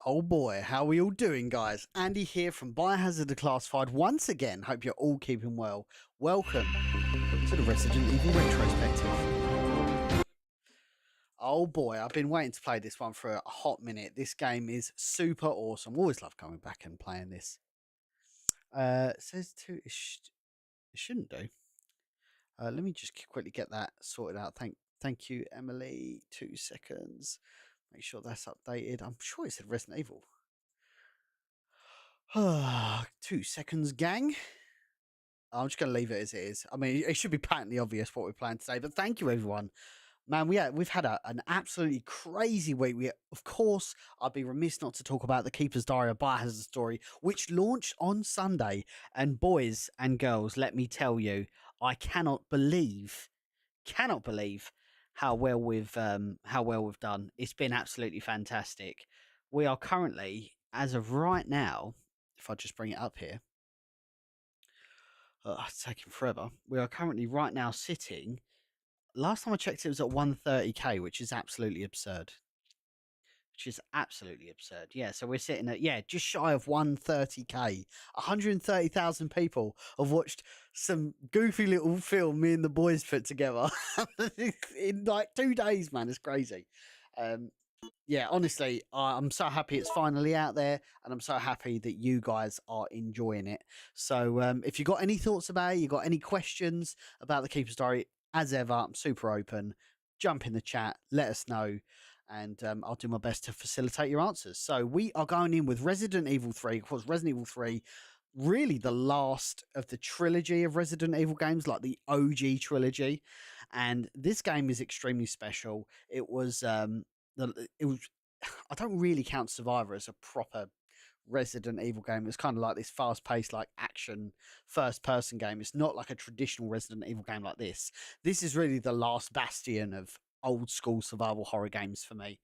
Oh boy, how are we all doing, guys? Andy here from Biohazard Declassified once again. Hope you're all keeping well. Welcome to the Resident Evil Retrospective. Oh boy, I've been waiting to play this one for a hot minute. This game is super awesome. Always love coming back and playing this. It says to it shouldn't do. Let me just quickly get that sorted out. Thank you, Emily. 2 seconds. Make sure that's updated. I'm sure it said Resident Evil. 2 seconds, gang. I'm just going to leave it as it is. I mean, it should be patently obvious what we're playing today, but thank you, everyone. Man, we've had an absolutely crazy week. Of course, I'd be remiss not to talk about the Keeper's Diary of Biohazard Story, which launched on Sunday. And boys and girls, let me tell you, I cannot believe how well we've done. It's been absolutely fantastic. We are currently, as of right now, if I just bring it up here, it's taking forever. We are currently right now sitting. Last time I checked, it was at 130k, which is absolutely absurd. Yeah, so we're sitting at, just shy of 130k. 130,000 people have watched some goofy little film me and the boys put together in like 2 days, man. It's crazy. Yeah, honestly, I'm so happy it's finally out there, and I'm so happy that you guys are enjoying it. So if you got any thoughts about it, you got any questions about the Keeper's Diary, as ever, I'm super open. Jump in the chat, let us know, and I'll do my best to facilitate your answers. So we are going in with Resident Evil 3. Of course, Resident Evil 3, really the last of the trilogy of Resident Evil games, like the OG trilogy. And this game is extremely special. It was, I don't really count Survivor as a proper Resident Evil game. It's kind of like this fast-paced, like action first-person game. It's not like a traditional Resident Evil game like this. This is really the last bastion of old school survival horror games for me,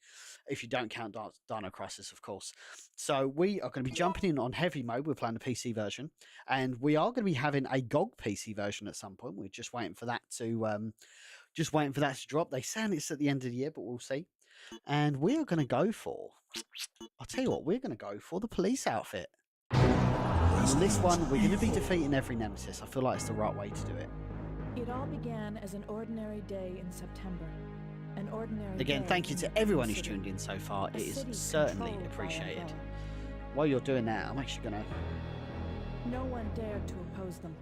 if you don't count Dino Crisis, of course. So we are going to be jumping in on heavy mode. We're playing the PC version, and we are going to be having a GOG PC version at some point. We're just waiting for that to drop. They say it's at the end of the year, but we'll see. And we are going to go for, I'll tell you what, we're going to go for the police outfit. On this one, we're going to be defeating every nemesis. I feel like it's the right way to do it. It all began as an ordinary day in September. An ordinary Again, thank you to everyone who's tuned in so far. It is certainly appreciated. While you're doing that, I'm actually going to... No one dared to oppose them,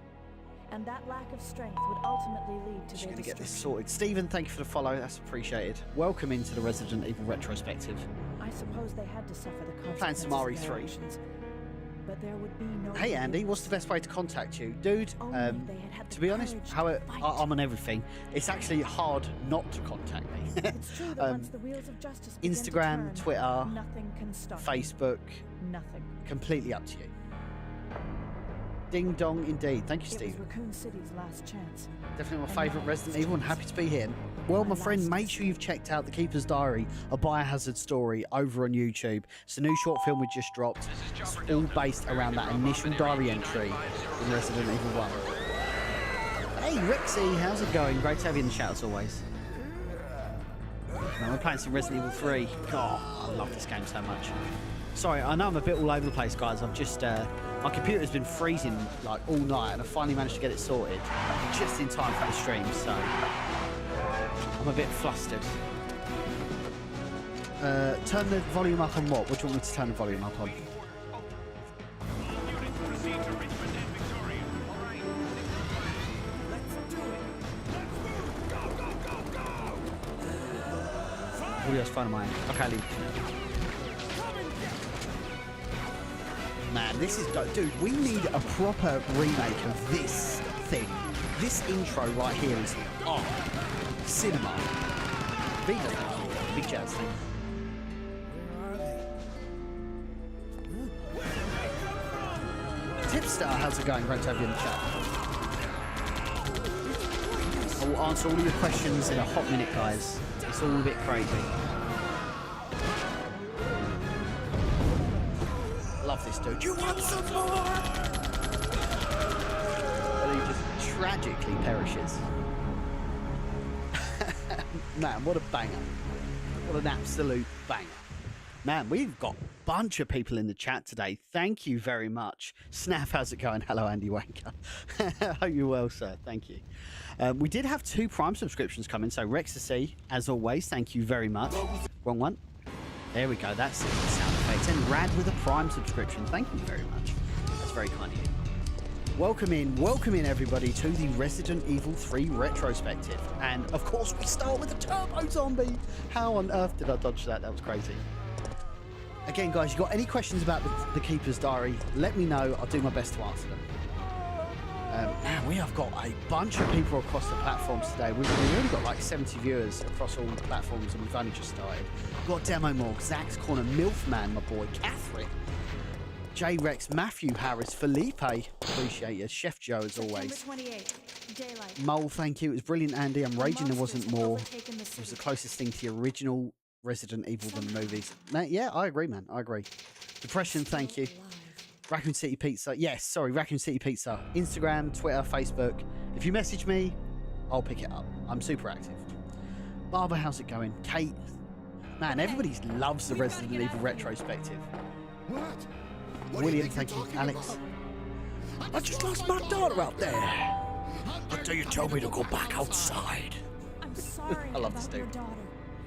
and that lack of strength would ultimately lead to their going to get this destruction. sorted. Stephen, thank you for the follow. That's appreciated. Welcome into the Resident Evil Retrospective. I suppose they had to suffer the Playing consequences some of their RE3. actions, but there would be no Hey Andy, what's the best way to contact you? Dude, Only they had to the be honest, courage to fight. I'm on everything. It's actually hard not to contact me. It's true that once the wheels of justice begin to Instagram, turn, Twitter, nothing can stop them. Facebook, Nothing. completely up to you. Ding dong indeed. Thank you, It was Steve. Raccoon City's last chance. Definitely my favourite Resident Evil, and happy to be here. Well, my friend, make sure you've checked out The Keeper's Diary, a Biohazard story over on YouTube. It's a new short film we just dropped. It's all based around that initial diary entry in Resident Evil 1. Hey, Rexy, how's it going? Great to have you in the chat as always. Now we're playing some Resident Evil 3. God, I love this game so much. Sorry, I know I'm a bit all over the place, guys. I've just, my computer's been freezing like all night, and I finally managed to get it sorted just in time for the stream, so I'm a bit flustered. Turn the volume up on what? What do you want me to turn the volume up on? Audio's fine on my end. Okay, leave. Man, this is dope. Dude, we need a proper remake of this thing. This intro right here is art. Cinema. Vita, thank you. Big jazz, thank you. Tipstar, how's it going? Great to have you in the chat. I will answer all of your questions in a hot minute, guys. It's all a bit crazy. Love this dude. You want some more? But he just tragically perishes. Man, what a banger. What an absolute banger. Man, we've got bunch of people in the chat today. Thank you very much. Snap, how's it going? Hello, Andy Wanker. Hope you're well, sir. Thank you. We did have 2 Prime subscriptions come in. So Rexacy, as always, thank you very much. Wrong one. There we go. That's it. Sound effects. And Rad with a Prime subscription. Thank you very much. That's very kind of you. Welcome in everybody to the Resident Evil 3 retrospective. And of course we start with a turbo zombie. How on earth did I dodge that? That was crazy. Again, guys, you got any questions about the Keeper's Diary, let me know. I'll do my best to answer them. Man, we have got a bunch of people across the platforms today. We've already got like 70 viewers across all the platforms and we've only just started. We've got Demo Morg, Zach's Corner, Milfman, my boy, Catherine, J-Rex, Matthew Harris, Felipe, appreciate you, Chef Joe as always. Mole, thank you, it was brilliant, Andy. I'm raging there wasn't more. It was the closest thing to the original Resident Evil than the movies. Yeah, I agree, man, I agree. Depression, thank you. Raccoon City Pizza, yes, sorry, Raccoon City Pizza. Instagram, Twitter, Facebook. If you message me, I'll pick it up. I'm super active. Barbara, how's it going? Kate, man, everybody loves the Resident Evil retrospective. What? William, thank you. Alex. I just lost my daughter out there. Until you told me to go back outside. I'm sorry I love this about your dude. daughter,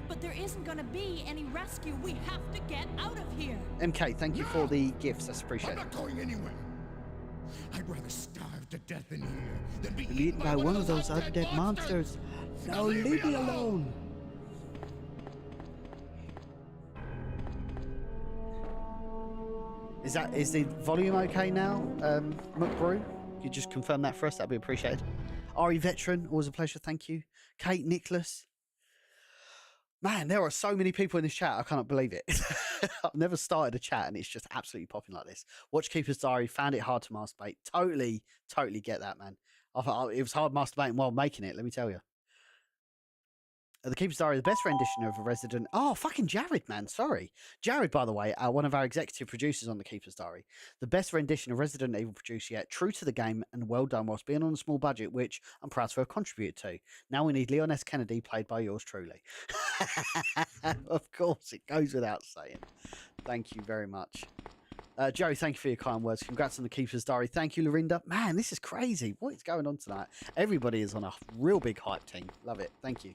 but there isn't gonna be any rescue. We have to get out of here. MK, thank you for the gifts. That's I'm appreciated. not going anywhere. I'd rather starve to death in here than be Eaten by one of those undead monsters. Now leave me alone. Is the volume okay now, McBrew? You just confirm that for us, that'd be appreciated. Ari Veteran, always a pleasure, thank you. Kate, Nicholas. Man, there are so many people in this chat, I cannot believe it. I've never started a chat and it's just absolutely popping like this. Watch Keeper's Diary, found it hard to masturbate. Totally get that, man. It was hard masturbating while making it, let me tell you. The Keeper's Diary, the best rendition of a Resident... Oh, fucking Jared, man. Sorry. Jared, by the way, one of our executive producers on The Keeper's Diary. The best rendition of Resident Evil produced yet. True to the game and well done whilst being on a small budget, which I'm proud to have contributed to. Now we need Leon S. Kennedy, played by yours truly. Of course, it goes without saying. Thank you very much. Joe, thank you for your kind words. Congrats on The Keeper's Diary. Thank you, Lorinda. Man, this is crazy. What is going on tonight? Everybody is on a real big hype team. Love it. Thank you.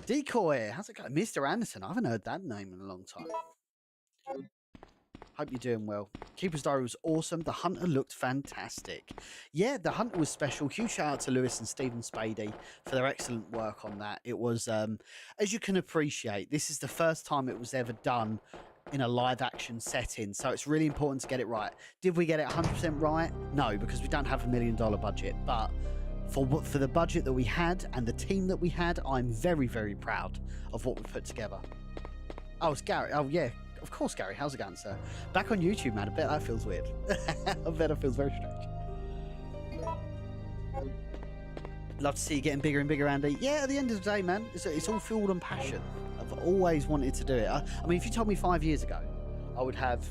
Decoy, how's it going? Mr. Anderson, I haven't heard that name in a long time. Hope you're doing well. Keeper's Diary was awesome. The Hunter looked fantastic. Yeah, the Hunter was special. Huge shout out to Lewis and Stephen Spady for their excellent work on that. It was, as you can appreciate, this is the first time it was ever done in a live action setting, so it's really important to get it right. Did we get it 100% right? No, because we don't have $1 million budget, but for the budget that we had and the team that we had, I'm very, very proud of what we put together. Oh, it's Gary. Oh, yeah. Of course, Gary. How's it going, sir? Back on YouTube, man. I bet that feels weird. I bet that feels very strange. Love to see you getting bigger and bigger, Andy. Yeah, at the end of the day, man, it's all fueled on passion. I've always wanted to do it. I mean, if you told me 5 years ago, I would have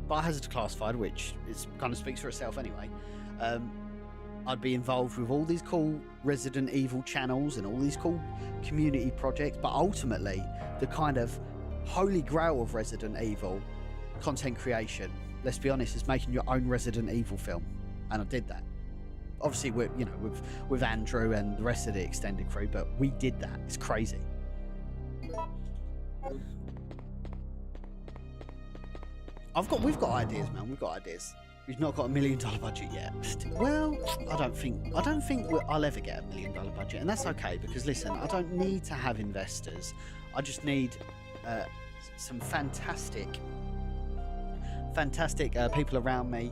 Biohazard Declassified, which kind of speaks for itself anyway. I'd be involved with all these cool Resident Evil channels and all these cool community projects, but ultimately the kind of holy grail of Resident Evil content creation, let's be honest, is making your own Resident Evil film, and I did that. Obviously, with Andrew and the rest of the extended crew, but we did that. It's crazy. We've got ideas, man. We've got ideas. We've not got $1 million budget yet. Well, I don't think I'll ever get $1 million budget, and that's okay because listen, I don't need to have investors. I just need some fantastic people around me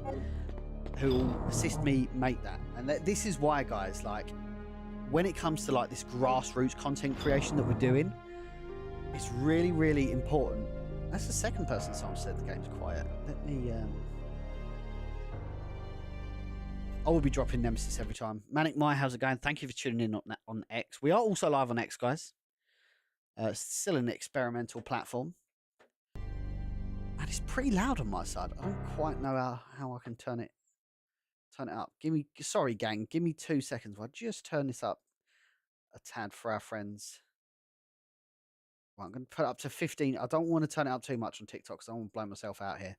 who will assist me make that. And this is why, guys, like when it comes to like this grassroots content creation that we're doing, it's really, really important. That's the second person someone said the game's quiet. Let me I will be dropping Nemesis every time. Manic Mai, how's it going? Thank you for tuning in on X. We are also live on X, guys. Still an experimental platform. And it's pretty loud on my side. I don't quite know how I can turn it up. Sorry, gang. Give me 2 seconds. I'll just turn this up a tad for our friends Right, I'm going to put it up to 15. I don't want to turn it up too much on TikTok because I don't want to blow myself out here.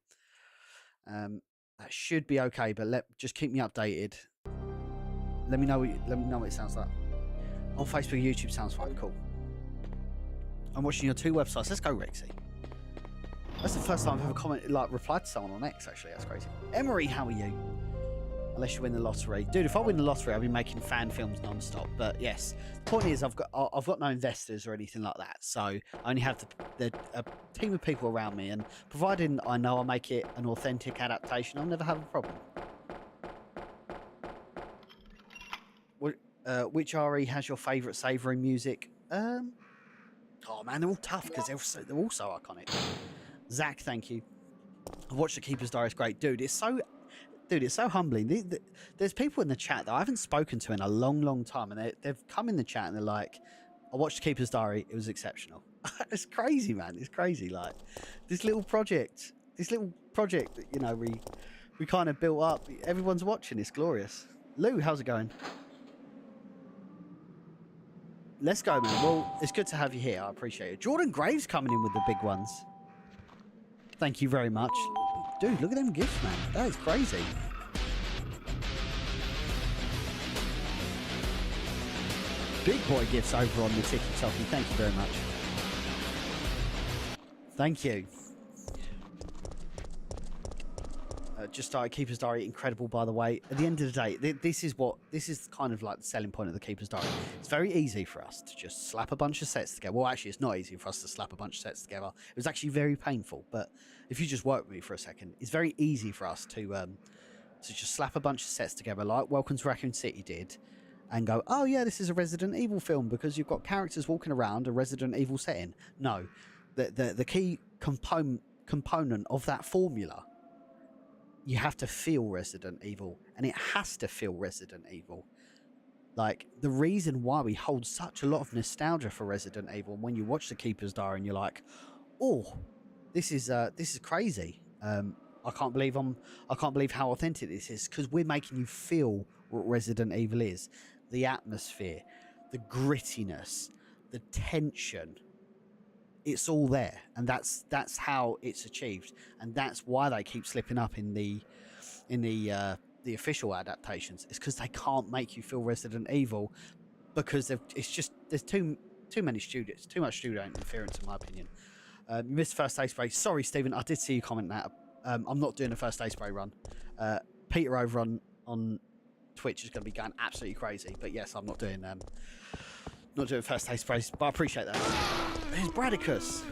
That should be okay, but just keep me updated. Let me know what it sounds like. On Facebook, YouTube sounds fine. Cool. I'm watching your 2 websites. Let's go, Rexy. That's the first time I've ever replied to someone on X. Actually, that's crazy. Emery, how are you? Unless you win the lottery, dude. If I win the lottery, I'll be making fan films non-stop. But yes, the point is, I've got no investors or anything like that, so I only have a team of people around me, and providing I know I'll make it an authentic adaptation, I'll never have a problem. Which RE has your favourite savoury music? Oh man, they're all tough because they're all so iconic. Zach, thank you. I've watched The Keeper's Diary. It's great, dude. It's so humbling. There's people in the chat that I haven't spoken to in a long time, and they've come in the chat and they're like, "I watched The Keeper's Diary. It was exceptional." It's crazy, man. It's crazy. Like this little project that we kind of built up. Everyone's watching. It's glorious. Lou, how's it going? Let's go, man. Well, it's good to have you here. I appreciate it. Jordan Graves coming in with the big ones. Thank you very much. Dude, look at them gifts, man. That is crazy. Big boy gifts over on the TikTok. Thank you very much. Thank you. Just started Keeper's Diary, incredible, by the way. At the end of the day, this is kind of like the selling point of the Keeper's Diary. It's very easy for us to just slap a bunch of sets together. Well, actually, it's not easy for us to slap a bunch of sets together. It was actually very painful. But if you just work with me for a second, it's very easy for us to just slap a bunch of sets together, like Welcome to Raccoon City did, and go, oh yeah, this is a Resident Evil film because you've got characters walking around a Resident Evil setting. No, the key component of that formula. You have to feel Resident Evil, and it has to feel Resident Evil. Like, the reason why we hold such a lot of nostalgia for Resident Evil, and when you watch The Keeper's Diary and you're like, oh, this is crazy. I can't believe how authentic this is, because we're making you feel what Resident Evil is. The atmosphere, the grittiness, the tension. It's all there, and that's how it's achieved, and that's why they keep slipping up in the official adaptations. It's because they can't make you feel Resident Evil because there's too many studios, too much studio interference, in my opinion. You missed first day spray. Sorry, Stephen, I did see you comment that. I'm not doing a first day spray run. Peter over on Twitch is going to be going absolutely crazy, but yes, I'm not doing first day sprays, but I appreciate that. There's Bradicus.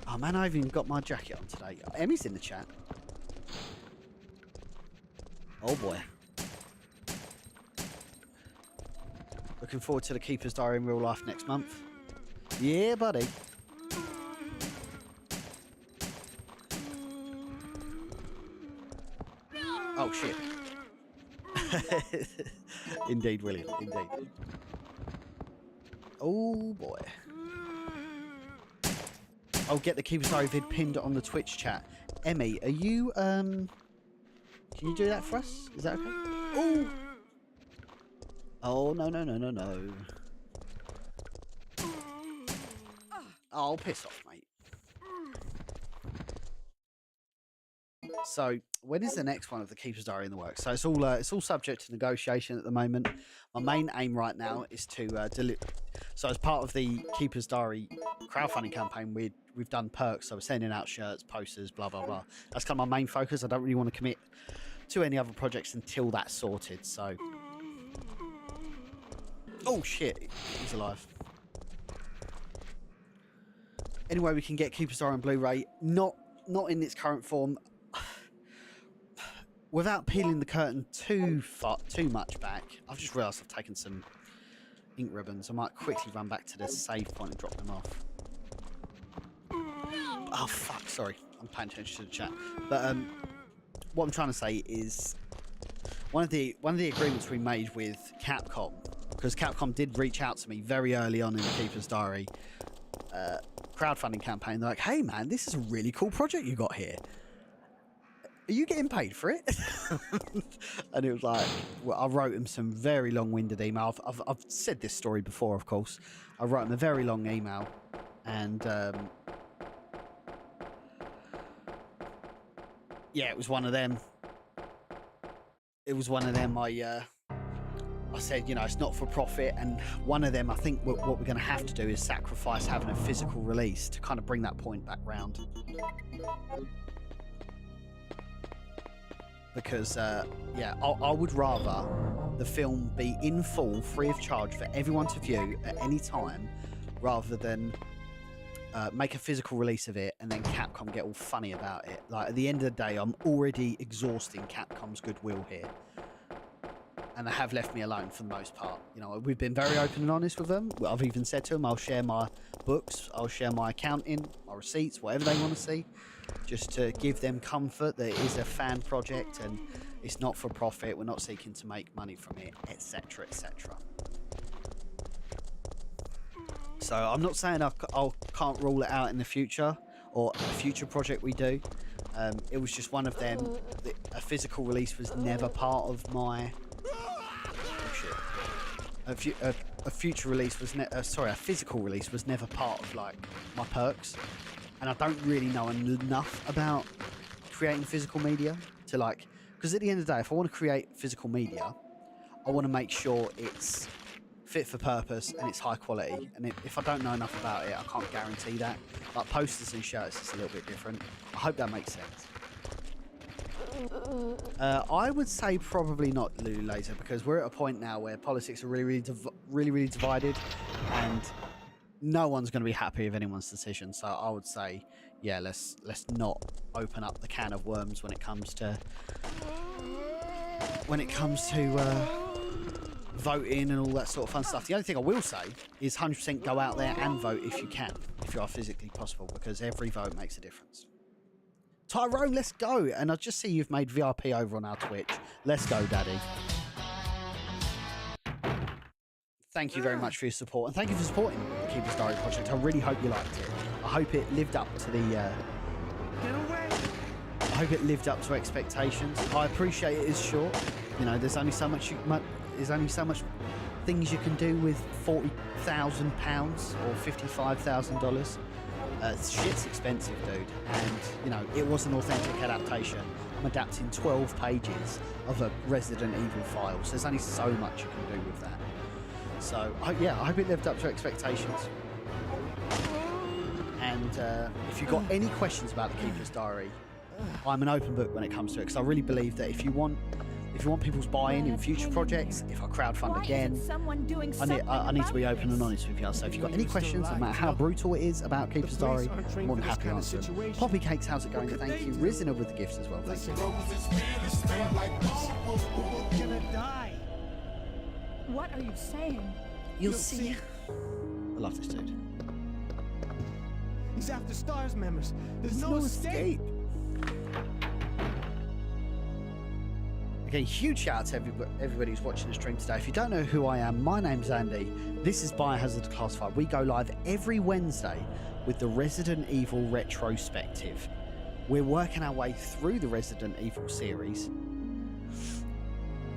Oh man, I've even got my jacket on today. Emmy's in the chat. Oh boy. Looking forward to the Keeper's Diary in real life next month. Yeah, buddy. Oh shit. Indeed, William. Indeed. Oh boy. I'll get the Keeper's Diary vid pinned on the Twitch chat. Emmy, are you can you do that for us? Is that okay? Oh. Oh no. Oh, piss off, mate. So, when is the next one of the Keeper's Diary in the works? So it's all subject to negotiation at the moment. My main aim right now is to deliver. So as part of the Keeper's Diary crowdfunding campaign, we've done perks. So we're sending out shirts, posters, blah blah blah. That's kind of my main focus. I don't really want to commit to any other projects until that's sorted. So, oh shit, he's alive. Anyway, we can get Keeper's Diary on Blu-ray, not in its current form. Without peeling the curtain too much back, I've just realised I've taken some ink ribbons. I might quickly run back to the save point and drop them off. Oh fuck, sorry, I'm paying attention to the chat. But what I'm trying to say is one of the agreements we made with Capcom, because Capcom did reach out to me very early on in the Keeper's Diary crowdfunding campaign. They're like, hey man, this is a really cool project you got here. Are you getting paid for it? And it was like, well, I wrote him some very long-winded email. I've said this story before, of course. I wrote him a very long email and yeah, it was one of them. It was one of them. I said, you know, it's not for profit, and one of them, I think what we're going to have to do is sacrifice having a physical release to kind of bring that point back round. Because, yeah, I would rather the film be in full, free of charge for everyone to view at any time, rather than make a physical release of it and then Capcom get all funny about it. Like, at the end of the day, I'm already exhausting Capcom's goodwill here. And they have left me alone for the most part. You know, we've been very open and honest with them. I've even said to them, I'll share my books, I'll share my accounting, my receipts, whatever they want to see, just to give them comfort that it is a fan project and it's not for profit. We're not seeking to make money from it, etc., etc. So I'm not saying I can't rule it out in the future or a future project we do. It was just one of them. A physical release was never part of my... A future release was a physical release was never part of like my perks, and I don't really know enough about creating physical media to like, because at the end of the day, if I want to create physical media, I want to make sure it's fit for purpose and it's high quality. And if I don't know enough about it, I can't guarantee that. Like posters and shirts, it's a little bit different. I hope that makes sense. I would say probably not Lulu Laser, because we're at a point now where politics are really divided, and no one's going to be happy with anyone's decision. So I would say, yeah, let's not open up the can of worms when it comes to voting and all that sort of fun stuff. The only thing I will say is 100% go out there and vote if you can, if you are physically possible, because every vote makes a difference. Tyrone, let's go. And I just see you've made VIP over on our Twitch. Let's go, Daddy. Thank you very much for your support, and thank you for supporting the Keeper's Diary project. I really hope you liked it. I hope it lived up to the I hope it lived up to expectations. I appreciate it is short. You know, there's only so much things you can do with £40,000 or $55,000. Shit's expensive, dude, and you know, it was an authentic adaptation. I'm adapting 12 pages of a Resident Evil file, so there's only so much you can do with that. So yeah, I hope it lived up to expectations. And if you've got any questions about the Keeper's Diary, I'm an open book when it comes to it, because I really believe that if you want people's buy-in in future projects, if I crowdfund again, I need to be open and honest with you. So if you've got any questions, no matter how brutal it is about Keeper's Diary, I'm more than happy to answer them. Poppy Cakes, how's it going? Thank you. Risen with the gifts as well. Thank you. What are you saying? You'll see. I love this dude. He's after STARS members. There's no escape. Again, huge shout out to everybody who's watching the stream today. If you don't know who I am, my name's Andy. This is Biohazard Declassified. We go live every Wednesday with the Resident Evil Retrospective. We're working our way through the Resident Evil series,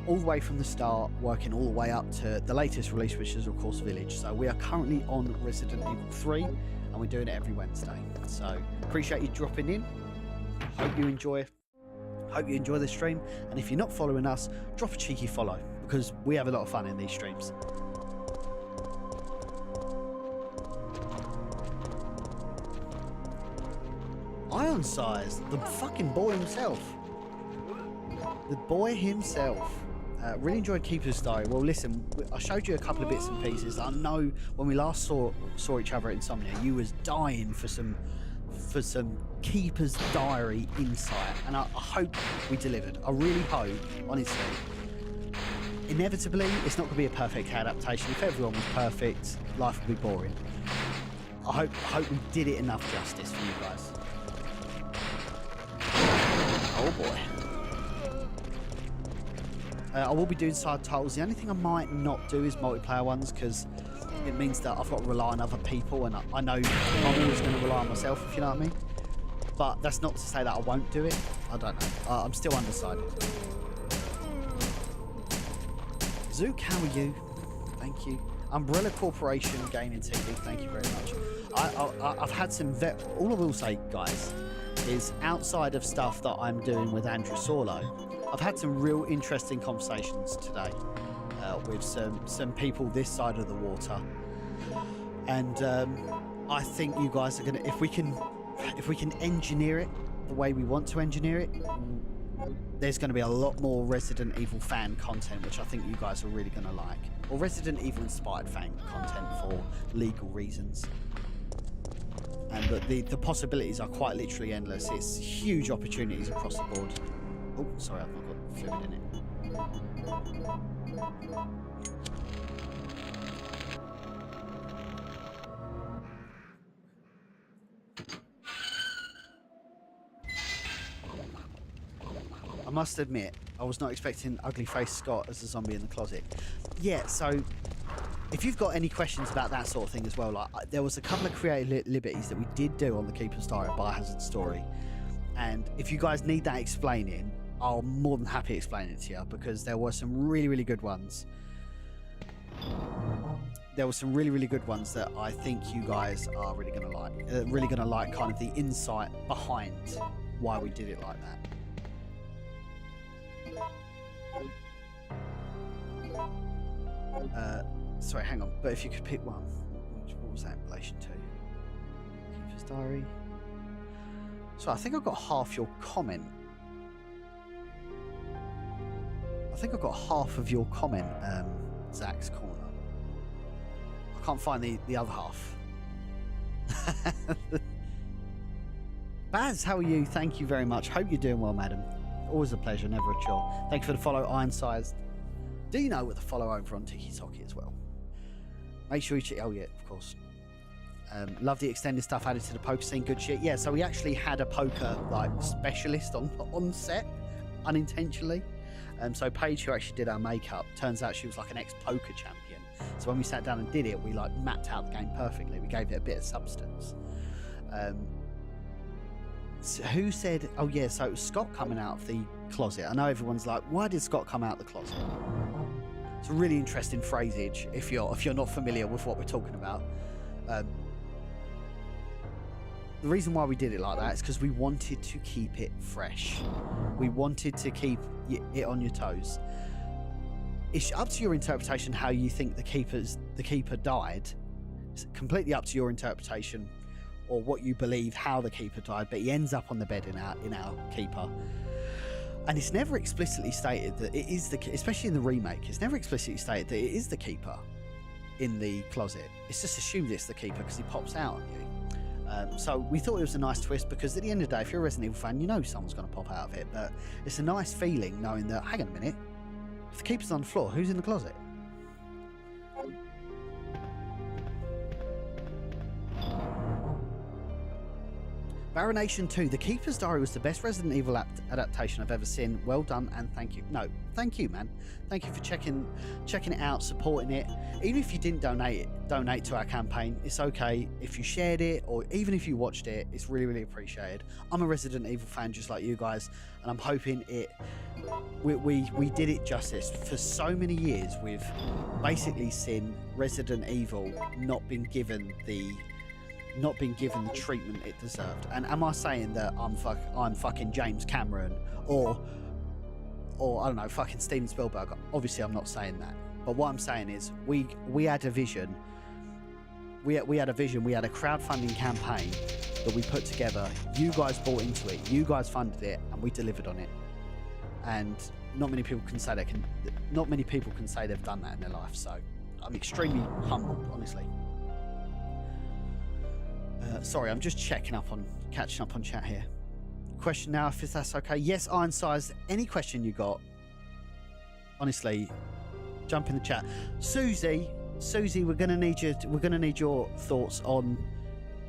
all the way from the start, working all the way up to the latest release, which is of course Village. So we are currently on Resident Evil 3, and we're doing it every Wednesday. So appreciate you dropping in. Hope you enjoy the stream, and if you're not following us, drop a cheeky follow, because we have a lot of fun in these streams. Iron Size, the fucking boy himself. The boy himself. Really enjoyed Keeper's Diary. Well, listen, I showed you a couple of bits and pieces. I know when we last saw each other at Insomnia, you was dying for some Keeper's Diary insight, and I hope we delivered. I really hope, honestly. Inevitably, it's not going to be a perfect adaptation. If everyone was perfect, life would be boring. I hope we did it enough justice for you guys. Oh boy. I will be doing side titles. The only thing I might not do is multiplayer ones, because it means that I've got to rely on other people, and I know I'm always going to rely on myself, if you know what I mean. But that's not to say that I won't do it. I don't know. I'm still undecided. Zook, how are you? Thank you. Umbrella Corporation Gaming TV, thank you very much. I've had some all I will say, guys, is outside of stuff that I'm doing with Andrew Sorlo, I've had some real interesting conversations today with some people this side of the water, and I think you guys are gonna, if we can engineer it the way we want to engineer it, there's going to be a lot more Resident Evil fan content, which I think you guys are really going to like, or Resident Evil inspired fan content for legal reasons. And the possibilities are quite literally endless. It's huge opportunities across the board. Oh, sorry, I've not got fluid in it. I must admit, I was not expecting Ugly Face Scott as a zombie in the closet. Yeah, so if you've got any questions about that sort of thing as well, like there was a couple of creative liberties that we did do on the Keeper's Diary Biohazard story, and if you guys need that explaining, I'll more than happy explain it to you, because there were some really good ones. There were some really good ones that I think you guys are really going to like, kind of the insight behind why we did it like that. Sorry, hang on. But if you could pick one, what was that in relation to? Keeper's Diary. So I think I got half your comment. I think I got half of your comment, Zach's Corner. I can't find the other half. Baz, how are you? Thank you very much. Hope you're doing well, madam. Always a pleasure, never a chore. Thank you for the follow, Iron Sized. Do you know with the follow over on Tiki Toki as well? Make sure you check. Oh yeah, of course. Love the extended stuff added to the poker scene. Good shit. Yeah, so we actually had a poker like specialist on set, unintentionally. So Paige, who actually did our makeup, turns out she was like an ex-poker champion. So when we sat down and did it, we like mapped out the game perfectly. We gave it a bit of substance. So who said? Oh yeah, so it was Scott coming out of the closet. I know everyone's like, why did Scott come out of the closet? It's a really interesting phrasage if you're not familiar with what we're talking about. The reason why we did it like that is because we wanted to keep it fresh. We wanted to keep it on your toes. It's up to your interpretation how you think the keeper died. It's completely up to your interpretation, or what you believe how the keeper died. But he ends up on the bed in our keeper. And it's never explicitly stated that it is especially in the remake, it's never explicitly stated that it is the keeper in the closet. It's just assumed it's the keeper because he pops out on you. So we thought it was a nice twist, because at the end of the day, if you're a Resident Evil fan, you know someone's going to pop out of it. But it's a nice feeling knowing that, hang on a minute, if the keeper's on the floor, who's in the closet? Baronation 2, The Keeper's Diary was the best Resident Evil adaptation I've ever seen. Well done, and thank you. No, thank you, man. Thank you for checking it out, supporting it. Even if you didn't donate to our campaign, it's okay. If you shared it, or even if you watched it, it's really appreciated. I'm a Resident Evil fan just like you guys, and I'm hoping we did it justice. For so many years, we've basically seen Resident Evil not been given the treatment it deserved. And am I saying that I'm fucking James Cameron or I don't know, fucking Steven Spielberg? Obviously I'm not saying that, but what I'm saying is we had a vision. We had a vision. We had a crowdfunding campaign that we put together. You guys bought into it, you guys funded it, and we delivered on it. And not many people can say they've done that in their life. So I'm extremely humbled, honestly. Sorry, I'm just catching up on chat here. Question now, if that's okay. Yes, Iron Size. Any question you got, honestly, jump in the chat. Susie, we're gonna need your thoughts on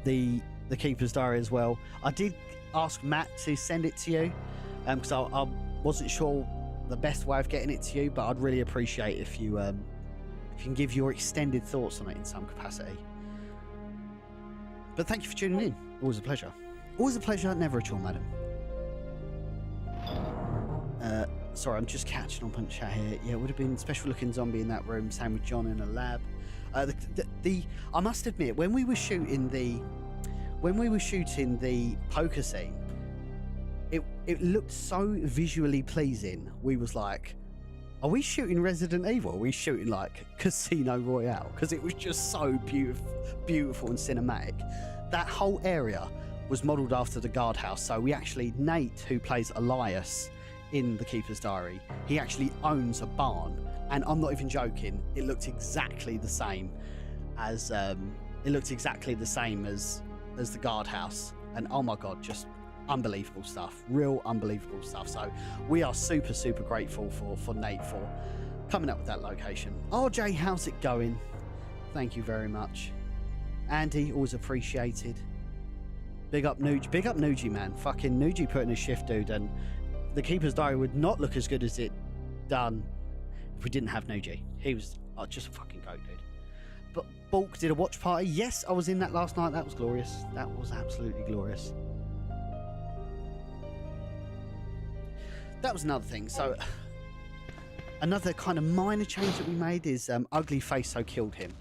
the Keeper's Diary as well. I did ask Matt to send it to you, because I wasn't sure the best way of getting it to you, but I'd really appreciate if you can give your extended thoughts on it in some capacity. But thank you for tuning in. Always a pleasure. Always a pleasure, never a chore, madam. Sorry, I'm just catching up on chat here. Yeah, it would have been special looking zombie in that room. Same with John in a lab. I must admit, when we were shooting the poker scene, it looked so visually pleasing. We was like, are we shooting Resident Evil? Are we shooting like Casino Royale? Because it was just so beautiful and cinematic. That whole area was modelled after the guardhouse. So we actually, Nate, who plays Elias in The Keeper's Diary, he actually owns a barn. And I'm not even joking, it looked exactly the same as the guardhouse. And oh my God, just unbelievable stuff, real unbelievable stuff. So we are super grateful for Nate for coming up with that location. RJ, how's it going? Thank you very much. Andy, always appreciated. Big up Nuji, man. Fucking Nuji put in a shift, dude, and The Keeper's Diary would not look as good as it done if we didn't have Nuji. He was just a fucking goat, dude. But Bulk did a watch party. Yes, I was in that last night. That was glorious. That was absolutely glorious. That was another thing. So another kind of minor change that we made is Ugly Face So Killed Him.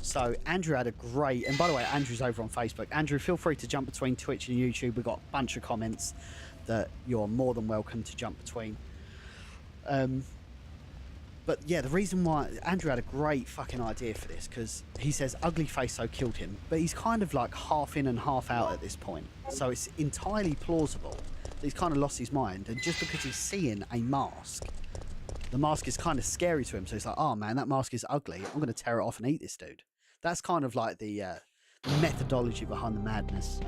So Andrew had a great, and by the way, Andrew's over on Facebook. Andrew, feel free to jump between Twitch and YouTube. We've got a bunch of comments that you're more than welcome to jump between. But yeah, the reason why Andrew had a great fucking idea for this, because he says Ugly Face So Killed Him, but he's kind of like half in and half out at this point. So it's entirely plausible that he's kind of lost his mind, and just because he's seeing a mask, the mask is kind of scary to him. So he's like, oh man, that mask is ugly. I'm going to tear it off and eat this dude. That's kind of like the methodology behind the madness.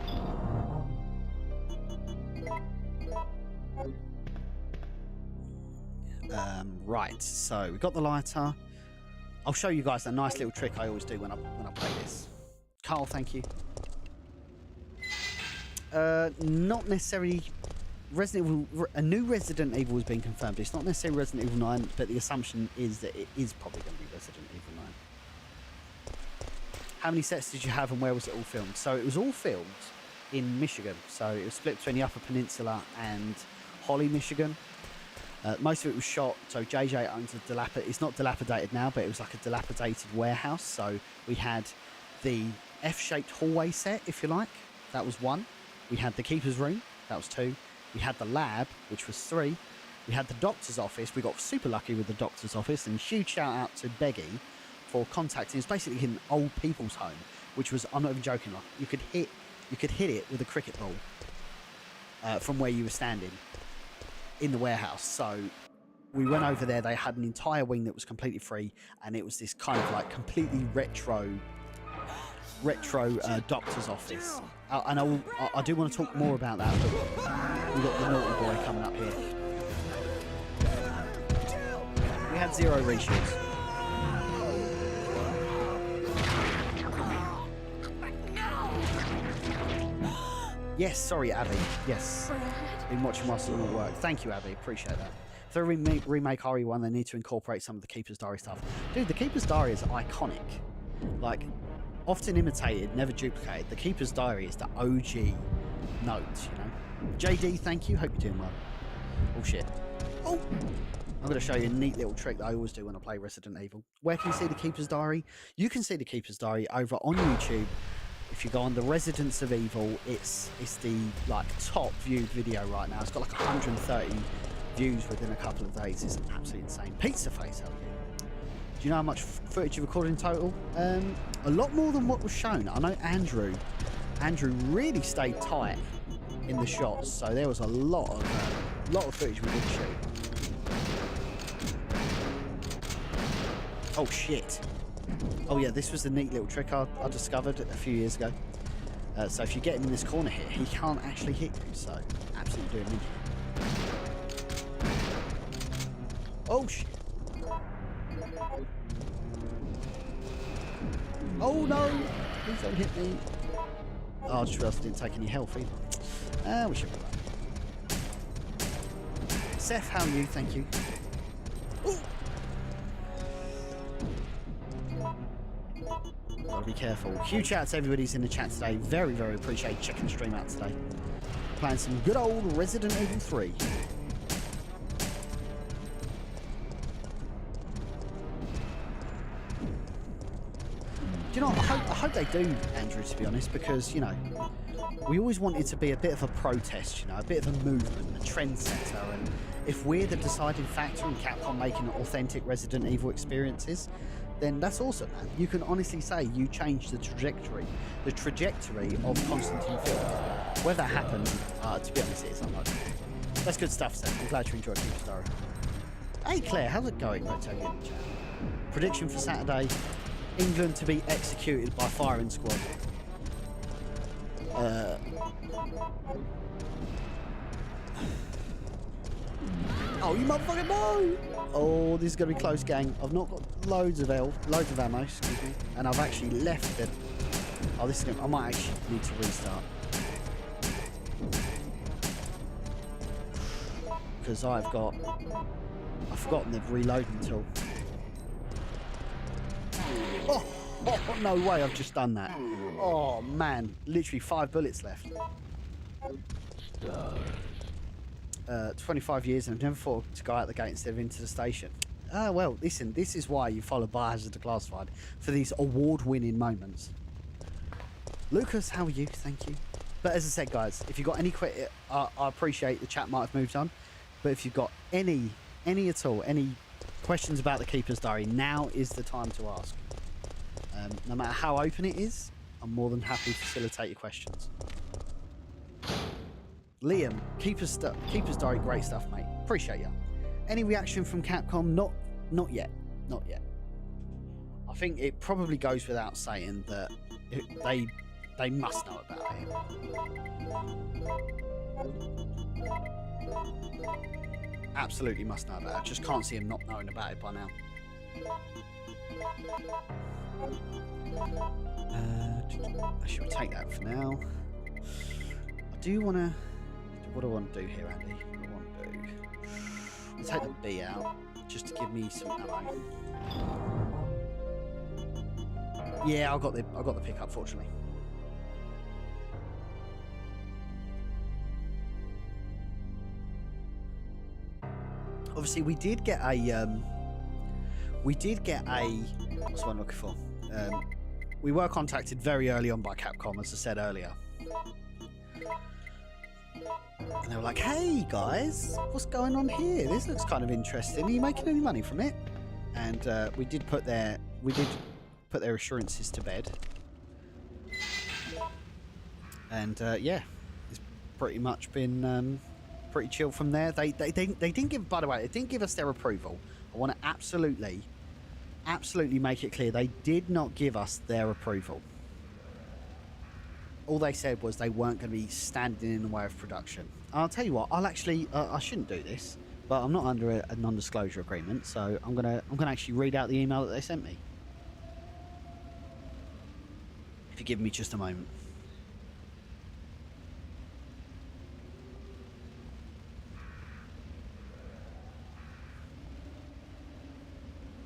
Right, so we got the lighter. I'll show you guys a nice little trick I always do when I play this. Carl, thank you. Not necessarily Resident Evil. A new Resident Evil has been confirmed. It's not necessarily Resident Evil 9, but the assumption is that it is probably going to be Resident Evil 9. How many sets did you have, and where was it all filmed? So it was all filmed in Michigan. So it was split between the Upper Peninsula and Holly, Michigan. Most of it was shot, so JJ owns a it's not dilapidated now, but it was like a dilapidated warehouse. So we had the F-shaped hallway set, if you like. That was 1. We had the Keeper's Room. That was 2. We had the lab, which was 3. We had the doctor's office. We got super lucky with the doctor's office, and huge shout out to Beggy for contacting. It's basically an old people's home, which was, I'm not even joking, like you could hit it with a cricket ball from where you were standing in the warehouse. So we went over there. They had an entire wing that was completely free, and it was this kind of like completely retro doctor's office. And I do want to talk more about that, but we've got the naughty boy coming up here. We had 0 reshoots. Yes, sorry, Abby. Yes. Been watching whilst I'm at work. Thank you, Abby. Appreciate that. If they remake RE1, they need to incorporate some of the Keeper's Diary stuff. Dude, the Keeper's Diary is iconic. Like, often imitated, never duplicated. The Keeper's Diary is the OG note, you know? JD, thank you. Hope you're doing well. Oh, shit. Oh! I'm going to show you a neat little trick that I always do when I play Resident Evil. Where can you see the Keeper's Diary? You can see the Keeper's Diary over on YouTube. If you go on the Residents of Evil, it's the like top viewed video right now. It's got like 130 views within a couple of days. It's absolutely insane. Pizza Face, how are you? Do you know how much footage you recorded in total? A lot more than what was shown. I know Andrew really stayed tight in the shots, so there was a lot of footage we didn't shoot. Oh shit. Oh yeah, this was a neat little trick I discovered a few years ago. So if you get him in this corner here, he can't actually hit you, so absolutely doing it. Oh shit. Oh no! Please don't hit me. Oh, I just realised I didn't take any health either. We should be right. Seth, how are you? Thank you. Ooh. Gotta be careful. Huge shout out to everybody who's in the chat today. Very, very appreciate checking the stream out today. Playing some good old Resident Evil 3. you know what? I hope they do, Andrew, to be honest, because, you know, we always want it to be a bit of a protest, you know, a bit of a movement, a trendsetter, and if we're the deciding factor in Capcom making authentic Resident Evil experiences, then that's awesome, man. You can honestly say you changed the trajectory of Constantine film. Whether that happened, to be honest, it is unlikely. That's good stuff, Seth. I'm glad you enjoyed Keeper's Diary. Hey, Claire, how's it going? Prediction for Saturday: England to be executed by firing squad. Oh, you motherfucking no! Oh, this is gonna be close, gang. I've not got loads of ammo, excuse me, and I've actually left it. Oh, this is gonna, I might actually need to restart because I've forgotten the reloading tool. Oh, no way! I've just done that. Oh man, literally 5 bullets left. 25 years and I've never thought to go out the gate instead of into the station. Well, listen, this is why you follow Biohazard Declassified, for these award-winning moments. Lucas, how are you? Thank you. But as I said, guys, if you've got any questions, I appreciate the chat might have moved on, but if you've got any at all, any questions about the Keeper's Diary, now is the time to ask. No matter how open it is, I'm more than happy to facilitate your questions. Liam, Keeper's Diary, great stuff, mate. Appreciate you. Any reaction from Capcom? Not yet. Not yet. I think it probably goes without saying that they must know about it. Absolutely must know about it. Just can't see him not knowing about it by now. Shall we take that for now? I do want to... What do I want to do here, Andy? What do I want to do? I'll take the B out, just to give me some ammo. Yeah, I got the pickup, fortunately. Obviously, we did get a what's what I'm looking for? We were contacted very early on by Capcom, as I said earlier. And they were like, hey guys, what's going on here? This looks kind of interesting. Are you making any money from it? And we did put their assurances to bed. And yeah, it's pretty much been pretty chill from there. They didn't give, by the way, they didn't give us their approval. I want to absolutely make it clear, they did not give us their approval. All they said was they weren't going to be standing in the way of production. I'll tell you what, I'll actually, I shouldn't do this, but I'm not under a non-disclosure agreement, so I'm gonna actually read out the email that they sent me. If you give me just a moment.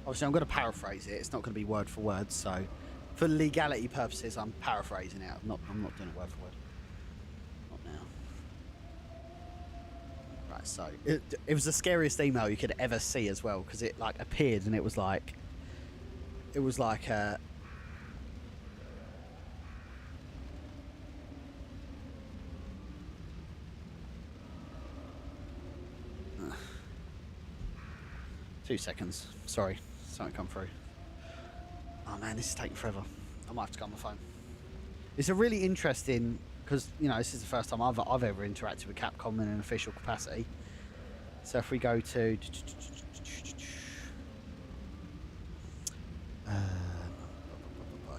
Obviously, I'm going to paraphrase it. It's not going to be word for word, so for legality purposes, I'm paraphrasing it. I'm not doing it word for word. Not now. Right, so it was the scariest email you could ever see as well, because it like appeared and it was like 2 seconds. Sorry, something come through. Oh man, this is taking forever. I might have to go on my phone. It's a really interesting, because you know this is the first time I've ever interacted with Capcom in an official capacity. So if we go to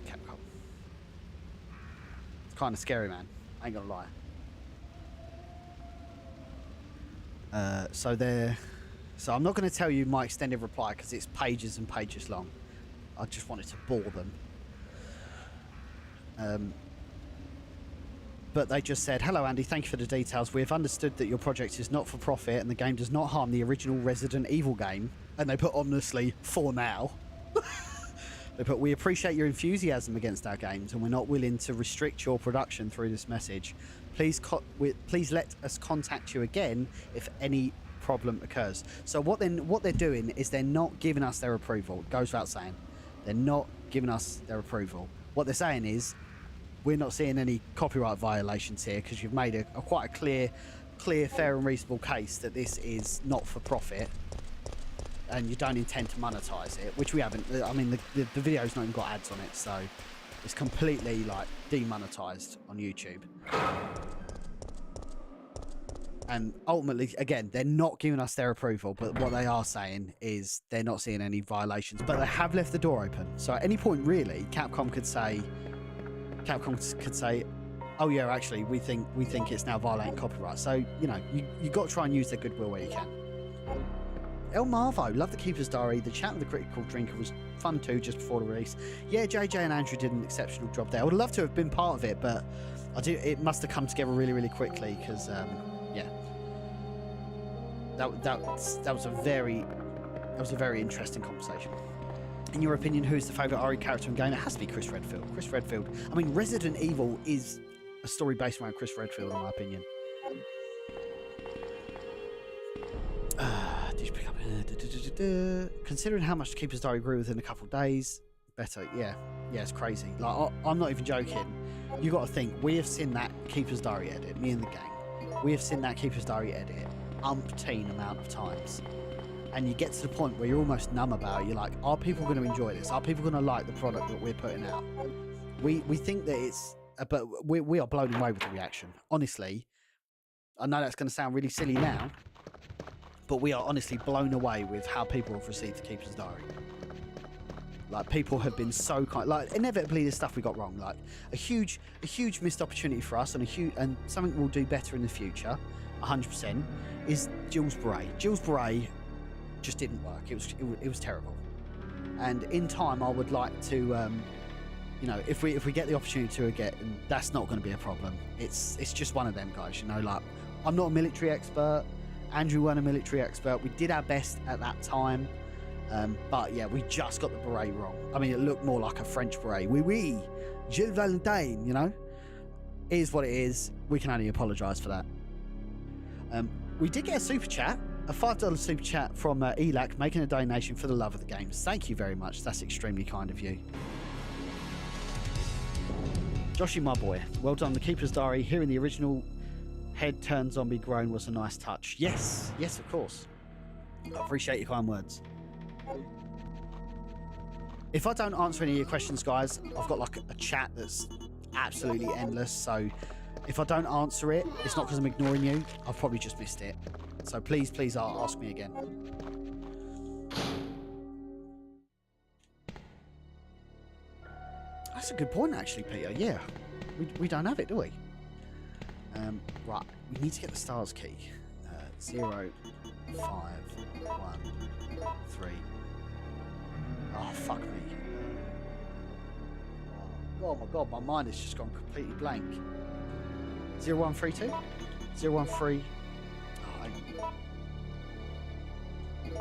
Capcom, it's kind of scary, man. I ain't gonna lie. So I'm not going to tell you my extended reply because it's pages and pages long. I just wanted to bore them. But they just said, hello Andy, thank you for the details. We have understood that your project is not for profit and the game does not harm the original Resident Evil game. And they put ominously, for now. They put, we appreciate your enthusiasm against our games and we're not willing to restrict your production through this message. Please let us contact you again if any problem occurs. So what they're doing is they're not giving us their approval. It goes without saying. They're not giving us their approval. what they're saying is we're not seeing any copyright violations here because you've made a quite a clear, fair and reasonable case that this is not for profit and you don't intend to monetize it, which we haven't. I mean, the video's not even got ads on it, so it's completely like demonetized on YouTube. And ultimately, again, they're not giving us their approval, but what they are saying is they're not seeing any violations, but they have left the door open. So at any point, really, Capcom could say, oh yeah, actually, we think it's now violating copyright. So, you know, you got to try and use their goodwill where you can. El Marvo, love the Keeper's Diary. The chat with the Critical Drinker was fun too, just before the release. Yeah, JJ and Andrew did an exceptional job there. I would love to have been part of it, but it must have come together really, really quickly because, yeah. That was a very interesting conversation. In your opinion, who's the favourite RE character in the game? It has to be Chris Redfield. Chris Redfield. I mean, Resident Evil is a story based around Chris Redfield, in my opinion. Did you pick up? Considering how much Keeper's Diary grew within a couple of days, better. Yeah, it's crazy. Like I'm not even joking. You got to think we have seen that Keeper's Diary edit. Me and the gang, we have seen that Keeper's Diary edit umpteen amount of times, and you get to the point where you're almost numb about it. You're like, are people going to enjoy this? Are people going to like the product that we're putting out? We think that it's, but we are blown away with the reaction. Honestly, I know that's going to sound really silly now, but we are honestly blown away with how people have received the Keeper's Diary. Like, people have been so kind. Like, inevitably, there's stuff we got wrong. Like, a huge missed opportunity for us, and something we'll do better in the future. 100% is Jill's Beret. Jill's Beret just didn't work. It was terrible. And in time, I would like to, you know, if we get the opportunity to again, that's not going to be a problem. It's just one of them guys, you know. Like, I'm not a military expert. Andrew wasn't a military expert. We did our best at that time, but yeah, we just got the beret wrong. I mean, it looked more like a French beret. Oui, Gilles Valentine, you know. It is what it is. We can only apologise for that. We did get a super chat, a $5 super chat from Elac, making a donation for the love of the games. Thank you very much. That's extremely kind of you. Joshy, my boy, well done. The Keeper's Diary, hearing the original head turn zombie groan was a nice touch. Yes, of course. I appreciate your kind words. If I don't answer any of your questions, guys, I've got like a chat that's absolutely endless, so if I don't answer it, it's not because I'm ignoring you. I've probably just missed it. So please ask me again. That's a good point, actually, Peter. Yeah, we don't have it, do we? Right, we need to get the stars key. 0, 5, 1, 3. Oh, fuck me. Oh my god, my mind has just gone completely blank. 0132 013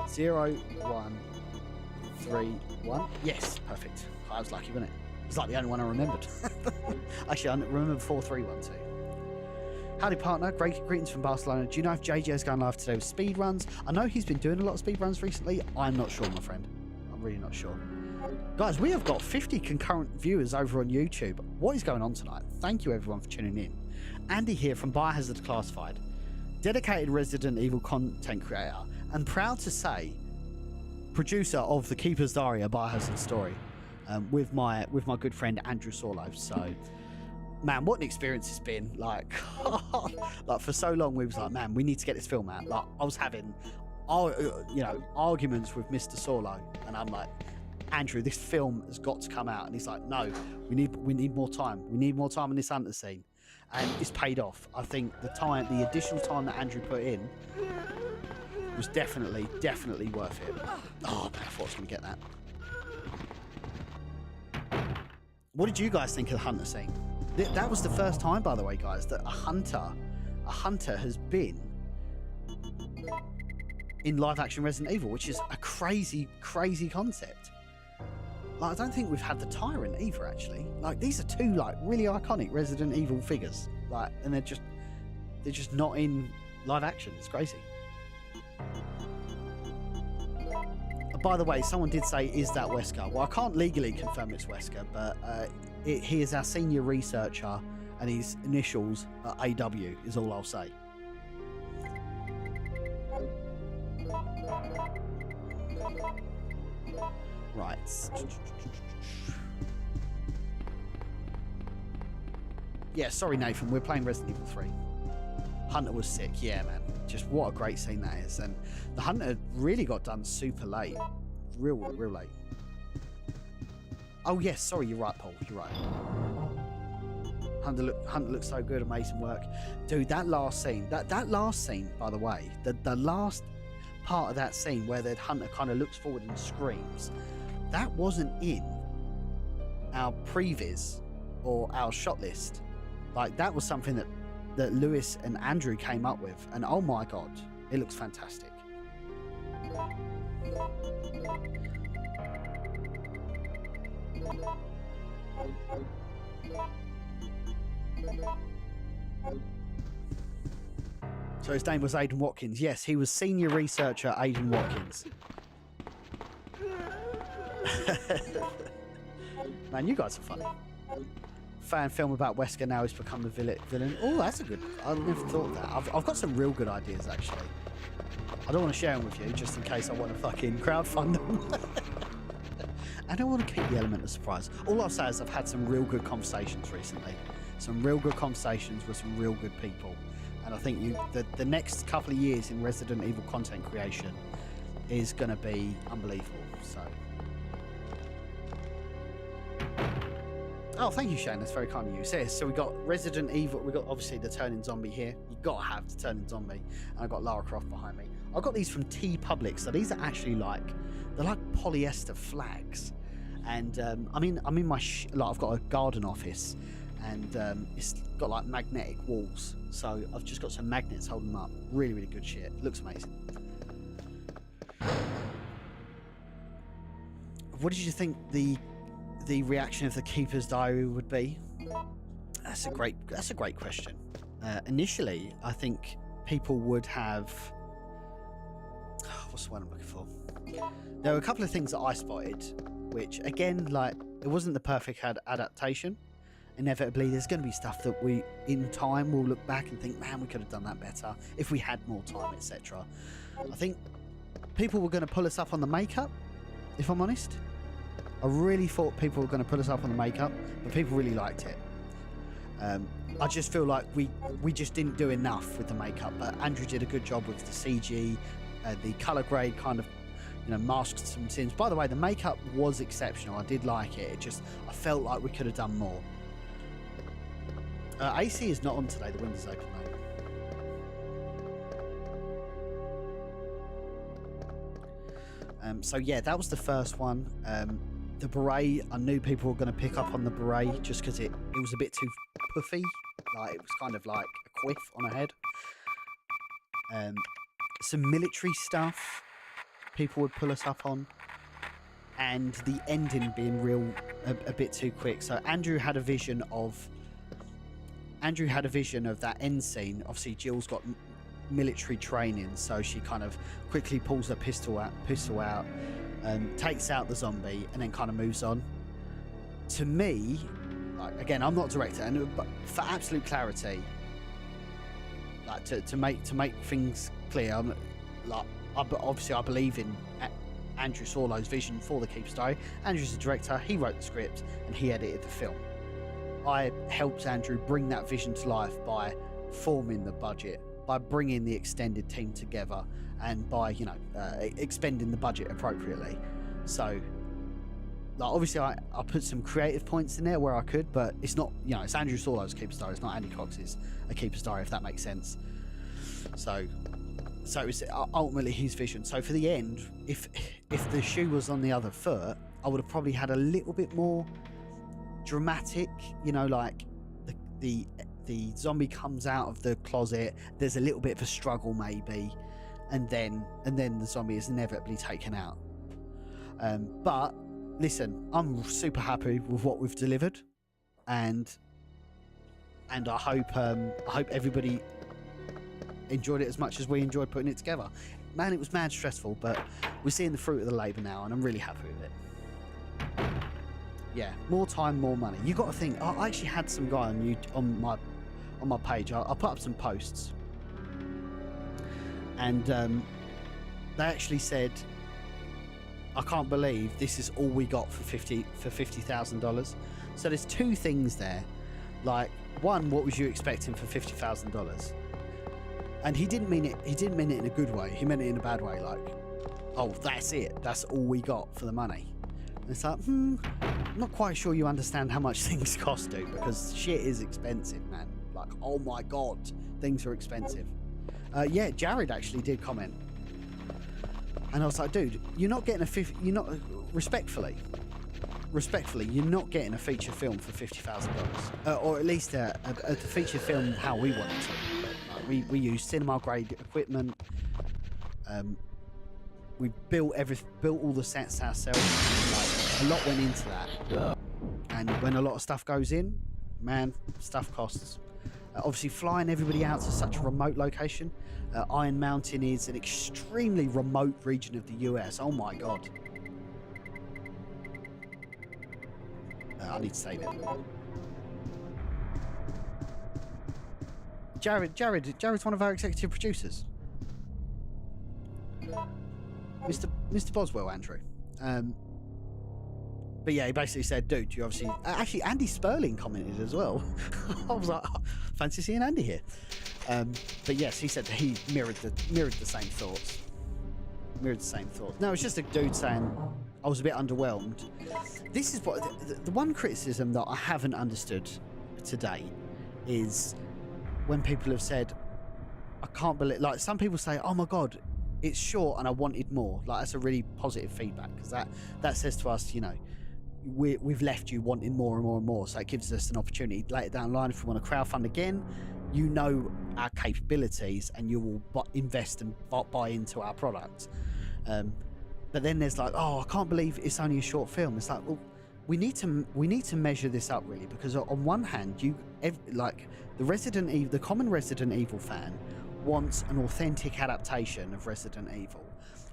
0131. Yes, perfect. I was lucky, wasn't it? It's like the only one I remembered. Actually, I remember 4312. Howdy, partner. Greetings from Barcelona. Do you know if JJ is going live today with speed runs? I know he's been doing a lot of speed runs recently. I'm not sure, my friend. I'm really not sure. Guys, we have got 50 concurrent viewers over on YouTube. What is going on tonight? Thank you, everyone, for tuning in. Andy here from Biohazard Declassified, dedicated Resident Evil content creator, and proud to say, producer of the Keeper's Diary, a Biohazard story, with my good friend Andrew Sorlo. So, man, what an experience it's been. Like, like for so long, we was like, man, we need to get this film out. Like, I was having, arguments with Mr. Sorlo, and I'm like, Andrew, this film has got to come out. And he's like, no, we need more time. We need more time in this hunter scene. And it's paid off. I think the additional time that Andrew put in was definitely worth it. Oh, man, I thought I was going to get that. What did you guys think of the hunter scene? That was the first time, by the way, guys, that a hunter has been in live-action Resident Evil, which is a crazy, crazy concept. Like, I don't think we've had the Tyrant either, actually. Like, these are two, like, really iconic Resident Evil figures. Like, and they're just not in live action. It's crazy. By the way, someone did say, is that Wesker? Well, I can't legally confirm it's Wesker, but he is our senior researcher, and his initials are AW. Is all I'll say. Right. Yeah, sorry Nathan, we're playing Resident Evil 3. Hunter was sick, yeah man. Just what a great scene that is. And the Hunter really got done super late. Real late. Oh yes, sorry, you're right, Paul, you're right. Hunter looks so good, amazing work. Dude, that last scene, that last scene, by the way, the last part of that scene where the Hunter kind of looks forward and screams, that wasn't in our previs or our shot list. Like, that was something that Lewis and Andrew came up with, and oh my god, it looks fantastic. So his name was Aidan Watkins. Yes, he was senior researcher Aidan Watkins. Man, you guys are funny. Fan film about Wesker, now he's become the villain. Oh, that's a good... I never thought of that. I've got some real good ideas, actually. I don't want to share them with you, just in case I want to fucking crowdfund them. I don't want to keep the element of surprise. All I'll say is I've had some real good conversations recently. Some real good conversations with some real good people. And I think the next couple of years in Resident Evil content creation is going to be unbelievable. So... Oh, thank you, Shane. That's very kind of you. So we got Resident Evil. We got obviously the turning zombie here. You gotta have the turning zombie, and I got Lara Croft behind me. I got these from T Public. So these are actually they're like polyester flags, and I'm in my I've got a garden office, and it's got like magnetic walls. So I've just got some magnets holding them up. Really good shit. Looks amazing. What did you think the reaction of the Keeper's Diary would be? That's a great question. Initially, I think people would have... what's the one I'm looking for? There were a couple of things that I spotted, which, again, like, it wasn't the perfect adaptation. Inevitably, there's going to be stuff that we, in time, will look back and think, man, we could have done that better if we had more time, etc. I think people were going to pull us up on the makeup, if I'm honest. I really thought people were going to put us up on the makeup, but people really liked it. I just feel like we just didn't do enough with the makeup, but Andrew did a good job with the CG. The colour grade kind of, masked some sins. By the way, the makeup was exceptional. I did like it. I felt like we could have done more. AC is not on today. The window's open though. So yeah, that was the first one. The beret, I knew people were going to pick up on the beret just because it was a bit too puffy. Like, it was kind of like a quiff on a head. Some military stuff people would pull us up on. And the ending being a bit too quick. So Andrew had a vision of that end scene. Obviously, Jill's got military training, so she kind of quickly pulls her pistol out, takes out the zombie, and then kind of moves on. To me, like, again, I'm not a director, but for absolute clarity, like to make things clear, obviously I believe in Andrew Sorlow's vision for the Keeper's Diary. Andrew's the director, he wrote the script, and he edited the film. I helped Andrew bring that vision to life by forming the budget, by bringing the extended team together, and by expending the budget appropriately. So, like, obviously I put some creative points in there where I could, but it's not, it's Andrew Sorlow's Keeper's Diary, it's not Andy Cox's A Keeper's Diary, if that makes sense. So it was ultimately his vision. So for the end, if the shoe was on the other foot, I would have probably had a little bit more dramatic, like the zombie comes out of the closet, there's a little bit of a struggle maybe, and then the zombie is inevitably taken out. But listen, I'm super happy with what we've delivered, and I hope everybody enjoyed it as much as we enjoyed putting it together. Man, it was mad stressful, but we're seeing the fruit of the labour now, and I'm really happy with it. Yeah, more time, more money. You got to think. I actually had some guy on my page. I put up some posts, and they actually said, "I can't believe this is all we got for $50,000." So there's two things there. Like, one, what was you expecting for $50,000? And he didn't mean it. He didn't mean it in a good way. He meant it in a bad way. Like, oh, that's it. That's all we got for the money. And it's like, I'm not quite sure you understand how much things cost, dude, because shit is expensive, man. Like, oh my god, things are expensive. Yeah, Jared actually did comment, and I was like, dude, you're not getting you're not respectfully, you're not getting a feature film for $50,000, or at least a feature film how we want it to. Like, we use cinema grade equipment. We built all the sets ourselves. Like, a lot went into that. And when a lot of stuff goes in, man, stuff costs. Obviously, flying everybody out to such a remote location. Iron Mountain is an extremely remote region of the US. Oh my god. I need to save it. Jared's one of our executive producers. Mr. Boswell, Andrew. But yeah, he basically said, dude, you obviously... Actually, Andy Sperling commented as well. I was like, oh, fancy seeing Andy here. But yes, he said that he mirrored the same thoughts. No, it's just a dude saying, I was a bit underwhelmed. This is what... The one criticism that I haven't understood today is when people have said, I can't believe... Like, some people say, oh my god, it's short and I wanted more. Like, that's a really positive feedback, because that says to us, you know, we've left you wanting more and more and more. So it gives us an opportunity later down the line, if we want to crowdfund again, you know our capabilities and you will invest and buy into our product. But then there's like, oh, I can't believe it's only a short film. It's like, well, we need to measure this up, really, because on one hand, like the common Resident Evil fan wants an authentic adaptation of Resident Evil.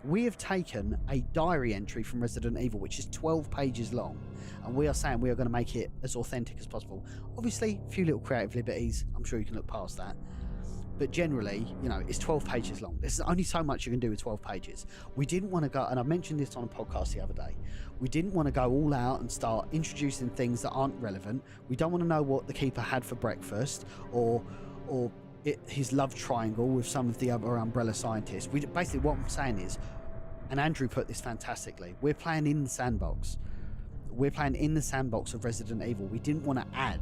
We have taken a diary entry from Resident Evil, which is 12 pages long, and we are saying we are going to make it as authentic as possible. Obviously, a few little creative liberties. I'm sure you can look past that. But generally, you know, it's 12 pages long. There's only so much you can do with 12 pages. We didn't want to go, and I mentioned this on a podcast the other day, we didn't want to go all out and start introducing things that aren't relevant. We don't want to know what the Keeper had for breakfast, or his love triangle with some of the other Umbrella scientists. Basically, what I'm saying is, and Andrew put this fantastically, we're playing in the sandbox. We're playing in the sandbox of Resident Evil. We didn't want to add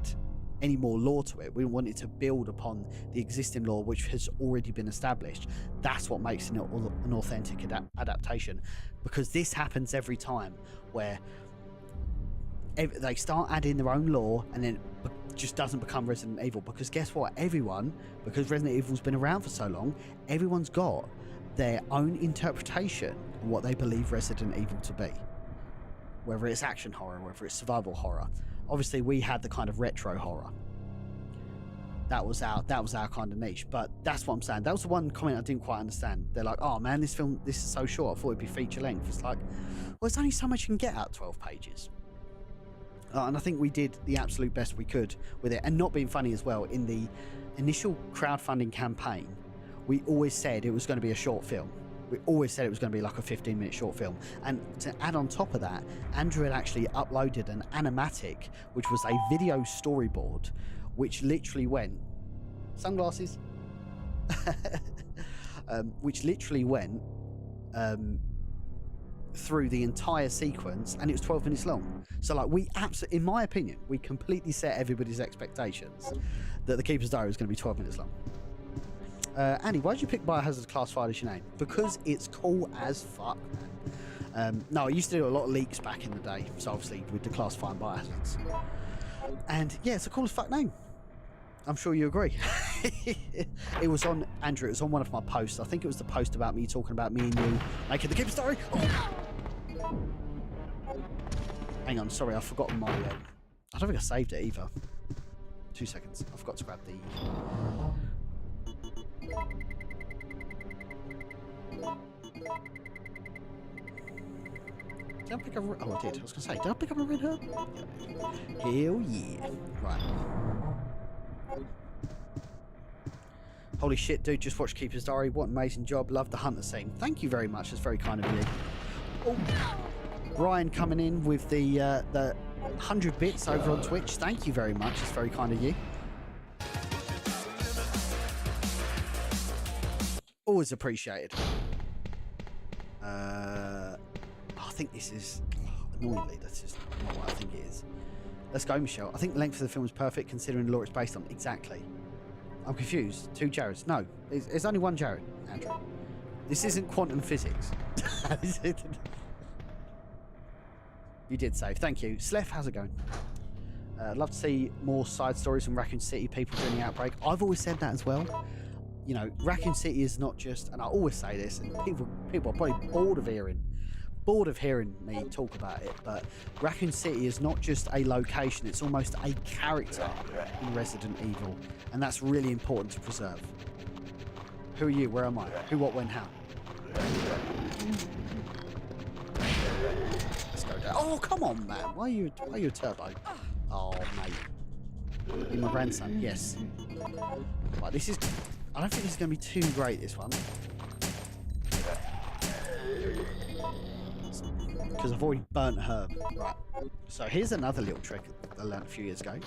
any more lore to it. We wanted to build upon the existing lore, which has already been established. That's what makes it an authentic adaptation, because this happens every time, where they start adding their own lore and then it just doesn't become Resident Evil. Because guess what? Because Resident Evil's been around for so long, everyone's got their own interpretation of what they believe Resident Evil to be. Whether it's action horror, whether it's survival horror. Obviously, we had the kind of retro horror. That was our kind of niche. But that's what I'm saying. That was the one comment I didn't quite understand. They're like, oh man, this is so short. I thought it'd be feature length. It's like, well, there's only so much you can get out of 12 pages. And I think we did the absolute best we could with it. And not being funny as well, in the initial crowdfunding campaign, we always said it was going to be a short film. We always said it was going to be like a 15-minute short film. And to add on top of that, Andrew had actually uploaded an animatic, which was a video storyboard, which literally went... Sunglasses? Which literally went through the entire sequence, and it was 12 minutes long. So, like, we absolutely, in my opinion, we completely set everybody's expectations that The Keeper's Diary was going to be 12 minutes long. Andy, why did you pick Biohazard Declassified as your name? Because it's cool as fuck, man. No, I used to do a lot of leaks back in the day, so obviously with declassifying biohazards. And yeah, it's a cool as fuck name. I'm sure you agree. It was on, Andrew, it was on one of my posts. I think it was the post about me talking about me and you making the Keeper's Diary. Oh. Hang on, sorry, I've forgotten my... I don't think I saved it either. 2 seconds. I forgot to grab the... Did I pick up? Oh, I did. I was gonna say, did I pick up a red herb? Yeah. Hell yeah! Right. Holy shit, dude! Just watched Keeper's Diary. What an amazing job! Love the hunter scene. Thank you very much. That's very kind of you. Oh, Brian coming in with the 100 bits over on Twitch. Thank you very much. It's very kind of you. Always appreciated. I think this is annoyingly. That's just not what I think it is. Let's go, Michelle. I think the length of the film is perfect considering the lore it's based on. Exactly. I'm confused. 2 Jareds. No, it's only 1 Jared, Andrew. This isn't quantum physics. You did save. Thank you. Slef, how's it going? Love to see more side stories from Raccoon City people during the outbreak. I've always said that as well. You know, Raccoon City is not just, and I always say this, and people are probably bored of hearing me talk about it, but Raccoon City is not just a location, it's almost a character in Resident Evil, and that's really important to preserve. Who are you? Where am I? Who, what, when, how? Let's go down. Oh, come on, man. Why are you a turbo? Oh, mate. You're my grandson, yes. Right, this is... I don't think this is going to be too great, this one. Because I've already burnt a herb. Right. So here's another little trick I learned a few years ago.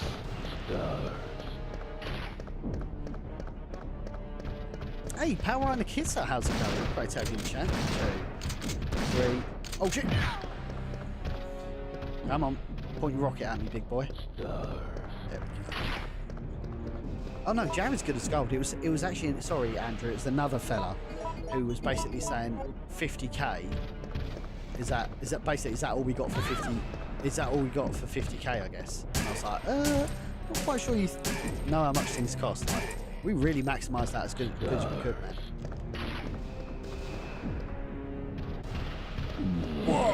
Hey, Power and the Kisser, how's it going? Great to have you in the chat. 2, 3. Oh, shit! Come on. Point your rocket at me, big boy. There we go. Oh no, Jared's good as gold. It was actually, sorry Andrew, it was another fella who was basically saying 50k. Is that all we got for 50? Is that all we got for 50k? I guess. And I was like, not quite sure you know how much things cost. Like, we really maximised that as good as we could, man. Whoa!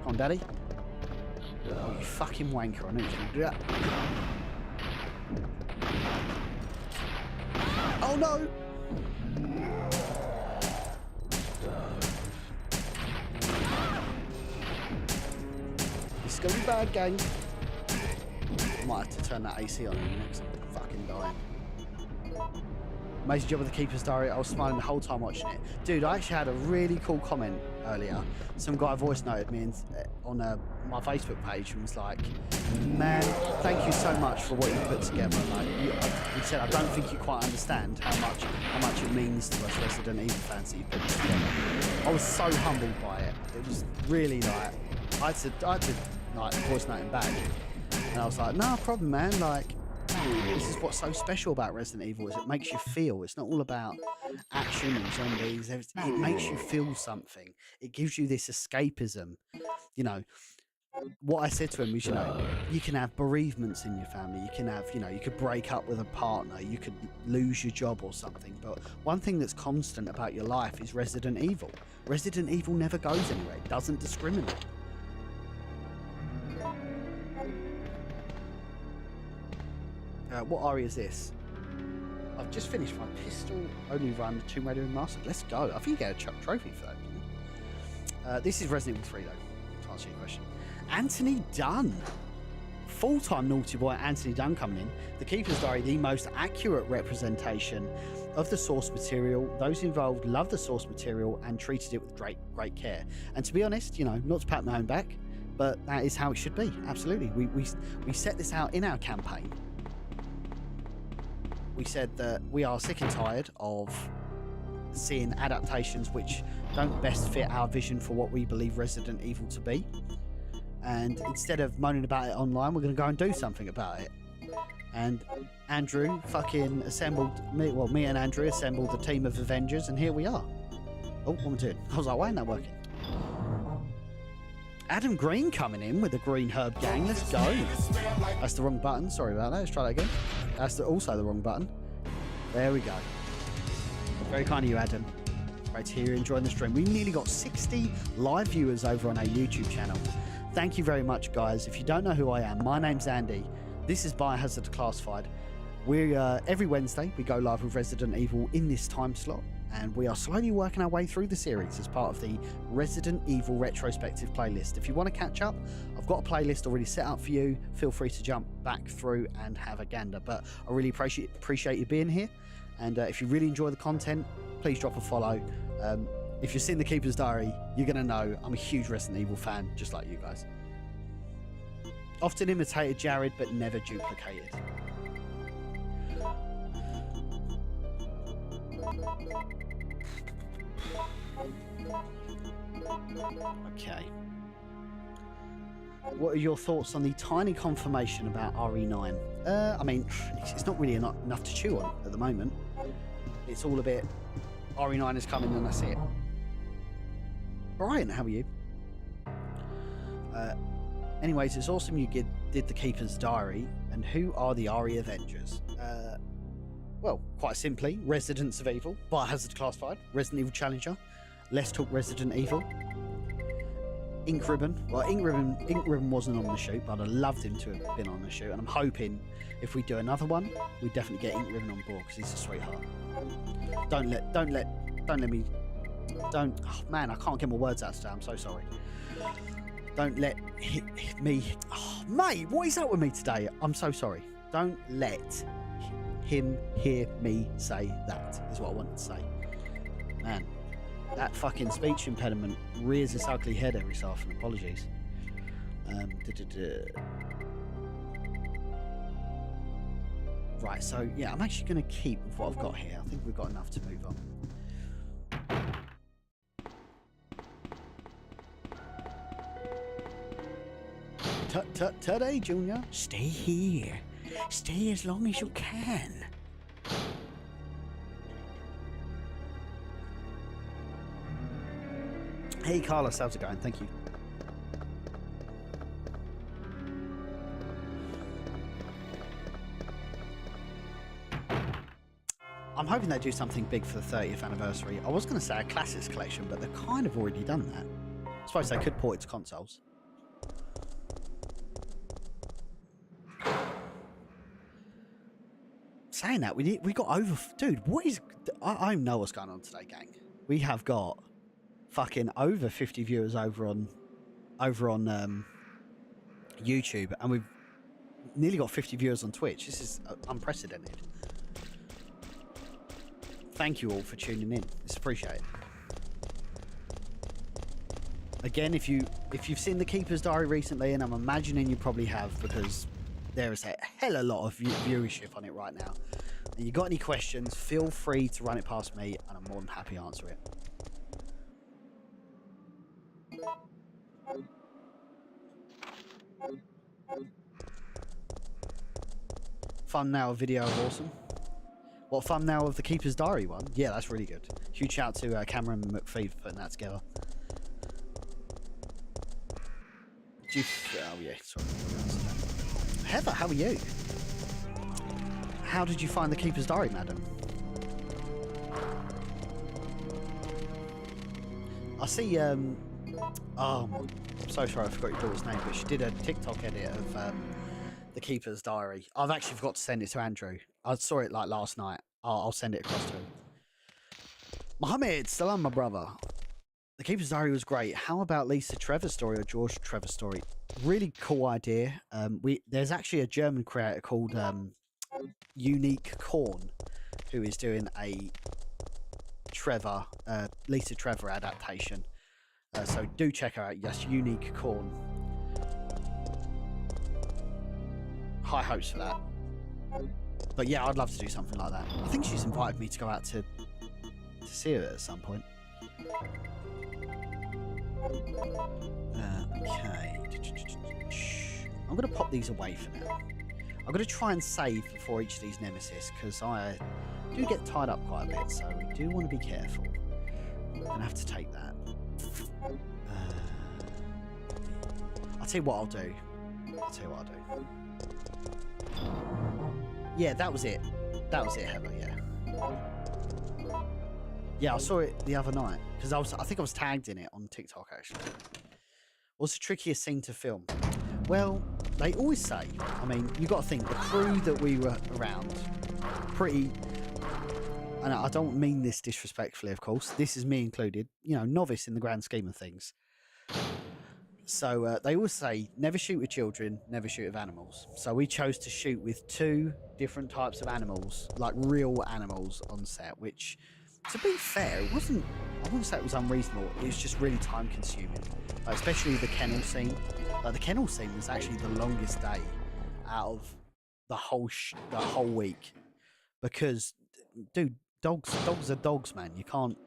Come on, Daddy. Oh, you fucking wanker! I knew you were gonna do that. Oh no! This is gonna be bad, gang. I might have to turn that AC on in a minute because I'm fucking dying. Amazing job with the Keeper's Diary. I was smiling the whole time watching it. Dude, I actually had a really cool comment earlier. Some guy voice noted me on my Facebook page and was like, man, thank you so much for what you put together. Like, he said, I don't think you quite understand how much it means to us Resident Evil fans that you put together. I was so humbled by it. It was really like, I had to like voice note him back. And I was like, no problem, man. Like, this is what's so special about Resident Evil is it makes you feel. It's not all about action and zombies. It makes you feel something. It gives you this escapism. You know, what I said to him was, you know, you can have bereavements in your family. You can have, you know, you could break up with a partner. You could lose your job or something. But one thing that's constant about your life is Resident Evil. Resident Evil never goes anywhere. It doesn't discriminate. What aria is this? I've just finished my pistol only run, Tomb Raider Remastered. Let's go. I think you get a trophy for that. This is Resident Evil 3 though, to answer your question. Anthony Dunn. Full-time naughty boy Anthony Dunn coming in. The Keeper's Diary, the most accurate representation of the source material. Those involved loved the source material and treated it with great care. And to be honest, you know, not to pat my own back, but that is how it should be. Absolutely. We set this out in our campaign. We said that we are sick and tired of seeing adaptations which don't best fit our vision for what we believe Resident Evil to be. And instead of moaning about it online, we're going to go and do something about it. And Andrew fucking assembled me and Andrew assembled a team of Avengers, and here we are. Oh, what am I doing? I was like, why ain't that working? Adam Green coming in with the Green Herb Gang. Let's go. That's the wrong button. Sorry about that. Let's try that again. That's also the wrong button. There we go. Very kind of you, Adam. Great to hear you enjoying the stream. We nearly got 60 live viewers over on our YouTube channel. Thank you very much, guys. If you don't know who I am, my name's Andy. This is Biohazard Declassified. Every Wednesday, we go live with Resident Evil in this time slot. and we are slowly working our way through the series as part of the Resident Evil Retrospective playlist. If you want to catch up, I've got a playlist already set up for you. Feel free to jump back through and have a gander, but I really appreciate you being here, and if you really enjoy the content, please drop a follow. If you've seen The Keeper's Diary, you're going to know I'm a huge Resident Evil fan, just like you guys. Often imitated Jared, but never duplicated. Okay. What are your thoughts on the tiny confirmation about RE9? I mean, it's not really enough to chew on at the moment. It's all a bit, RE9 is coming and that's it. Brian, how are you? Anyways, it's awesome you did The Keeper's Diary. And who are the RE Avengers? Well, quite simply, Residents of Evil, Biohazard Declassified, Resident Evil Challenger, Let's Talk Resident Evil, Ink Ribbon. Well, Ink Ribbon wasn't on the shoot, but I'd loved him to have been on the shoot, and I'm hoping if we do another one, we definitely get Ink Ribbon on board because he's a sweetheart. Don't let me. Oh man, I can't get my words out today. I'm so sorry. Don't let me. Oh, mate, what is up with me today? I'm so sorry. Don't let him hear me say that, is what I wanted to say. Man, that fucking speech impediment rears its ugly head every so often. Apologies. Right, so yeah, I'm actually going to keep with what I've got here. I think we've got enough to move on. Today, Junior. Stay here. Stay as long as you can. Hey, Carlos, how's it going? Thank you. I'm hoping they do something big for the 30th anniversary. I was going to say a classics collection, but they've kind of already done that. I suppose they could port it to consoles. Saying that, we got over... Dude, what is... I know what's going on today, gang. We have got fucking over 50 viewers over on YouTube, and we've nearly got 50 viewers on Twitch. This is unprecedented. Thank you all for tuning in. It's appreciated. Again, if you've seen The Keeper's Diary recently, and I'm imagining you probably have, because there is a hell of a lot of viewership on it right now. And you got any questions, feel free to run it past me, and I'm more than happy to answer it. Thumbnail video of awesome. What thumbnail of The Keeper's Diary one? Yeah, that's really good. Huge shout to Cameron McPhee for putting that together. Oh yeah, sorry. Heather, how are you? How did you find The Keeper's Diary, madam? I see, oh, I'm so sorry I forgot your daughter's name, but she did a TikTok edit of The Keeper's Diary. I've actually forgot to send it to Andrew. I saw it like last night. I'll send it across to him. Mohammed, salam, my brother. The Keeper's Diary was great. How about Lisa Trevor's story or George Trevor's story? Really cool idea. There's actually a German creator called Unique Corn who is doing a Lisa Trevor adaptation. So do check her out. Yes, Unique Corn. High hopes for that. But yeah, I'd love to do something like that. I think she's invited me to go out to see her at some point. Okay. I'm going to pop these away for now. I'm going to try and save before each of these nemesis, because I do get tied up quite a bit, so we do want to be careful. I'm going to have to take that. I'll tell you what I'll do. Yeah, that was it. That was it, Heather, yeah. Yeah, I saw it the other night, because I think I was tagged in it on TikTok, actually. What's the trickiest scene to film? Well, they always say, I mean, you got to think, the crew that we were around, pretty and I don't mean this disrespectfully, of course, this is me included, you know, novice in the grand scheme of things. So they always say, never shoot with children, never shoot with animals. So we chose to shoot with 2 different types of animals, like real animals on set, which, to be fair, I wouldn't say it was unreasonable. It was just really time consuming, like, especially the kennel scene. Like, the kennel scene was actually the longest day out of the whole week, because, dude, dogs are dogs, man. You can't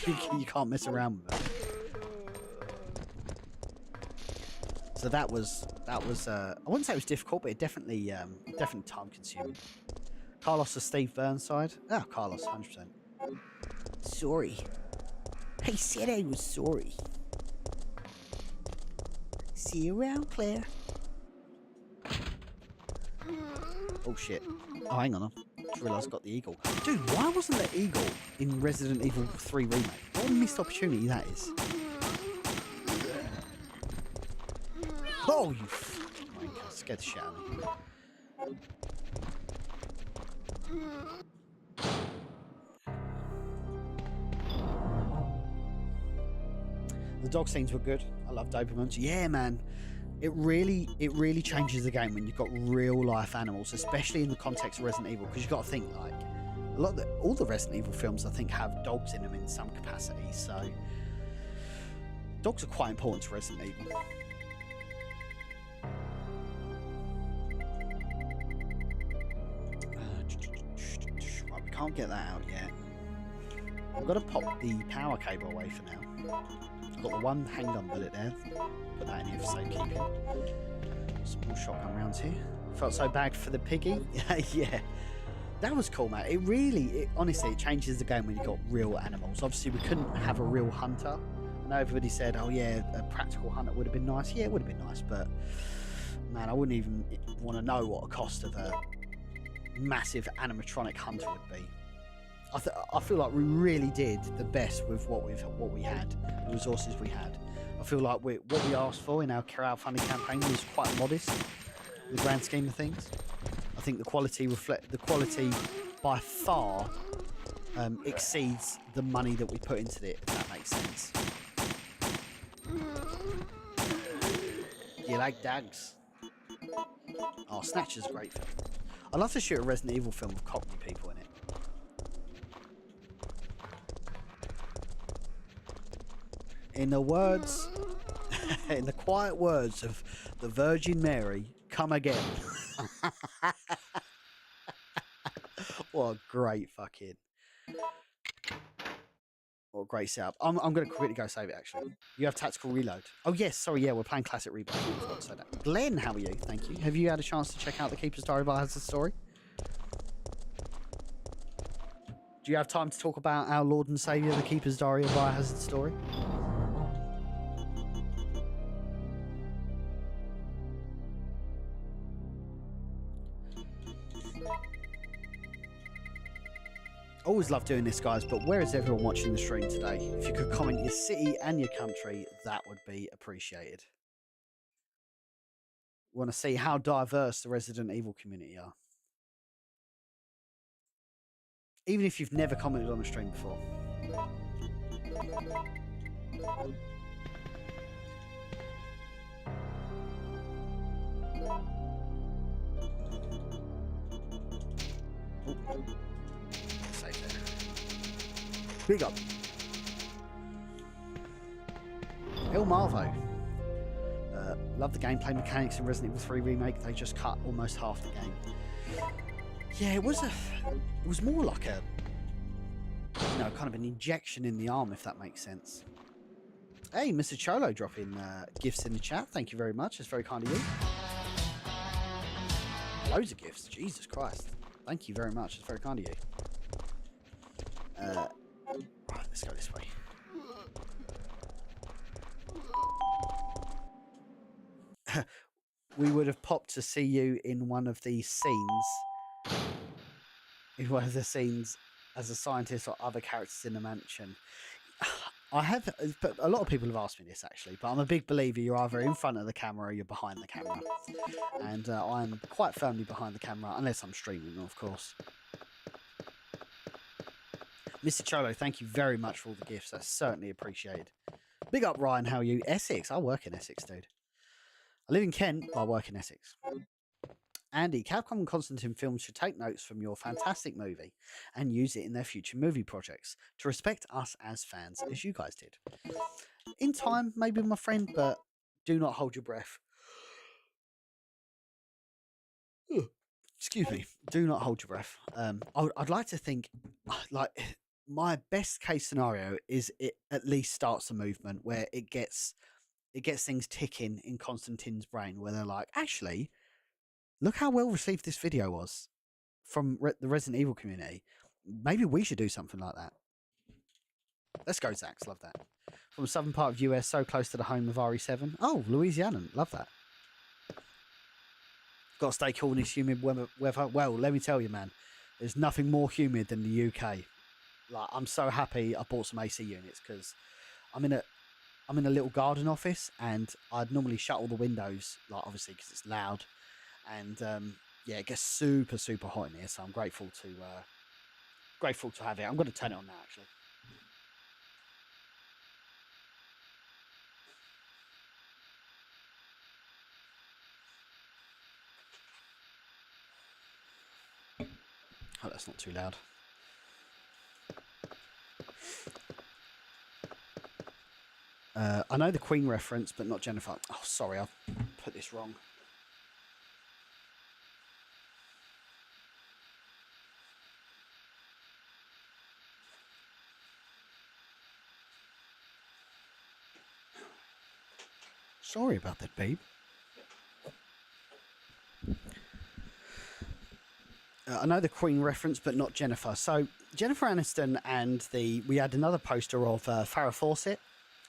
you can't mess around with them. So that was I wouldn't say it was difficult, but it definitely time consuming. Carlos or Steve Burnside? Ah, Carlos, 100%. Sorry. I said I was sorry. See you around, Claire. Oh shit. Oh, hang on. I just realised I got the eagle. Dude, why wasn't there eagle in Resident Evil 3 Remake? What a missed opportunity that is. Oh, you wanker. Scared the shit out of me. The dog scenes were good. I love Dobermans. Yeah, man. It really changes the game when you've got real life animals, especially in the context of Resident Evil, because you've got to think, like, all the Resident Evil films, I think, have dogs in them in some capacity. So dogs are quite important to Resident Evil. Right, we can't get that out yet. I've got to pop the power cable away for now. I've got the one handgun bullet there. Put that in here for safekeeping. Some more shotgun rounds here. Felt so bad for the piggy. Yeah. That was cool, mate. Honestly, it changes the game when you've got real animals. Obviously, we couldn't have a real hunter. I know everybody said, oh yeah, a practical hunter would have been nice. Yeah, it would have been nice, but man, I wouldn't even want to know what the cost of a massive animatronic hunter would be. I feel like we really did the best with what we had, the resources we had. I feel like what we asked for in our crowdfunding campaign was quite modest in the grand scheme of things. I think the quality by far exceeds the money that we put into it, if that makes sense. Do you like dogs? Oh, Snatcher's a great film. I'd love to shoot a Resident Evil film with Cockney people in it. In the words, in the quiet words of the Virgin Mary, come again. What a great fucking... What a great setup. I'm going to quickly go save it, actually. You have tactical reload. Oh, yes. Sorry, yeah, we're playing classic reload. I forgot to say that. Glenn, how are you? Thank you. Have you had a chance to check out the Keeper's Diary Biohazard story? Do you have time to talk about our Lord and Saviour, the Keeper's Diary of Biohazard story? Always love doing this, guys, but where is everyone watching the stream today? If you could comment your city and your country, that would be appreciated. Want to see how diverse the Resident Evil community are. Even if you've never commented on a stream before. Oh. Big up. El Marvo. Love the gameplay mechanics in Resident Evil 3 Remake. They just cut almost half the game. Yeah, it was more like a, kind of an injection in the arm, if that makes sense. Hey, Mr. Cholo dropping gifts in the chat. Thank you very much. It's very kind of you. Loads of gifts. Jesus Christ. Thank you very much. It's very kind of you. Right, let's go this way. We would have popped to see you in one of these scenes. In one of the scenes as a scientist or other characters in the mansion. I have, but a lot of people have asked me this actually, but I'm a big believer you're either in front of the camera or you're behind the camera. And I'm quite firmly behind the camera, unless I'm streaming, of course. Mr. Cholo, thank you very much for all the gifts. That's certainly appreciated. Big up, Ryan. How are you? Essex. I work in Essex, dude. I live in Kent, but I work in Essex. Andy, Capcom and Constantine Films should take notes from your fantastic movie and use it in their future movie projects to respect us as fans, as you guys did. In time, maybe, my friend, but do not hold your breath. Excuse me. Do not hold your breath. I'd like to think, like, my best case scenario is it at least starts a movement where it gets things ticking in Constantine's brain, where they're like, actually, look how well received this video was from the Resident Evil community. Maybe we should do something like that. Let's go, Zax. Love that. From the southern part of US, so close to the home of RE7. Oh, Louisiana. Love that. Got to stay cool in this humid weather. Well, let me tell you, man, there's nothing more humid than the UK. Like, I'm so happy I bought some AC units because I'm in a little garden office, and I'd normally shut all the windows, like, obviously because it's loud, and yeah, it gets super hot in here. So I'm grateful to have it. I'm going to turn it on now, actually. Oh, that's not too loud. I know the Queen reference, but not Jennifer. Oh, sorry, I've put this wrong. Sorry about that, babe. I know the Queen reference, but not Jennifer. So Jennifer Aniston and we had another poster of Farrah Fawcett.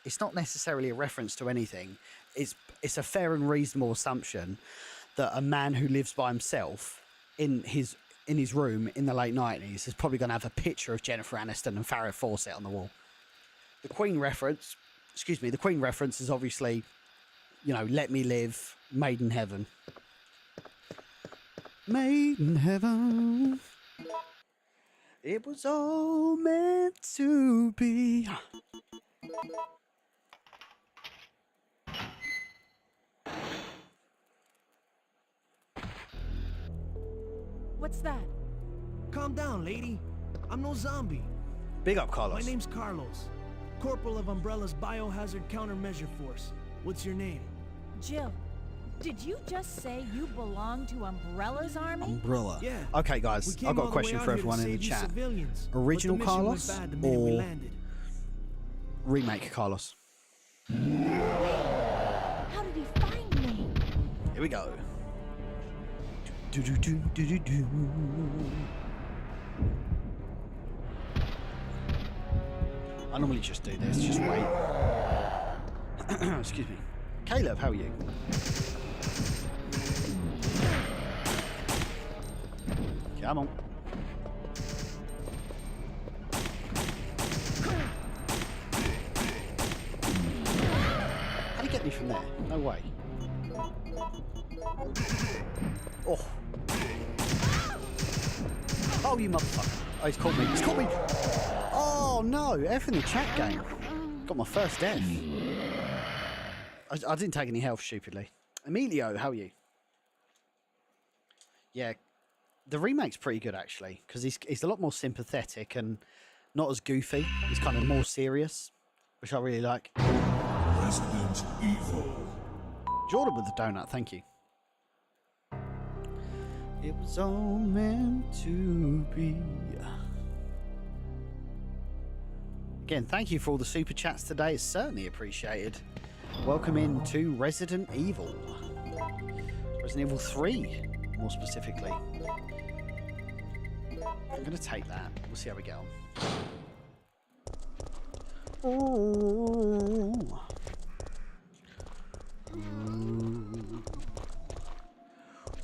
It's not necessarily a reference to anything. It's a fair and reasonable assumption that a man who lives by himself in his room in the late 90s is probably going to have a picture of Jennifer Aniston and Farrah Fawcett on the wall. The Queen reference is obviously, you know, Let Me Live, Made in Heaven. Made in heaven. It was all meant to be. What's that? Calm down, lady. I'm no zombie. Big up, Carlos. My name's Carlos, Corporal of Umbrella's Biohazard Countermeasure Force. What's your name? Jill, did you just say you belong to Umbrella's army? Umbrella. Yeah. Okay, guys, I've got a question for everyone in the chat. Original Carlos or remake Carlos? How did he find me? Here we go. Do do do do do do. I normally just do this, just wait. Excuse me. Caleb, how are you? Come on. How'd he get me from there? No way. Oh. Oh, you motherfucker. Oh, he's caught me. He's caught me. Oh, no. F in the chat game. Got my first death. I didn't take any health, stupidly. Emilio, how are you? Yeah, the remake's pretty good, actually, because he's a lot more sympathetic and not as goofy. He's kind of more serious, which I really like. Resident Evil. Jordan with the donut, thank you. It was all meant to be. Again, thank you for all the super chats today. It's certainly appreciated. Welcome in to Resident Evil. Resident Evil 3, more specifically. I'm going to take that. We'll see how we get on. Oh.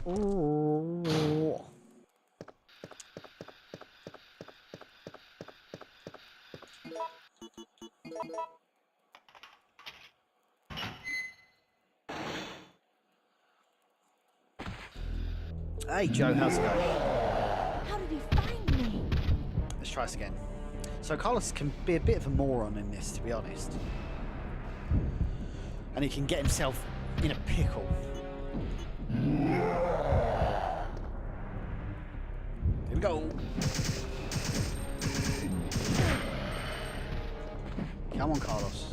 Oh. Hey Joe, how's it going? How did he find me? Let's try this again. So Carlos can be a bit of a moron in this, to be honest. And he can get himself in a pickle. Here we go. Come on, Carlos.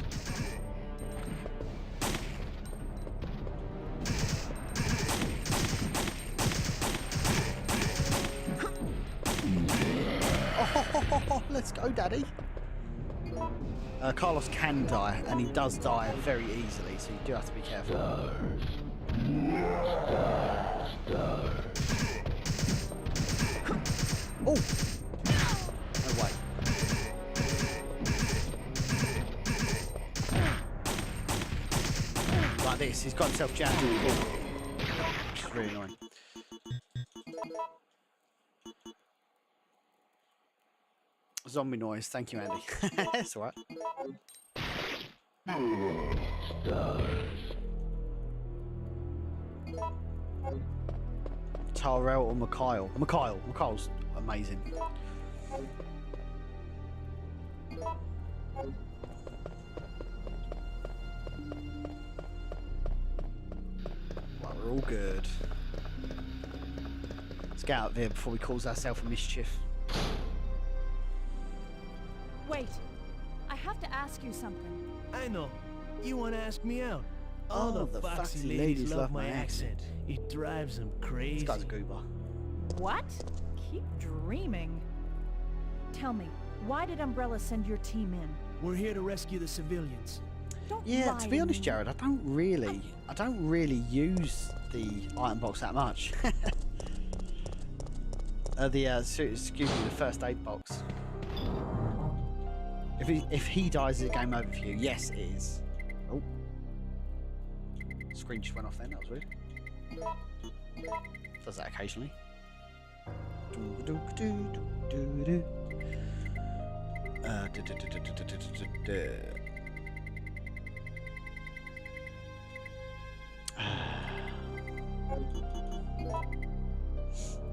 Oh, let's go, Daddy. Carlos can die, and he does die very easily, so you do have to be careful. Oh! No way. Like this, he's got himself jammed in the wall. It's really annoying. Zombie noise, thank you, Andy. That's alright. Tyrell or Mikhail? Mikhail's amazing. Well, we're all good. Let's get out of here before we cause ourselves a mischief. Wait, I have to ask you something. I know. You want to ask me out? Oh, All the foxy ladies love my accent. It drives them crazy. This guy's a goober. What? Keep dreaming. Tell me, why did Umbrella send your team in? We're here to rescue the civilians. Don't Yeah, lie to be honest, me. Jared, I don't really use the item box that much. Excuse me, the first aid box. If he dies, is it game over for you? Yes, it is. Oh, screen just went off then. That was weird. Does that occasionally.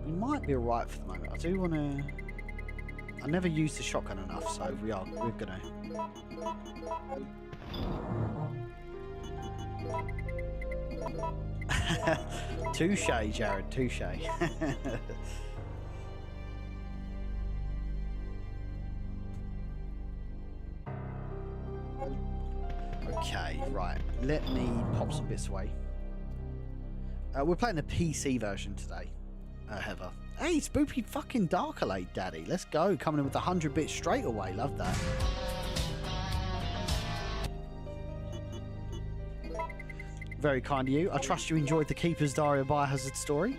We might be alright for the moment. I do want to. I never used the shotgun enough, so we're gonna. Touche, Jared. Touche. Okay, right. Let me pop some bits away. We're playing the PC version today, Heather. Hey, spoopy fucking Dark Elite, Daddy. Let's go. Coming in with 100 bits straight away. Love that. Very kind of you. I trust you enjoyed the Keeper's Diary of Biohazard story.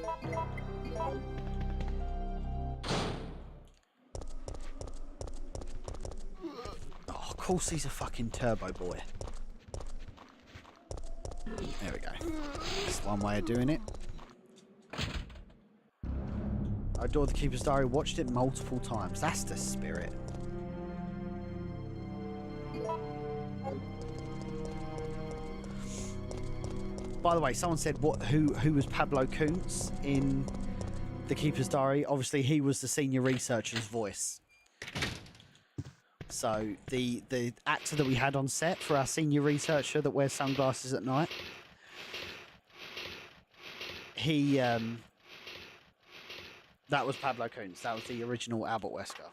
Oh, of course he's a fucking turbo boy. There we go. That's one way of doing it. I adore the Keeper's Diary, watched it multiple times. That's the spirit. By the way, someone said who was Pablo Kuntz in the Keeper's Diary. Obviously, he was the senior researcher's voice. So the actor that we had on set for our senior researcher that wears sunglasses at night, he that was Pablo Kuntz. That was the original Albert Wesker.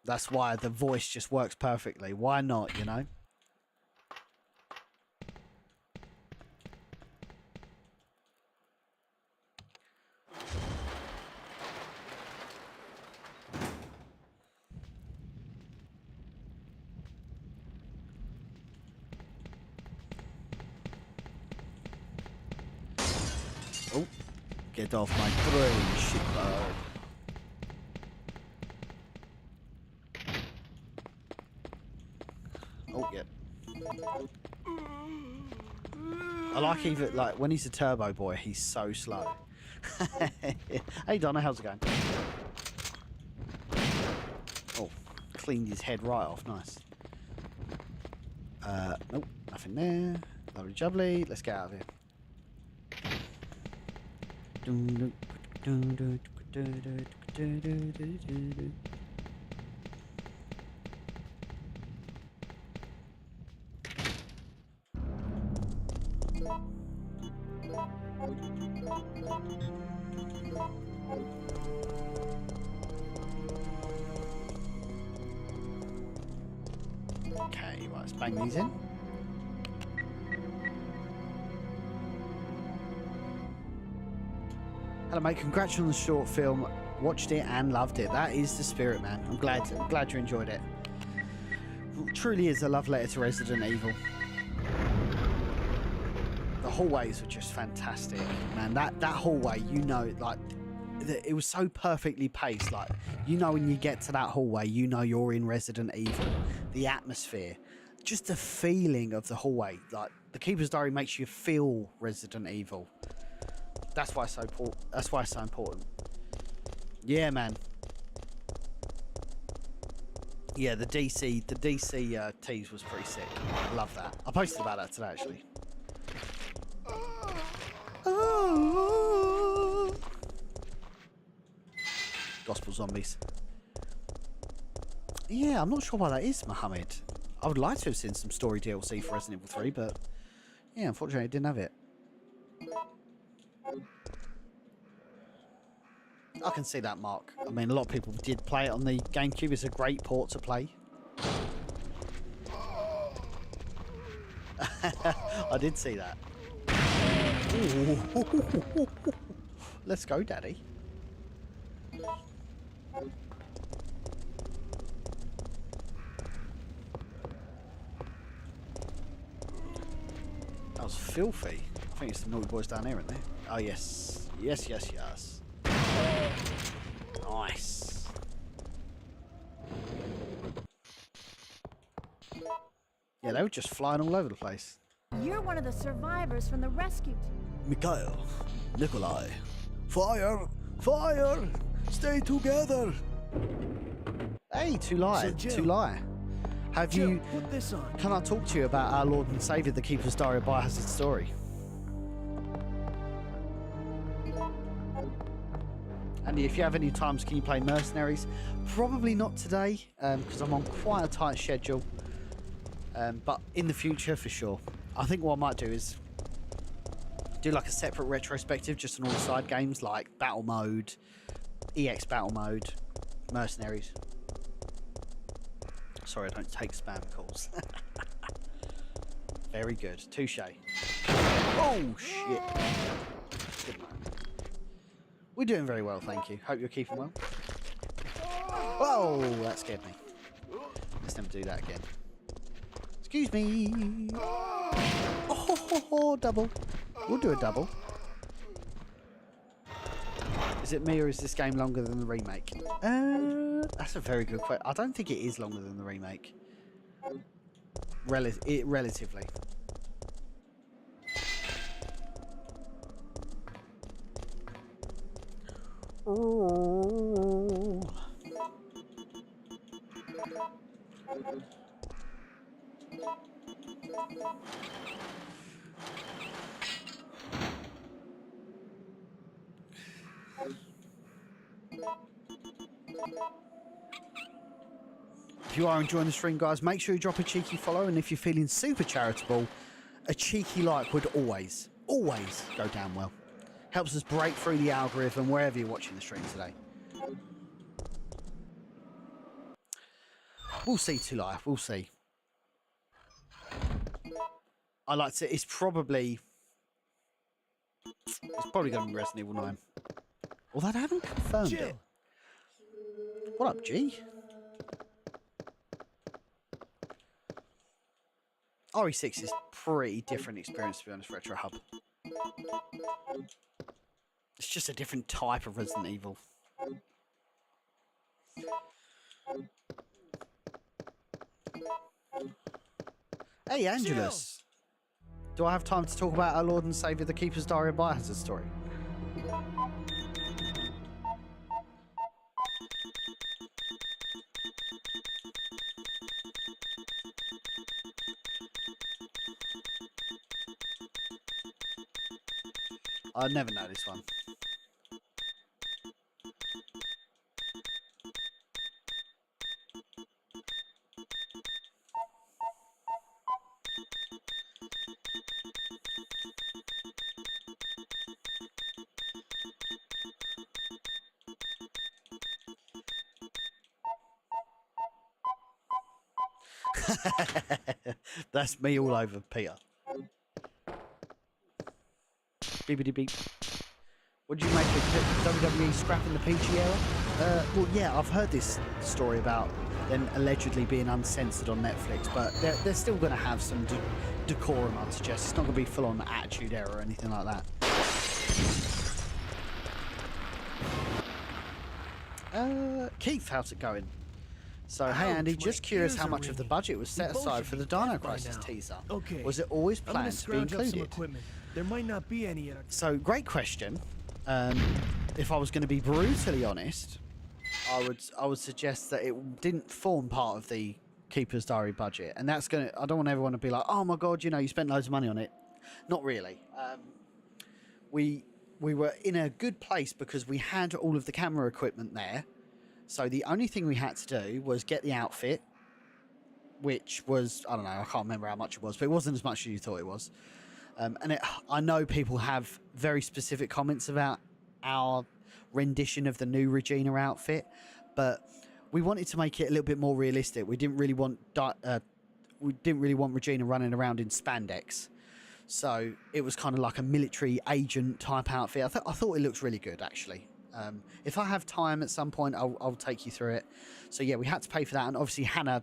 That's why the voice just works perfectly. Why not, you know? Oh, get off my brain, shitbird. Oh, yeah. I like even, like, when he's a turbo boy, he's so slow. Hey, Donna, how's it going? Oh, cleaned his head right off, nice. Nope, nothing there. Lovely jubbly, let's get out of here. Okay, right, let's bang these in. Hello, mate. Congrats on the short film. Watched it and loved it. That is the spirit, man. I'm glad you enjoyed it. It truly is a love letter to Resident Evil. The hallways were just fantastic, man. That hallway, you know, like it was so perfectly paced. Like, you know, when you get to that hallway, you know you're in Resident Evil. The atmosphere, just the feeling of the hallway. Like, the Keeper's Diary makes you feel Resident Evil. That's why it's so important. That's why it's so important. Yeah, man. Yeah, the DC tease was pretty sick. I love that. I posted about that today, actually. Gospel zombies. Yeah, I'm not sure why that is, Mohammed. I would like to have seen some story DLC for Resident Evil 3, but yeah, unfortunately, I didn't have it. I can see that, Mark. I mean, a lot of people did play it on the GameCube. It's a great port to play. I did see that. Ooh. Let's go, Daddy. That was filthy. I think it's the naughty boys down here, isn't it? Oh, yes. Yes, yes, yes. Nice. Yeah, they were just flying all over the place. You're one of the survivors from the rescue team. Mikhail, Nikolai, fire, fire, stay together. Hey, Tulai, Tulai. Have Jill, you? put this on. Can I talk to you about our Lord and Savior, the Keeper's Diary, Biohazard story? Andy, if you have any times, can you play Mercenaries? Probably not today, because I'm on quite a tight schedule. But in the future, for sure. I think what I might do is do like a separate retrospective just on all the side games, like Battle Mode, EX Battle Mode, Mercenaries. Sorry, I don't take spam calls. Very good. Touche. Oh, shit. Good man. We're doing very well, thank you. Hope you're keeping well. Oh, that scared me. Let's never do that again. Excuse me. Oh, double. We'll do a double. Is it me or is this game longer than the remake? That's a very good question. I don't think it is longer than the remake. Relatively. Oh. If you are enjoying the stream, guys, make sure you drop a cheeky follow, and if you're feeling super charitable, a cheeky like would always go down well. Helps us break through the algorithm wherever you're watching the stream today. We'll see, Tulai. We'll see. I like to. It's probably going to be Resident Evil 9. Although they haven't confirmed it. What up, G? RE6 is pretty different experience, to be honest, Retro Hub. It's just a different type of Resident Evil. Hey, Angelus. Do I have time to talk about our Lord and Saviour, the Keeper's Diary and Biohazard story? I never know this one. That's me all over, Peter. Beepity beep. What do you make of WWE scrapping the PG era? Well, yeah, I've heard this story about them allegedly being uncensored on Netflix, but they're still going to have some decorum, I'd suggest. It's not going to be full-on attitude era or anything like that. Keith, how's it going? So, hey Andy, just curious how much of the budget was set aside for the Dino Crisis teaser? Okay. Was it always planned to be included? Some equipment. There might not be any yet. So, great question. If I was going to be brutally honest, I would suggest that it didn't form part of the Keeper's Diary budget, and that's going to. I don't want everyone to be like, "Oh my god, you know, you spent loads of money on it." Not really. We were in a good place because we had all of the camera equipment there. So the only thing we had to do was get the outfit, which was, I don't know, I can't remember how much it was, but it wasn't as much as you thought it was. I know people have very specific comments about our rendition of the new Regina outfit, but we wanted to make it a little bit more realistic. We didn't really want Regina running around in spandex, so it was kind of like a military agent type outfit. I thought it looked really good, actually. If I have time at some point, I'll take you through it. So yeah, we had to pay for that, and obviously Hannah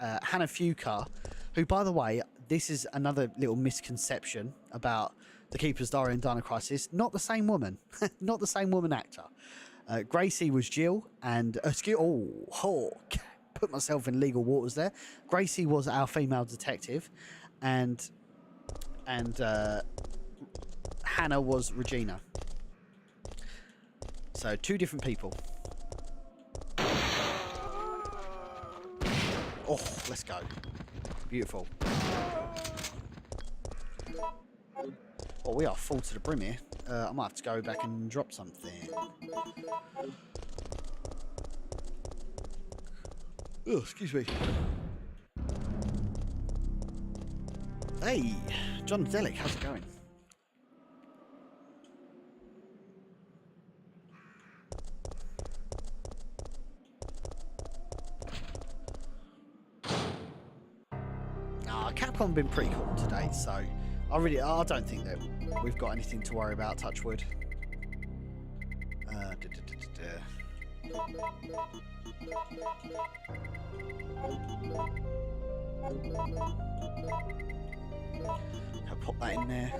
Fuka, who, by the way, this is another little misconception about the Keeper's Diary and Dino Crisis. Not the same woman, not the same woman actor. Gracie was Jill, and put myself in legal waters there. Gracie was our female detective, and Hannah was Regina. So, two different people. Oh, let's go. Beautiful. Oh, we are full to the brim here. I might have to go back and drop something. Oh, excuse me. Hey, John Delic, how's it going? Capcom been pretty cool today, so I don't think that we've got anything to worry about, touch wood. I'll pop that in there.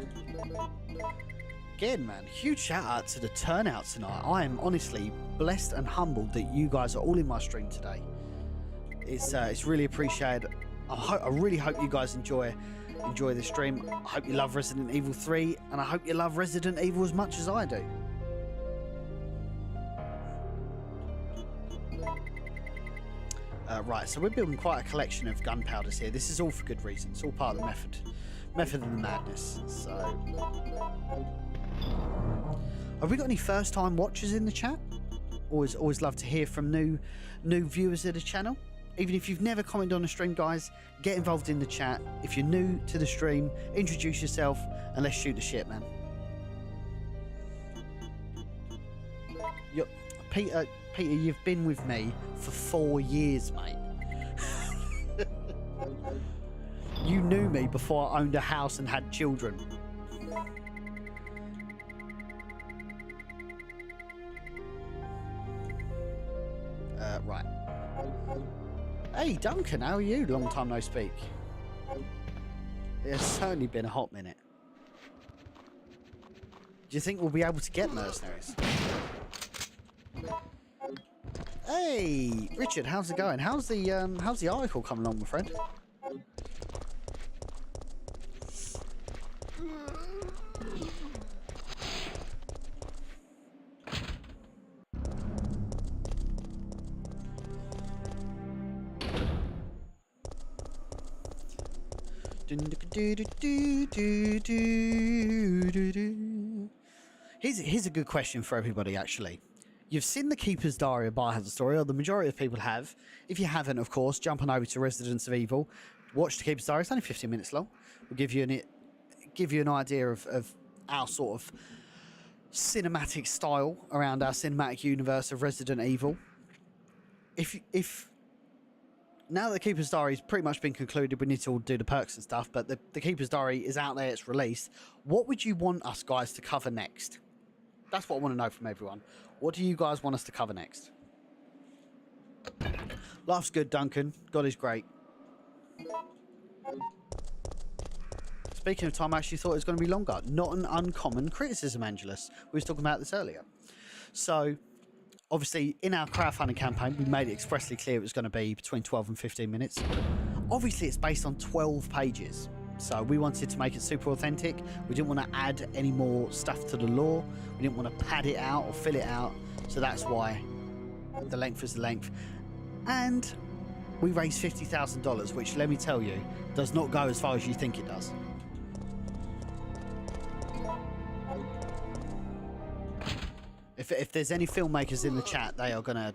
Again, man, huge shout out to the turnout tonight. I am honestly blessed and humbled that you guys are all in my stream today. It's really appreciated. I really hope you guys enjoy the stream. I hope you love Resident Evil 3, and I hope you love Resident Evil as much as I do. Right, so we're building quite a collection of gunpowders here. This is all for good reason. It's all part of the method of the madness. So, have we got any first-time watchers in the chat? Always love to hear from new viewers of the channel. Even if you've never commented on a stream, guys, get involved in the chat. If you're new to the stream, introduce yourself and let's shoot the shit, man. Peter, you've been with me for 4 years, mate. You knew me before I owned a house and had children. Right. Hey Duncan, how are you? Long time no speak. It's certainly been a hot minute. Do you think we'll be able to get mercenaries? Hey Richard, how's it going? How's the article coming along, my friend? Here's a good question for everybody, actually. You've seen the Keeper's Diary of Biohazard Story, or the majority of people have. If you haven't, of course, jump on over to Residents of Evil. Watch the Keeper's Diary. It's only 15 minutes long. We'll give you an idea of our sort of cinematic style around our cinematic universe of Resident Evil. If now that the Keeper's Diary's pretty much been concluded, we need to all do the perks and stuff, but the Keeper's Diary is out there, it's released. What would you want us guys to cover next? That's what I want to know from everyone. What do you guys want us to cover next? Life's good, Duncan. God is great. Speaking of time, I actually thought it was going to be longer. Not an uncommon criticism, Angelus. We was talking about this earlier. So, obviously, in our crowdfunding campaign, we made it expressly clear it was going to be between 12 and 15 minutes. Obviously, it's based on 12 pages. So we wanted to make it super authentic. We didn't want to add any more stuff to the lore. We didn't want to pad it out or fill it out. So that's why the length was the length. And we raised $50,000, which, let me tell you, does not go as far as you think it does. If there's any filmmakers in the chat, they're gonna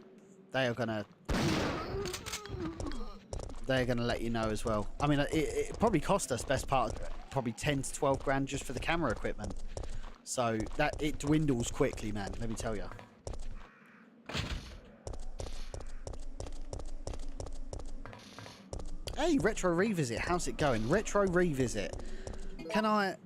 let you know as well. I mean, it probably cost us best part probably 10 to 12 grand just for the camera equipment. So that it dwindles quickly, man. Let me tell you. Hey, Retro Revisit, how's it going? Retro Revisit. Can I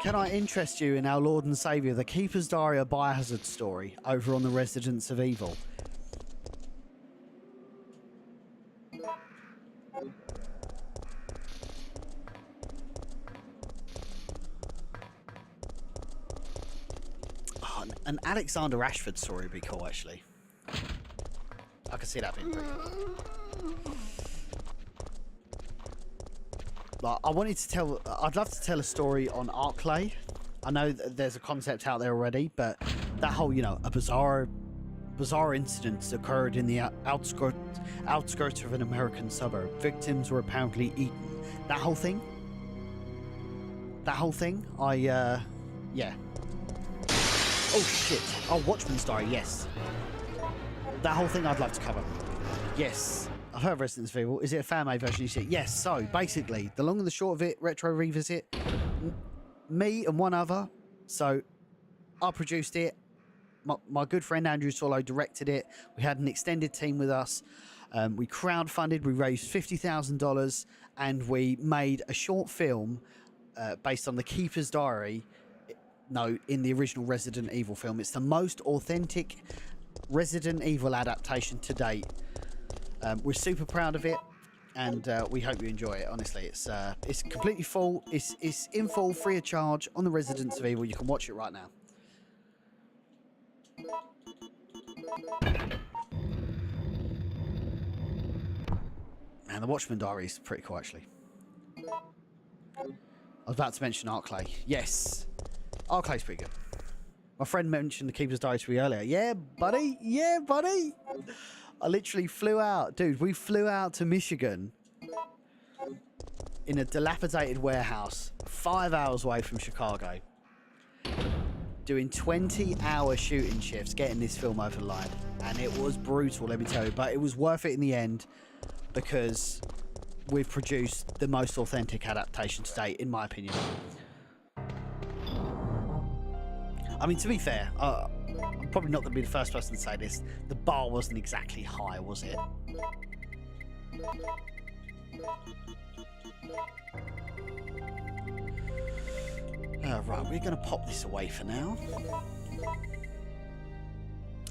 can I interest you in our Lord and Saviour, the Keeper's Diary, a Biohazard story over on the Residents of Evil? Oh, an Alexander Ashford story would be cool, actually. I can see that being pretty cool. Like, I'd love to tell a story on Arclay. I know that there's a concept out there already, but that whole, you know, a bizarre incident occurred in the outskirts of an American suburb. Victims were apparently eaten. That whole thing, yeah. Oh shit. Oh, Watchman's Diary, yes. That whole thing I'd love to cover. Yes. I've heard of Residents of Evil. Is it a fan-made version? You see? Yes. So, basically, the long and the short of it, Retro Revisit, me and one other. So, I produced it. My good friend Andrew Solo directed it. We had an extended team with us. We crowdfunded. We raised $50,000. And we made a short film based on the Keeper's Diary. No, in the original Resident Evil film. It's the most authentic Resident Evil adaptation to date. We're super proud of it, and we hope you enjoy it. Honestly, it's completely full. It's in full, free of charge on the Residents of Evil. You can watch it right now. And the Watchman Diary is pretty cool, actually. I was about to mention Arclay. Yes, Arclay's pretty good. My friend mentioned the Keeper's Diary to me earlier. Yeah, buddy. Yeah, buddy. I literally flew out. Dude, we flew out to Michigan in a dilapidated warehouse 5 hours away from Chicago, doing 20-hour shooting shifts, getting this film over the line. And it was brutal, let me tell you. But it was worth it in the end because we've produced the most authentic adaptation to date, in my opinion. I mean, to be fair, I'm probably not going to be the first person to say this. The bar wasn't exactly high, was it? Right, we're going to pop this away for now.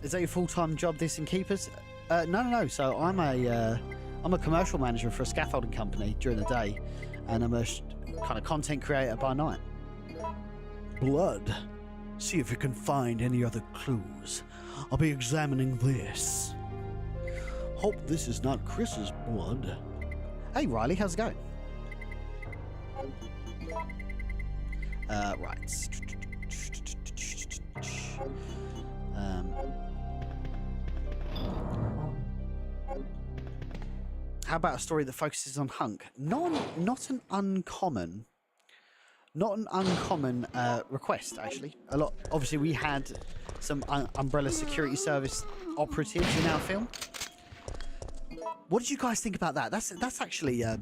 Is that your full-time job, this in Keepers? No. So I'm a commercial manager for a scaffolding company during the day, and I'm a kind of content creator by night. Blood. See if you can find any other clues. I'll be examining this. Hope this is not Chris's blood. Hey Riley, how's it going? Right. How about a story that focuses on Hunk? Not an uncommon request, actually. A lot. Obviously, we had some Umbrella Security Service operatives in our film. What did you guys think about that? That's actually a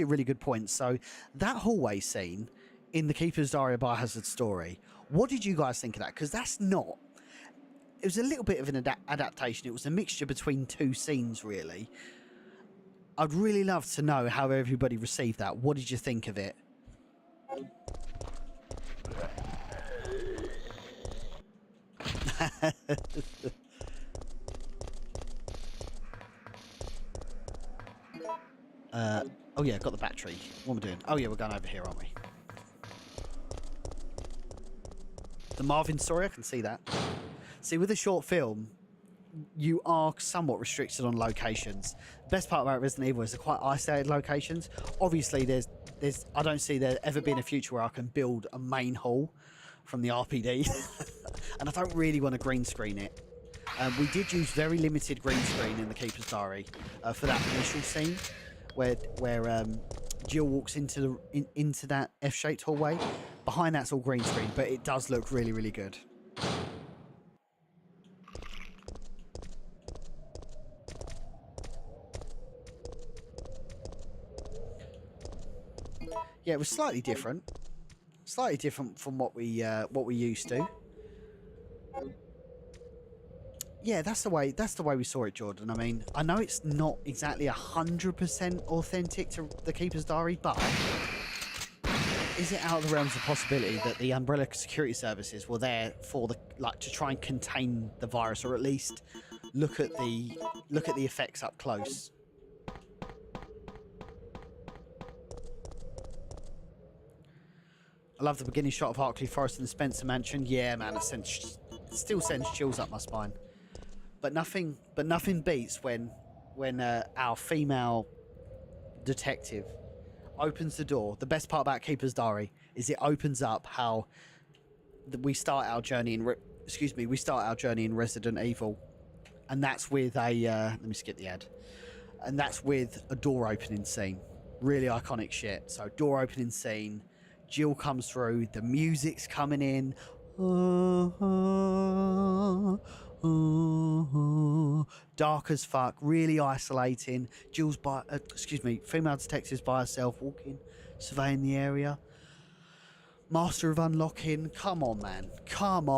really good point. So that hallway scene in the Keeper's Diary, a Biohazard story. What did you guys think of that? Because that's not. was a little bit of an adaptation. It was a mixture between two scenes, really. I'd really love to know how everybody received that. What did you think of it? Oh yeah, got the battery. What am I doing? Oh yeah, we're going over here, aren't we? The Marvin story, I can see that. See, with a short film, you are somewhat restricted on locations. The best part about Resident Evil is they're quite isolated locations. Obviously, there's I don't see there ever being a future where I can build a main hall from the RPD, and I don't really want to green screen it. We did use very limited green screen in the Keeper's Diary for that initial scene where Jill walks into that F-shaped hallway. Behind that's all green screen, but it does look really, really good. Yeah, it was slightly different from what we used to. Yeah, that's the way we saw it, Jordan. I mean, I know it's not exactly 100% authentic to the Keeper's Diary, but is it out of the realms of possibility that the Umbrella security services were there for to try and contain the virus, or at least look at the effects up close? I love the beginning shot of Hartley Forest and the Spencer Mansion. Yeah, man, it still sends chills up my spine. But nothing beats when our female detective opens the door. The best part about Keeper's Diary is it opens up how we start our journey in Resident Evil, and that's with a let me skip the ad, and that's with a door opening scene. Really iconic shit. So door opening scene. Jill comes through, the music's coming in, dark as fuck, really isolating. Jill's female detective's by herself, walking, surveying the area. Master of unlocking. Come on, man. Come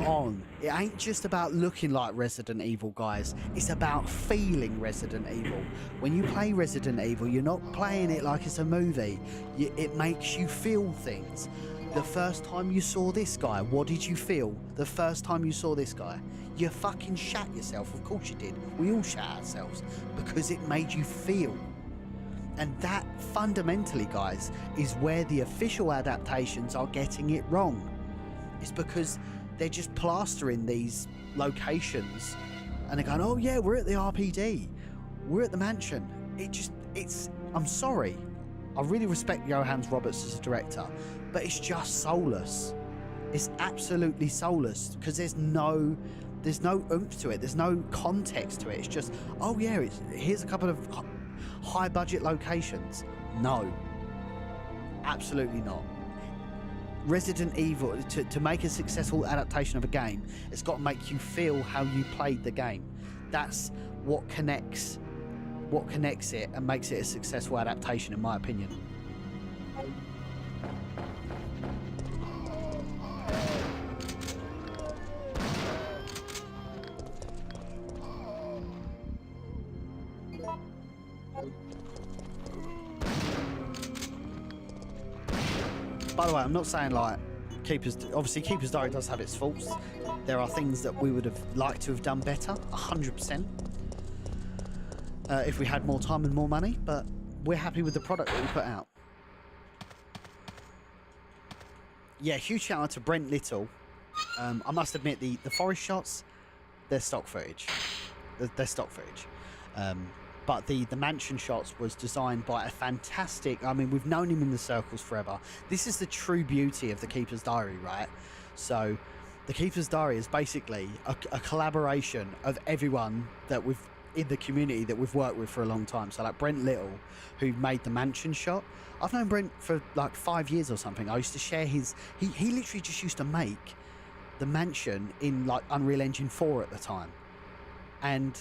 on. It ain't just about looking like Resident Evil, guys. It's about feeling Resident Evil. When you play Resident Evil, you're not playing it like it's a movie. It makes you feel things. The first time you saw this guy, what did you feel? The first time you saw this guy, you fucking shat yourself. Of course you did. We all shat ourselves because it made you feel. And that, fundamentally, guys, is where the official adaptations are getting it wrong. It's because they're just plastering these locations and they're going, oh yeah, we're at the RPD, we're at the mansion. I'm sorry, I really respect Johannes Roberts as a director, but it's just soulless. It's absolutely soulless because there's no oomph to it, there's no context to it. It's just, oh yeah, here's a couple of high budget locations. No, absolutely not. Resident Evil, to make a successful adaptation of a game, it's got to make you feel how you played the game. That's what connects it and makes it a successful adaptation, in my opinion. By the way, I'm not saying like Keeper's Diary does have its faults. There are things that we would have liked to have done better, 100%, if we had more time and more money, but we're happy with the product that we put out. Yeah, huge shout out to Brent Little. I must admit, the forest shots, they're stock footage. But the mansion shots was designed by a fantastic, I mean, we've known him in the circles forever. This is the true beauty of the Keeper's Diary, right? So the Keeper's Diary is basically a collaboration of everyone that in the community that we've worked with for a long time. So like Brent Little, who made the mansion shot. I've known Brent for like 5 years or something. I used to share he literally just used to make the mansion in like Unreal Engine 4 at the time. And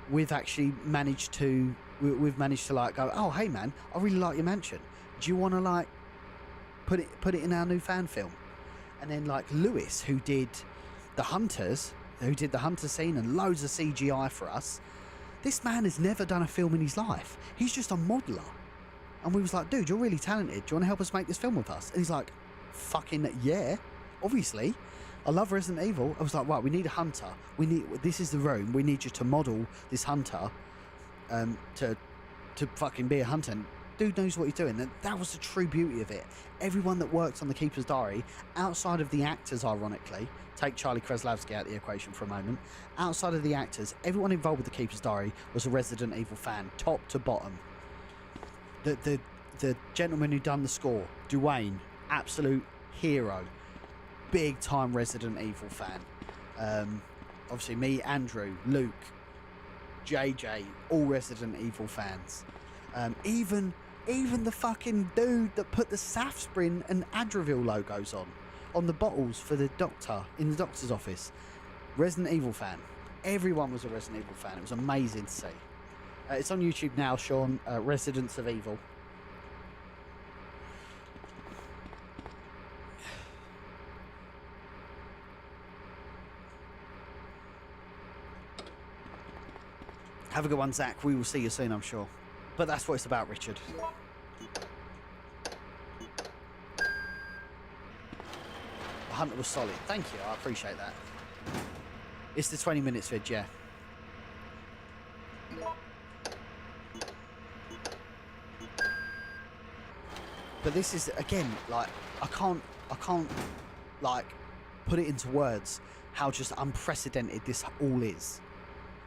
we've actually managed to like go, oh hey man, I really like your mansion, do you want to like put it in our new fan film? And then like Lewis, who did the hunters who did the hunter scene and loads of CGI for us. This man has never done a film in his life. He's just a modeler. And we was like, dude, you're really talented. Do you want to help us make this film with us? And he's like, fucking yeah, obviously. I love Resident Evil. I was like, right, we need a hunter. This is the room. We need you to model this hunter to fucking be a hunter. And dude knows what he's doing. And that was the true beauty of it. Everyone that worked on The Keeper's Diary, outside of the actors, ironically, take Charlie Kreslavsky out of the equation for a moment, outside of the actors, everyone involved with The Keeper's Diary was a Resident Evil fan, top to bottom. The gentleman who done the score, Dwayne, absolute hero, big time Resident Evil fan. Obviously me, Andrew, Luke, JJ, all Resident Evil fans. Even the fucking dude that put the Safsprin and Adravil logos on the bottles for the doctor in the doctor's office, Resident Evil fan. Everyone was a Resident Evil fan. It was amazing to see. It's on YouTube now, Sean. Residents of Evil. Have a good one, Zach. We will see you soon, I'm sure. But that's what it's about, Richard. The hunter was solid. Thank you. I appreciate that. It's the 20 minutes vid, yeah. But this is, again, like, I can't like put it into words how just unprecedented this all is.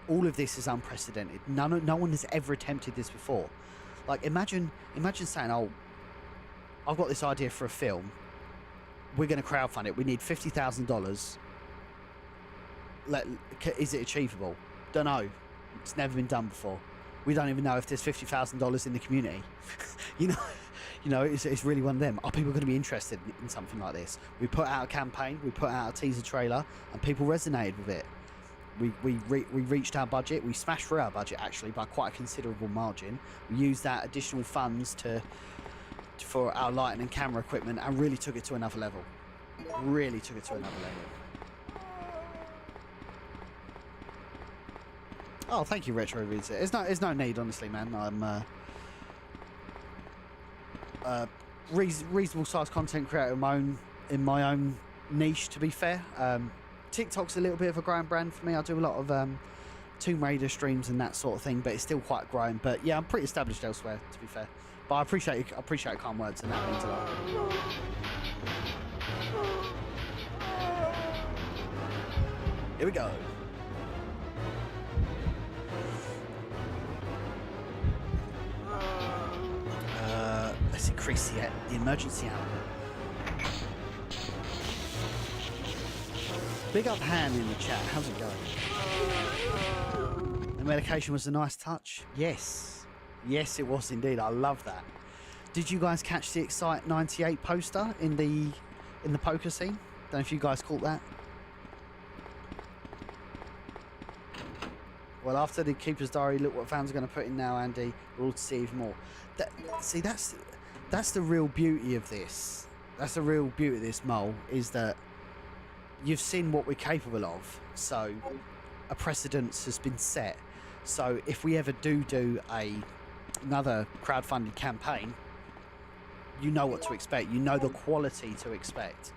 All of this is unprecedented. No one has ever attempted this before. Like, imagine saying, oh, I've got this idea for a film. We're going to crowdfund it. We need $50,000. Is it achievable? Don't know. It's never been done before. We don't even know if there's $50,000 in the community. You know, it's really one of them. Are people going to be interested in something like this? We put out a campaign, we put out a teaser trailer, and people resonated with it. We reached our budget. We smashed through our budget, actually, by quite a considerable margin. We used that additional funds for our lighting and camera equipment and really took it to another level. Really took it to another level. Oh, thank you, Retro Reset. There's no need, honestly, man. I'm reasonable sized content creator in my own niche, to be fair. TikTok's a little bit of a growing brand for me. I do a lot of Tomb Raider streams and that sort of thing, but it's still quite growing. But yeah, I'm pretty established elsewhere, to be fair. But I appreciate kind words, and that means a lot. Here we go. Let's increase the emergency hour. Big up Han in the chat. How's it going? The medication was a nice touch. Yes, it was indeed. I love that. Did you guys catch the Excite 98 poster in the poker scene? Don't know if you guys caught that. Well, after the Keeper's Diary, look what fans are going to put in now, Andy. We're all to see even more. That's the real beauty of this. That's the real beauty of this, Mole, is that you've seen what we're capable of. So a precedence has been set. So if we ever do another crowdfunded campaign, you know what to expect. You know the quality to expect.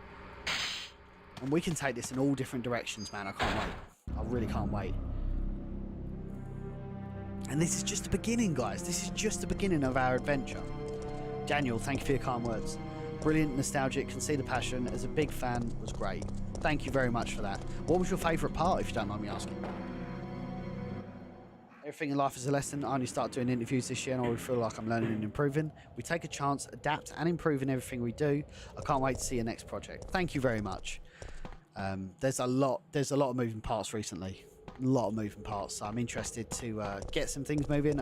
And we can take this in all different directions, man. I can't wait. I really can't wait. And this is just the beginning, guys. This is just the beginning of our adventure. Daniel, thank you for your kind words. Brilliant, nostalgic, can see the passion. As a big fan, was great. Thank you very much for that. What was your favourite part, if you don't mind me asking? Everything in life is a lesson. I only started doing interviews this year and I already feel like I'm learning and improving. We take a chance, adapt and improve in everything we do. I can't wait to see your next project. Thank you very much. There's a lot of moving parts recently. A lot of moving parts. So I'm interested to get some things moving.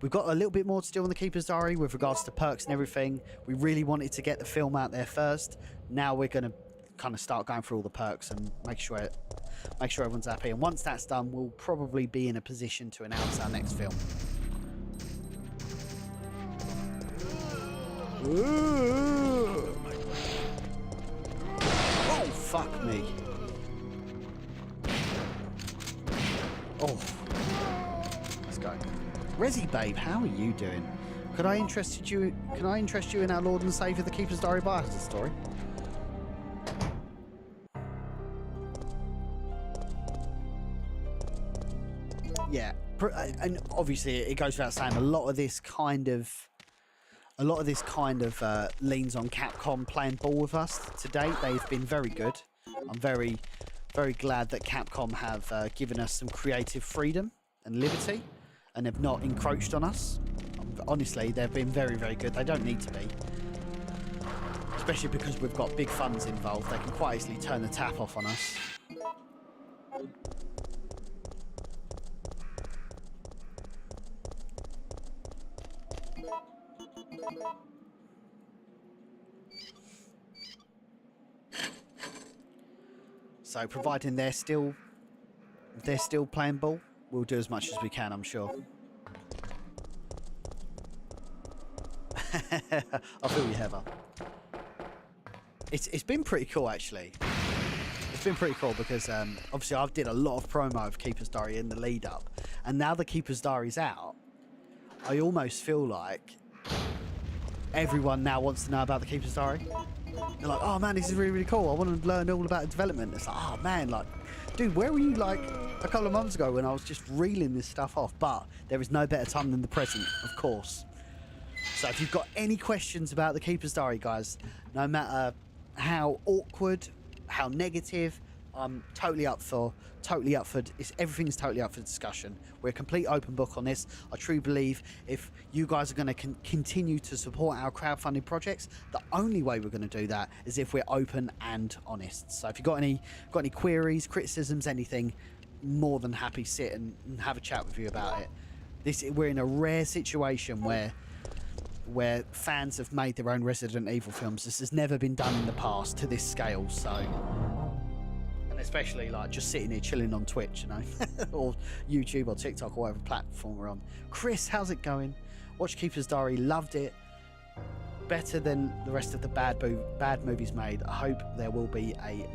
We've got a little bit more to do on the Keeper's Diary with regards to perks and everything. We really wanted to get the film out there first. Now we're going to kind of start going through all the perks and make sure everyone's happy. And once that's done, we'll probably be in a position to announce our next film. Ooh. Oh, fuck me. Oh, let's go. Resi babe, how are you doing? Can I interest you in our Lord and Saviour, the Keeper's Diary Biohazard story? Yeah, and obviously it goes without saying, a lot of this kind of leans on Capcom playing ball with us to date. They've been very good. I'm very, very glad that Capcom have given us some creative freedom and liberty, and have not encroached on us. Honestly, they've been very, very good. They don't need to be, especially because we've got big funds involved. They can quite easily turn the tap off on us. So, providing they're still playing ball, we'll do as much as we can, I'm sure. I feel you, Heather. It's been pretty cool, actually. It's been pretty cool because obviously I've did a lot of promo of Keeper's Diary in the lead up, and now the Keeper's Diary's out, I almost feel like everyone now wants to know about the Keeper's Diary. They're like, oh man, this is really, really cool. I want to learn all about the development. It's like, oh man, like, dude, where were you like a couple of months ago when I was just reeling this stuff off? But there is no better time than the present, of course. So if you've got any questions about the Keeper's Diary, guys, no matter how awkward, how negative, I'm totally up for everything's totally up for discussion. We're a complete open book on this. I truly believe if you guys are going to continue to support our crowdfunding projects, the only way we're going to do that is if we're open and honest. So if you've got any queries, criticisms, anything, more than happy to sit and have a chat with you about it. We're in a rare situation where fans have made their own Resident Evil films. This has never been done in the past to this scale, so... And especially, like, just sitting here chilling on Twitch, you know? Or YouTube or TikTok or whatever platform we're on. Chris, how's it going? Watched Keeper's Diary, loved it. Better than the rest of the bad movies made. I hope there will be a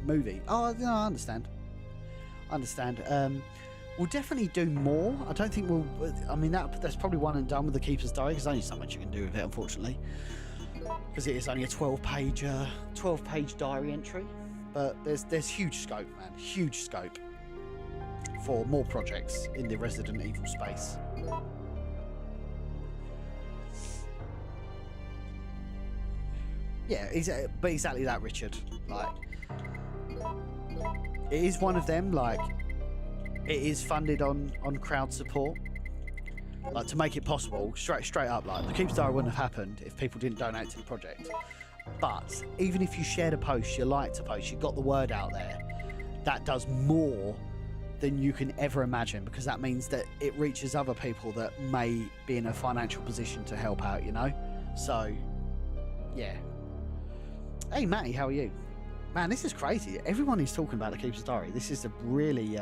movie. Oh, no, I understand. We'll definitely do more. I don't think we'll... I mean, that's probably one and done with the Keeper's Diary, because there's only so much you can do with it, unfortunately. Because it is only a 12-page diary entry. But there's huge scope, man. Huge scope for more projects in the Resident Evil space. Yeah, but exactly that, Richard. Like, it is one of them, like... It is funded on crowd support, like, to make it possible. Straight up, like, the Keeper's Diary wouldn't have happened if people didn't donate to the project. But even if you shared a post, you liked a post, you got the word out there, that does more than you can ever imagine, because that means that it reaches other people that may be in a financial position to help out, you know. So, yeah. Hey, Matty, how are you? Man, this is crazy. Everyone is talking about the Keeper's Diary. This is a really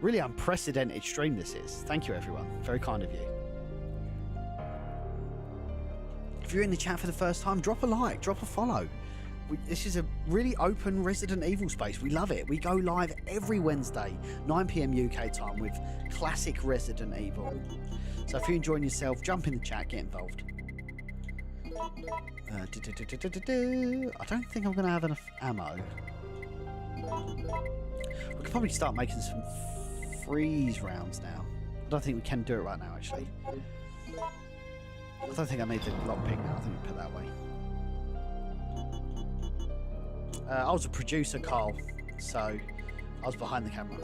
unprecedented stream, this is. Thank you, everyone. Very kind of you. If you're in the chat for the first time, drop a like, drop a follow. This is a really open Resident Evil space. We love it. We go live every Wednesday, 9 PM UK time, with classic Resident Evil. So if you're enjoying yourself, jump in the chat, get involved. I don't think I'm going to have enough ammo. We could probably start making some freeze rounds now. I don't think we can do it right now, actually. I don't think I made the lockpick now. I think we put it that way. I was a producer, Carl, so I was behind the camera.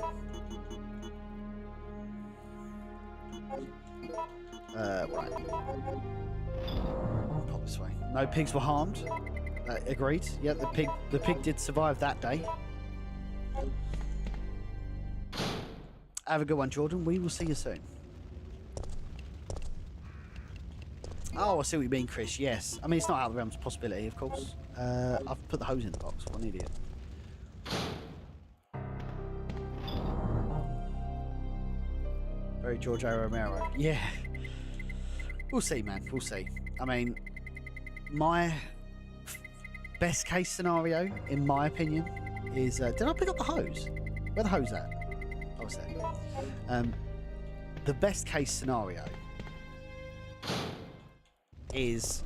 Right. Pop this way. No pigs were harmed. Agreed. Yeah, the pig did survive that day. Have a good one, Jordan. We will see you soon. Oh, I see what you mean, Chris. Yes. I mean, it's not out of the realms of possibility, of course. I've put the hose in the box. What an idiot. Very George A. Romero. Yeah. We'll see, man. We'll see. I mean, my best case scenario, in my opinion, is... did I pick up the hose? Where the hose at? was there? The best case scenario is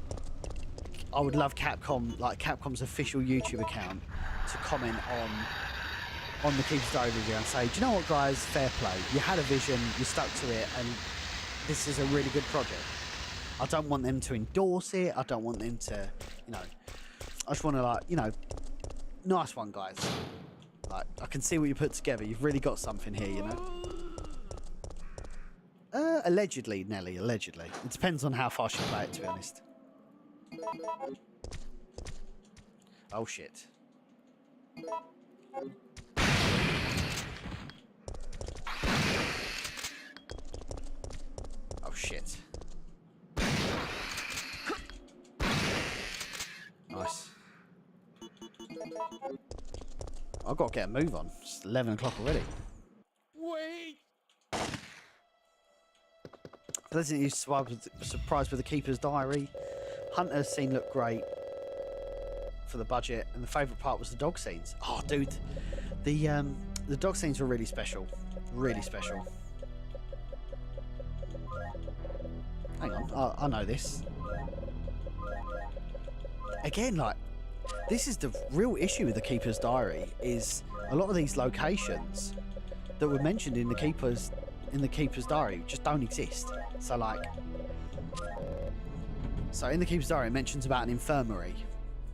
I would love Capcom, like Capcom's official YouTube account, to comment on the Keeper's Diary video and say, do you know what, guys, fair play. You had a vision, you stuck to it, and this is a really good project. I don't want them to endorse it. I don't want them to, you know, I just want to, like, you know, nice one, guys. Like, I can see what you put together. You've really got something here, you know. Allegedly, Nelly, allegedly. It depends on how fast you play it, to be honest. Oh, shit. Oh, shit. Nice. I've got to get a move on. It's 11 o'clock already. Wait! Pleasantly surprised with the Keeper's Diary. Hunter's scene looked great for the budget, and the favourite part was the dog scenes. Oh, dude, the dog scenes were really special. Really special. Hang on, I know this. Again, like, this is the real issue with the Keeper's Diary, is a lot of these locations that were mentioned in the Keeper's Diary just don't exist. So, like, in the Keeper's Diary it mentions about an infirmary.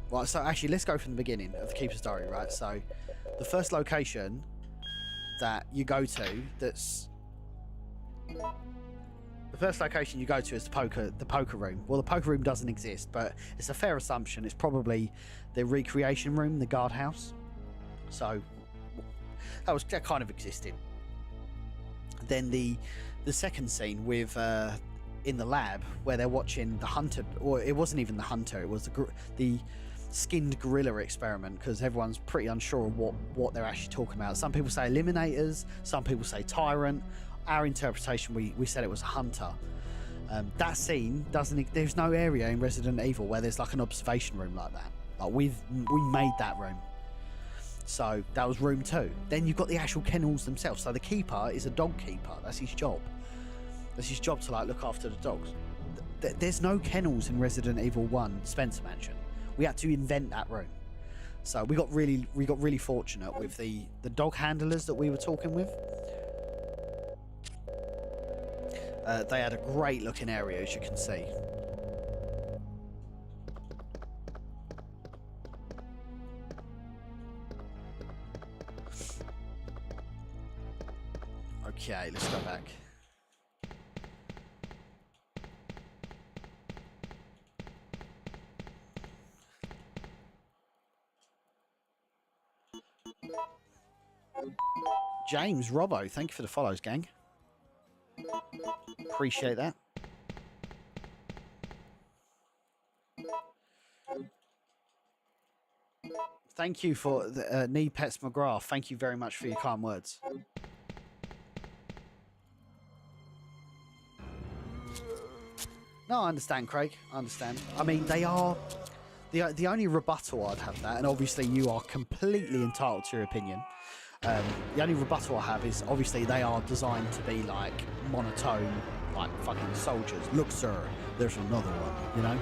Right, so actually let's go from the beginning of the Keeper's Diary, right? So the first location that you go to is the poker room. Well, the poker room doesn't exist, but it's a fair assumption it's probably the recreation room, the guardhouse. So that kind of existed. Then the second scene with in the lab where they're watching the hunter, or it wasn't even the hunter, it was the skinned gorilla experiment, because everyone's pretty unsure of what they're actually talking about. Some people say eliminators, some people say tyrant. Our interpretation, we said it was a hunter. That scene there's no area in Resident Evil where there's like an observation room like that. Like we made that room. So that was room 2. Then you've got the actual kennels themselves. So the keeper is a dog keeper. That's his job. That's his job to, like, look after the dogs. There's no kennels in Resident Evil 1 Spencer Mansion. We had to invent that room. So we got really fortunate with the dog handlers that we were talking with. They had a great looking area, as you can see. Okay, let's go back. James Robbo, thank you for the follows, gang. Appreciate that. Thank you for the Need Pets McGrath. Thank you very much for your kind words. No, I understand, Craig. I understand. I mean, they are the only rebuttal I'd have that, and obviously you are completely entitled to your opinion. The only rebuttal I have is obviously they are designed to be like monotone, like fucking soldiers. Look, sir, there's another one, you know?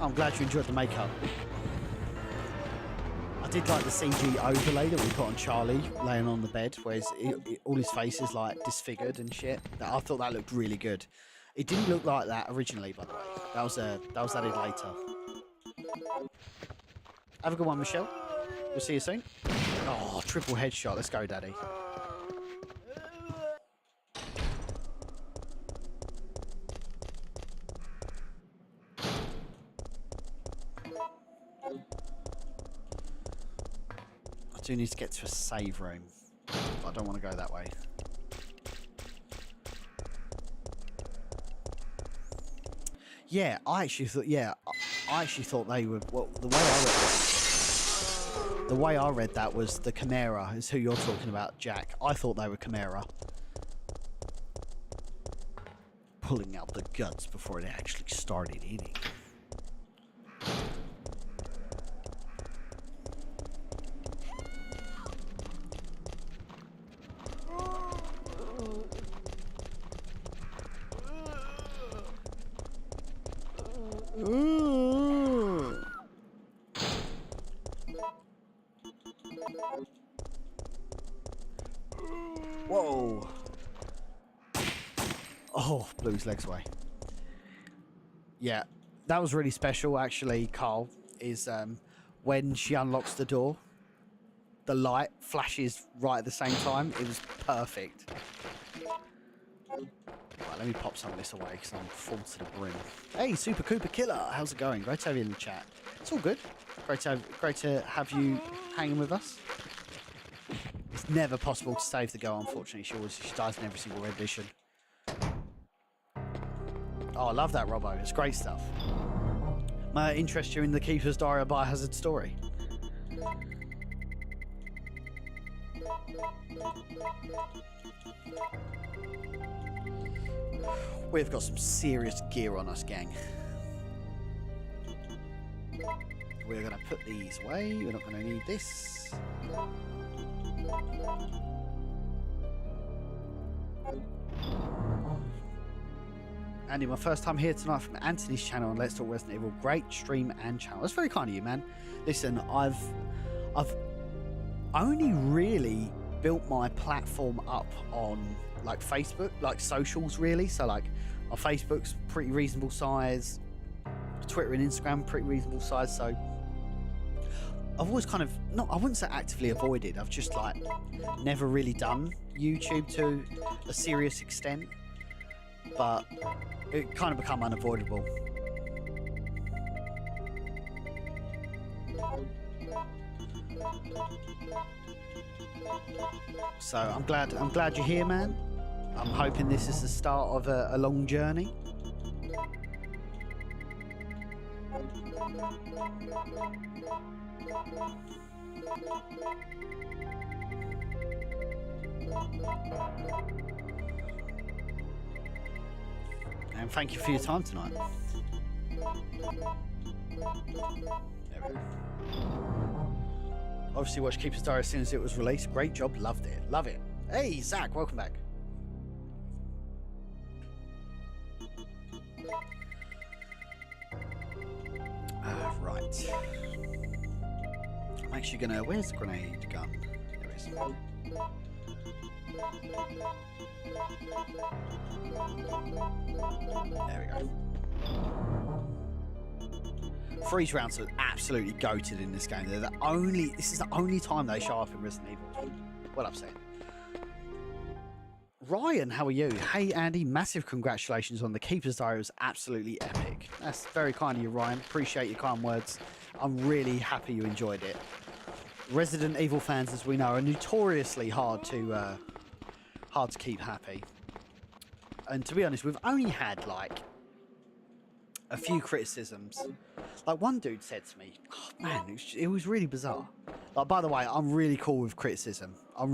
I'm glad you enjoyed the makeup. I did like the CG overlay that we put on Charlie laying on the bed, where all his face is like disfigured and shit. I thought that looked really good. It didn't look like that originally, by the way. That was added later. Have a good one, Michelle. We'll see you soon. Oh, triple headshot. Let's go, Daddy. I do need to get to a save room, but I don't want to go that way. Yeah, I actually thought they were. Well, the way I read that was the Chimera is who you're talking about, Jack. I thought they were Chimera. pulling out the guts before it actually started eating. Whoa. Oh, blew his legs away. Yeah, that was really special, actually, Carl, is when she unlocks the door, the light flashes right at the same time. It was perfect. Right, let me pop some of this away because I'm full to the brim. Hey, Super Cooper Killer, how's it going? Great to have you in the chat. It's all good. Great to have you hanging with us. It's never possible to save the girl, unfortunately. She dies in every single rendition. Oh, I love that, Robbo. It's great stuff. May I interest you in the Keeper's Diary of Biohazard story? We've got some serious gear on us, gang. We're going to put these away. We're not going to need this. Andy, my first time here tonight from Anthony's channel on Let's Talk Resident Evil. Great stream and channel. That's very kind of you, man. Listen, I've only really built my platform up on like Facebook, like socials really. So like my Facebook's pretty reasonable size, Twitter and Instagram pretty reasonable size. So I've always kind of, I wouldn't say actively avoided. I've just like never really done YouTube to a serious extent, but it kind of become unavoidable. So I'm glad you're here, man. I'm hoping this is the start of a long journey. And thank you for your time tonight. There we go. Obviously watched Keeper's Diary as soon as it was released. Great job, loved it. Love it. Hey, Zach, welcome back. Right. I'm actually gonna, where's the grenade gun? There it is. There we go. Freeze rounds are absolutely goated in this game. They're the only, this is the only time they show up in Resident Evil. Well upset. Ryan, how are you? Hey Andy, massive congratulations on the Keeper's Diary. It was absolutely epic. That's very kind of you, Ryan. Appreciate your kind words. I'm really happy you enjoyed it. Resident Evil fans, as we know, are notoriously hard to keep happy. And to be honest, we've only had like a few criticisms. Like one dude said to me, oh, man, it was really bizarre. Like, by the way, I'm really cool with criticism. I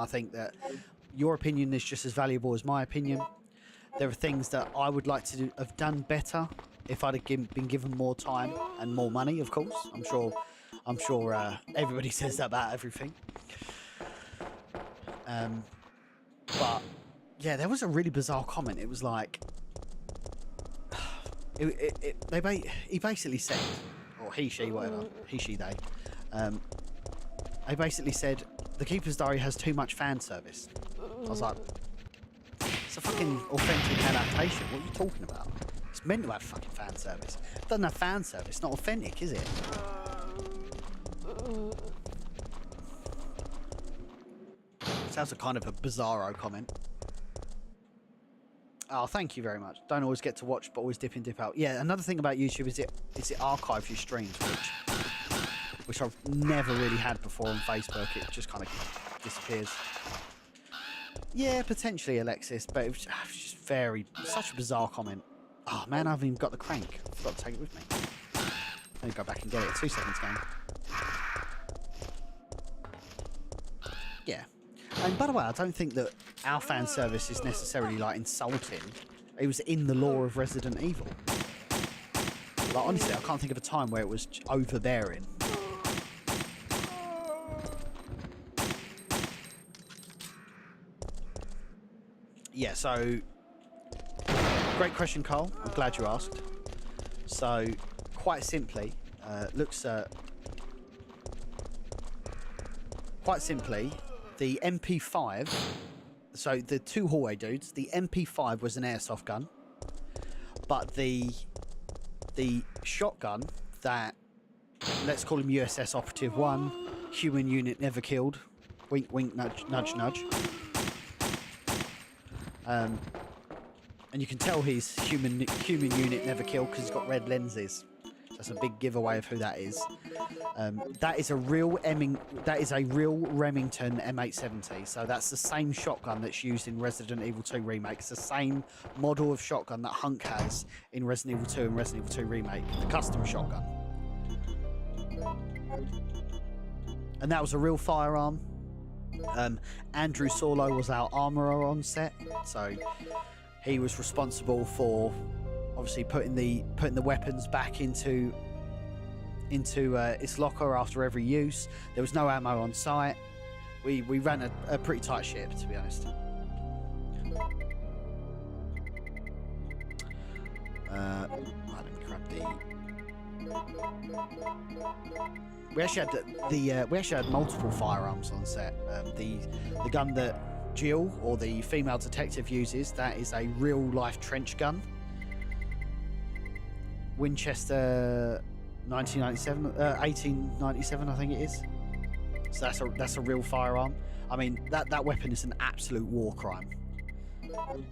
think that your opinion is just as valuable as my opinion. There are things that I would like to have done better if I'd have been given more time and more money, of course. I'm sure everybody says that about everything. But yeah, there was a really bizarre comment. It was like, he basically said, or he, she, whatever, he, she, they. They basically said the Keeper's Diary has too much fan service. I was like, it's a fucking authentic adaptation. What are you talking about? It's meant to have fucking fan service. It doesn't have fan service. It's not authentic, is it? Sounds a kind of a bizarro comment. Oh, thank you very much. Don't always get to watch, but always dip in, dip out. Yeah, another thing about YouTube is it archives your streams, which I've never really had before on Facebook. It just kind of disappears. Yeah, potentially, Alexis, but it was just such a bizarre comment. Oh man, I haven't even got the crank. I forgot to take it with me. Let me go back and get it. 2 seconds, game. Yeah. And by the way, I don't think that our fan service is necessarily like insulting. It was in the lore of Resident Evil. Like, honestly, I can't think of a time where it was overbearing. Yeah, so great question, Carl. I'm glad you asked. So, quite simply, the MP5. So the two hallway dudes. The MP5 was an airsoft gun, but the shotgun that, let's call him USS Operative 1, human unit never killed. Wink, wink, nudge, nudge, nudge. And you can tell he's human unit never killed because he's got red lenses. That's a big giveaway of who that is. That is a real Remington M870. So that's the same shotgun that's used in Resident Evil 2 Remake. It's the same model of shotgun that Hunk has in Resident Evil 2 and Resident Evil 2 Remake. The custom shotgun. And that was a real firearm. Andrew Sorlo was our armourer on set, so he was responsible for obviously putting the weapons back into its locker after every use. There was no ammo on site. We ran a pretty tight ship, to be honest. Right, let me grab the. We actually had multiple firearms on set. The gun that Jill, or the female detective, uses, that is a real life trench gun. Winchester 1897, I think it is. So that's a real firearm. I mean, that weapon is an absolute war crime.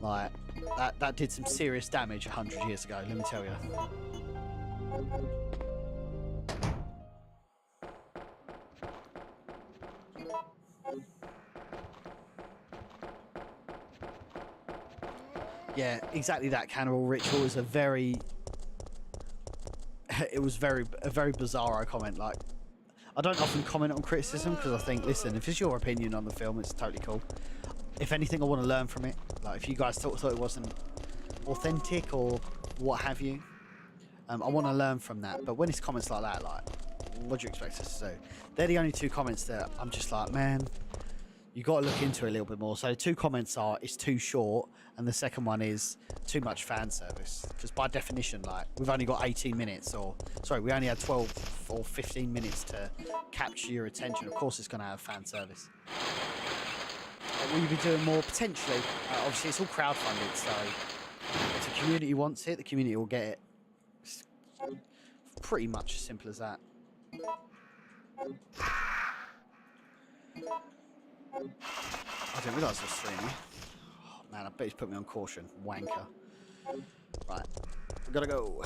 Like that did some serious damage 100 years ago, let me tell you. Yeah, exactly. That cannibal ritual is a very bizarro comment. Like, I don't often comment on criticism because I think, listen, if it's your opinion on the film, it's totally cool. If anything, I want to learn from it. Like, if you guys thought it wasn't authentic or what have you, I want to learn from that. But when it's comments like that, like, what do you expect us to do? They're the only two comments that I'm just like, man, you got to look into it a little bit more. So the two comments are, it's too short, and the second one is too much fan service. Because by definition, like, we've only got 18 minutes, or sorry, we only had 12 or 15 minutes to capture your attention. Of course, it's going to have fan service. Will you be doing more? Potentially. Obviously, it's all crowdfunded, so if the community wants it, the community will get it. It's pretty much as simple as that. I didn't realise I was streaming. Oh, man, I bet he's put me on caution. Wanker. Right. We've got to go.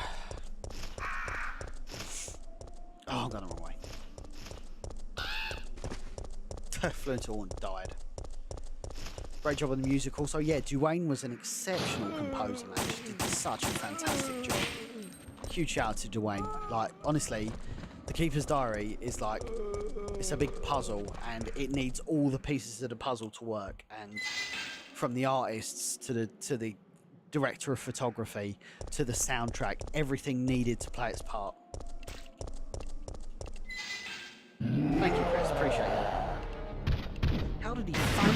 Oh, I'm going the wrong way. Flew into all and died. Great job on the music. Also, yeah, Dwayne was an exceptional composer, man. She did such a fantastic job. Huge shout out to Dwayne. Like, honestly, The Keeper's Diary is like, it's a big puzzle, and it needs all the pieces of the puzzle to work. And from the artists to the director of photography to the soundtrack, everything needed to play its part. Thank you, Chris. Appreciate it. How did he fun?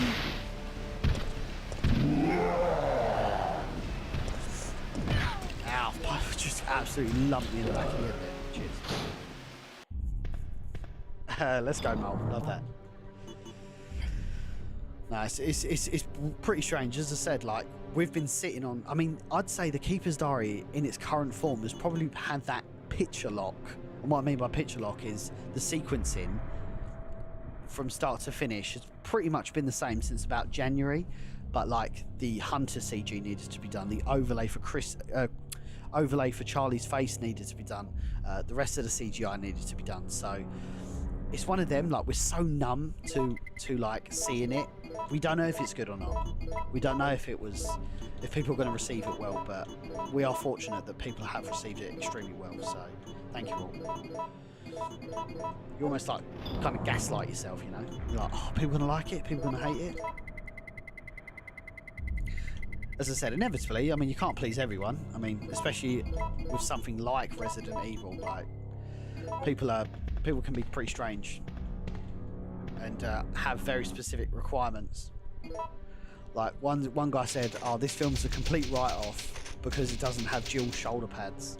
Ow, just absolutely lumped me in the back of the head there. Cheers. Let's go, Mole. Love that. No, it's pretty strange. As I said, like, we've been sitting on... I mean, I'd say The Keeper's Diary in its current form has probably had that picture lock. And what I mean by picture lock is the sequencing from start to finish has pretty much been the same since about January. But, like, the Hunter CG needed to be done. The overlay for Charlie's face needed to be done. The rest of the CGI needed to be done. So it's one of them, like, we're so numb to like seeing it. We don't know if it's good or not. We don't know if people are going to receive it well, but we are fortunate that people have received it extremely well. So thank you all. You almost like kind of gaslight yourself, you know. You're like, oh, people are going to like it, people are going to hate it. as I said, inevitably, I mean, you can't please everyone. I mean, especially with something like Resident Evil, like people can be pretty strange and have very specific requirements. Like one guy said, "Oh, this film's a complete write-off because it doesn't have dual shoulder pads."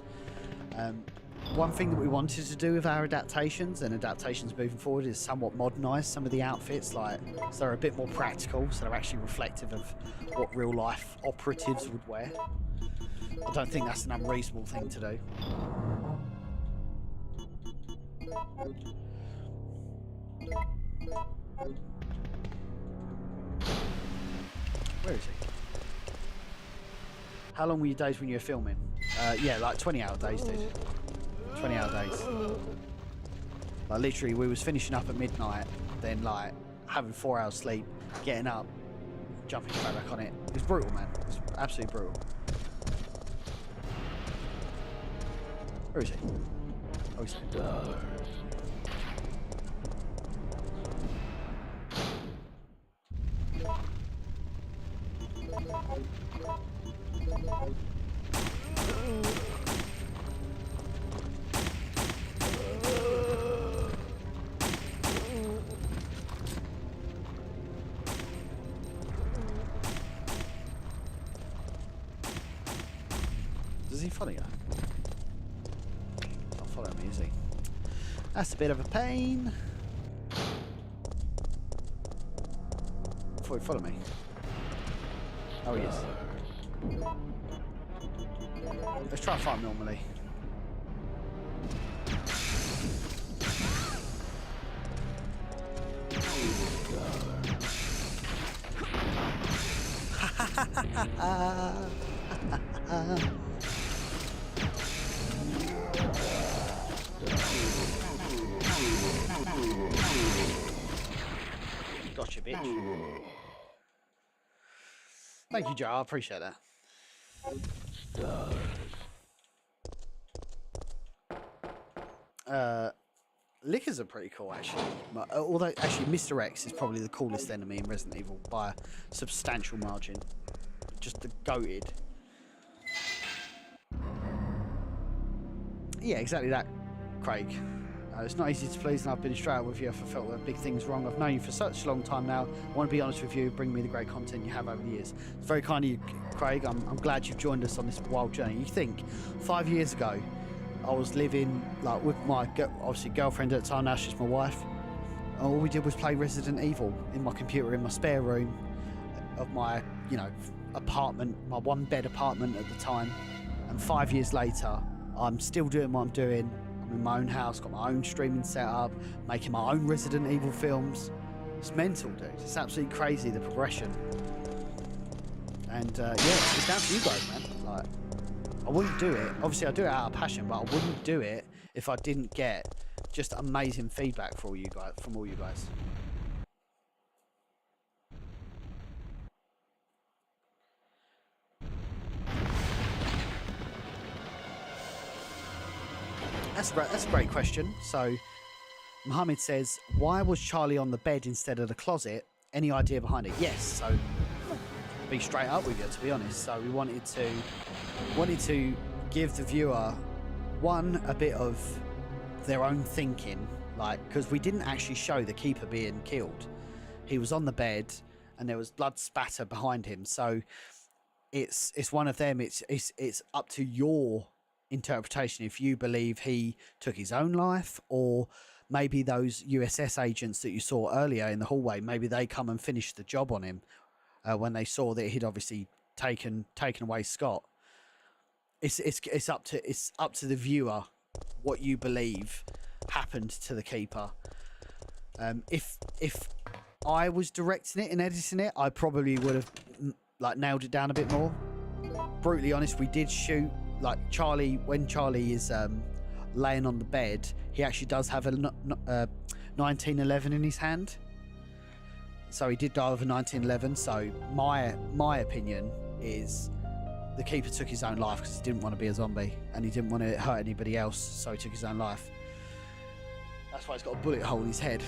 One thing that we wanted to do with our adaptations moving forward is somewhat modernise some of the outfits, like so they're a bit more practical, so they're actually reflective of what real life operatives would wear. I don't think that's an unreasonable thing to do. Where is he? How long were your days when you were filming? Yeah, like 20-hour days, dude. 20-hour days. Like literally, we was finishing up at midnight, then like having 4 hours sleep, getting up, jumping straight back on it. It was brutal, man. It was absolutely brutal. Where is he? Oh, he's here. Does he follow you? Not follow me, is he? That's a bit of a pain. Thought he'd follow me. Oh, he is. Let's try and fight normally. Gotcha, bitch. Thank you, Joe. I appreciate that. Lickers are pretty cool, actually. Although, actually, Mr. X is probably the coolest enemy in Resident Evil by a substantial margin. Just the goated. Yeah, exactly that, Craig. It's not easy to please, and I've been straight up with you if I felt that big things wrong. I've known you for such a long time now. I want to be honest with you, bring me the great content you have over the years. It's very kind of you, Craig. I'm glad you've joined us on this wild journey. You think 5 years ago, I was living like with my obviously girlfriend at the time. Now she's my wife. And all we did was play Resident Evil in my computer in my spare room of my, apartment, my one-bed apartment at the time. And 5 years later, I'm still doing what I'm doing. I'm in my own house, got my own streaming setup, making my own Resident Evil films. It's mental, dude. It's absolutely crazy, the progression. And yeah, it's down to you guys, man. Like, I wouldn't do it. Obviously, I do it out of passion, but I wouldn't do it if I didn't get just amazing feedback from all you guys. That's a great question. So, Mohammed says, why was Charlie on the bed instead of the closet? Any idea behind it? Yes. So, be straight up with you, to be honest. So we wanted to give the viewer a bit of their own thinking, like, because we didn't actually show the keeper being killed. He was on the bed and there was blood spatter behind him. So it's one of them. It's up to your interpretation if you believe he took his own life, or maybe those USS agents that you saw earlier in the hallway, maybe they come and finish the job on him when they saw that he'd obviously taken away Scott. It's up to the viewer what you believe happened to the keeper. If I was directing it and editing it, I probably would have like nailed it down a bit more. Brutally honest, we did shoot like Charlie, when Charlie is laying on the bed, he actually does have a 1911 in his hand. So he did die of a 1911. So my opinion is the keeper took his own life because he didn't want to be a zombie and he didn't want to hurt anybody else, so he took his own life. That's why he's got a bullet hole in his head.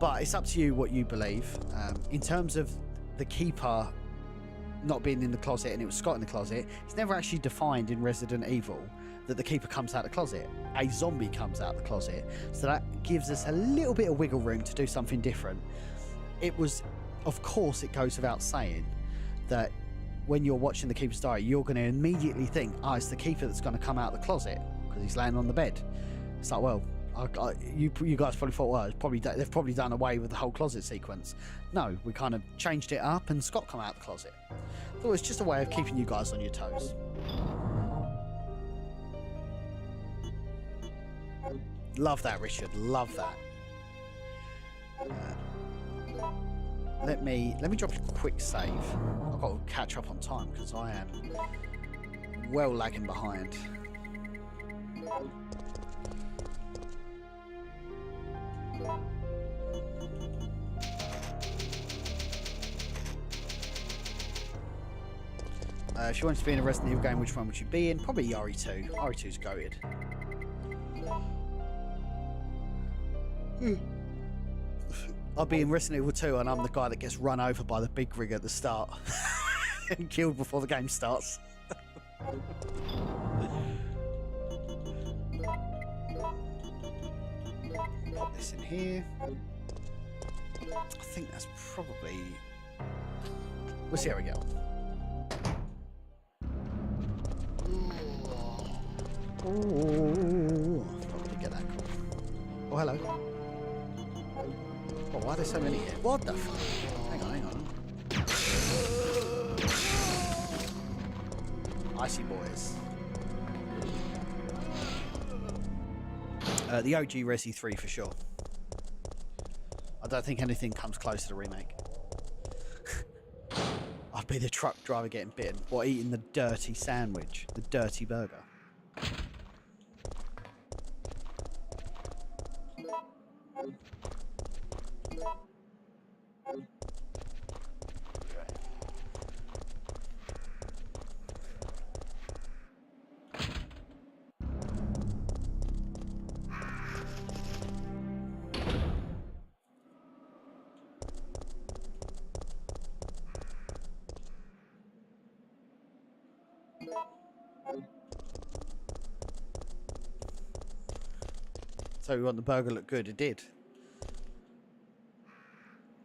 But it's up to you what you believe. In terms of the keeper not being in the closet and it was Scott in the closet, it's never actually defined in Resident Evil that the keeper comes out of the closet. A zombie comes out of the closet. So that gives us a little bit of wiggle room to do something different. It was, of course, it goes without saying that when you're watching the Keeper's Diary, you're going to immediately think, oh, it's the Keeper that's going to come out of the closet because he's laying on the bed. It's like, well, you guys probably thought, well, they've probably done away with the whole closet sequence. No, we kind of changed it up and Scott come out of the closet. So it's just a way of keeping you guys on your toes. Love that, Richard. Love that. Let me drop a quick save. I've got to catch up on time because I am well lagging behind. If you wanted to be in a Resident Evil game, which one would you be in? Probably RE2. RE2's goated. I'll be in Resident Evil 2 and I'm the guy that gets run over by the big rig at the start and killed before the game starts. Pop this in here. I think that's probably... We'll see how we go. Ooh, probably get that cool. Oh, hello. Oh, why are there so many here? What the fuck? Hang on. Icy boys. The OG Resi 3 for sure. I don't think anything comes close to the remake. I'd be the truck driver getting bitten or eating the dirty sandwich, the dirty burger. So we want the burger to look good. It did.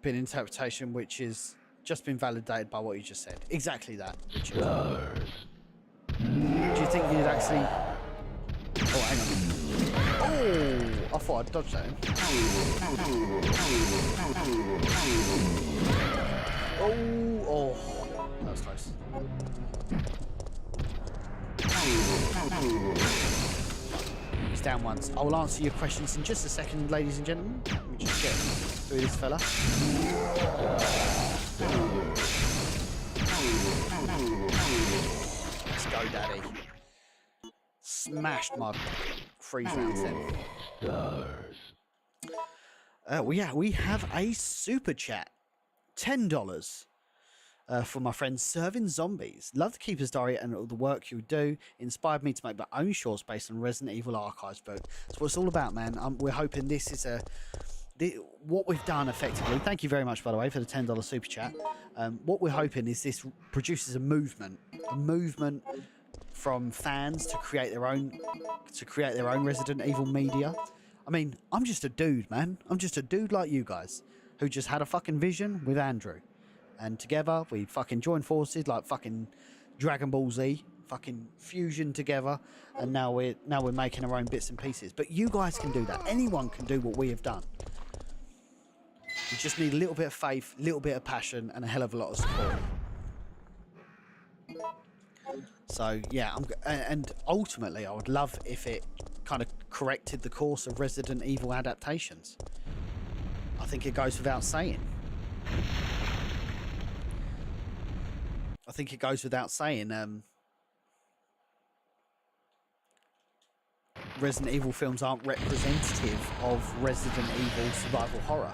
Been interpretation which is just been validated by what you just said. Exactly that, Richard. Do you think you'd actually... Oh, hang on. Oh, I thought I'd dodged that. Oh, that was close. He's down once. I will answer your questions in just a second, ladies and gentlemen. Let me just get through this fella. Let's go, daddy. Smashed my freeze rounds then. We have a super chat. $10. For my friend Serving Zombies. Love the Keeper's Diary and all the work you do. Inspired me to make my own shorts based on Resident Evil Archives book. That's what it's all about, man. We're hoping this is what we've done effectively. Thank you very much, by the way, for the $10 super chat. What we're hoping is this produces a movement from fans to create their own Resident Evil media. I mean, I'm just a dude, man. I'm just a dude like you guys who just had a fucking vision with Andrew. And together we fucking joined forces like fucking Dragon Ball Z, fucking fusion together, and now we're making our own bits and pieces. But you guys can do that. Anyone can do what we have done. You just need a little bit of faith, a little bit of passion, and a hell of a lot of support. So yeah, and ultimately I would love if it kind of corrected the course of Resident Evil adaptations. I think it goes without saying. Resident Evil films aren't representative of Resident Evil survival horror.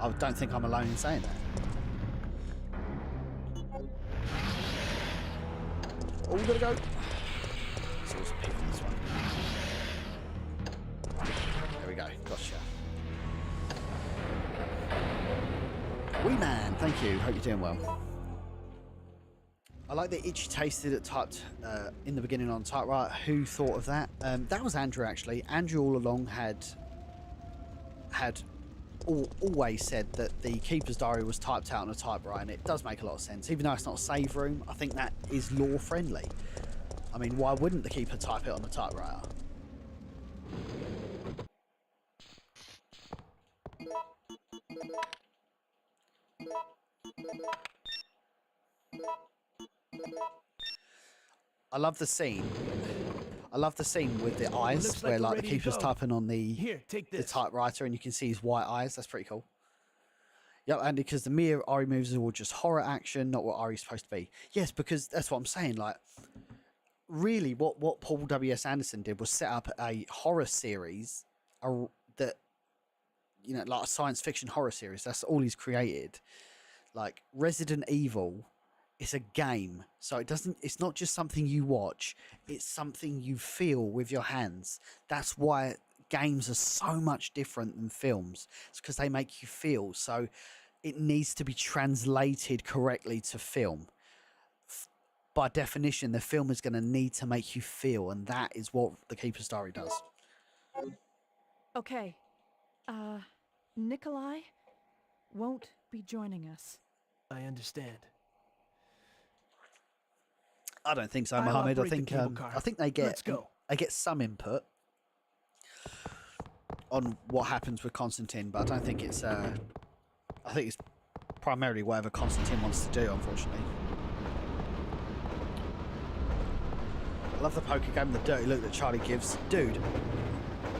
I don't think I'm alone in saying that. Oh, we gotta go. So let's pick this one. There we go. Gotcha. Wee man, thank you. Hope you're doing well. I like the itchy tasted it typed in the beginning on typewriter. Who thought of that? That was Andrew, actually. Andrew all along had always said that the Keeper's Diary was typed out on a typewriter, and it does make a lot of sense. Even though it's not a save room, I think that is lore friendly. I mean, why wouldn't the Keeper type it on a typewriter? I love the scene. I love the scene with the eyes, looks where like we're like the ready to Keeper's go. typing on the Here, take this. typewriter, and you can see his white eyes. That's pretty cool. Yep, and because the mere Ari moves are all just horror action, not what Ari's supposed to be. Yes, because that's what I'm saying. Like, really, what Paul W.S. Anderson did was set up a horror series that, you know, like a science fiction horror series. That's all he's created. Like Resident Evil, it's a game, so it's not just something you watch, it's something you feel with your hands. That's why games are so much different than films. It's because they make you feel, so it needs to be translated correctly to film. By definition, the film is going to need to make you feel, and that is what the Keeper's Diary does. Okay. Nikolai won't be joining us. I understand. I don't think so, I'll Mohammed. I operate the think cable car. I think they Let's go. get some input on what happens with Constantine, but I don't think it's I think it's primarily whatever Constantine wants to do, unfortunately. I love the poker game, the dirty look that Charlie gives. Dude,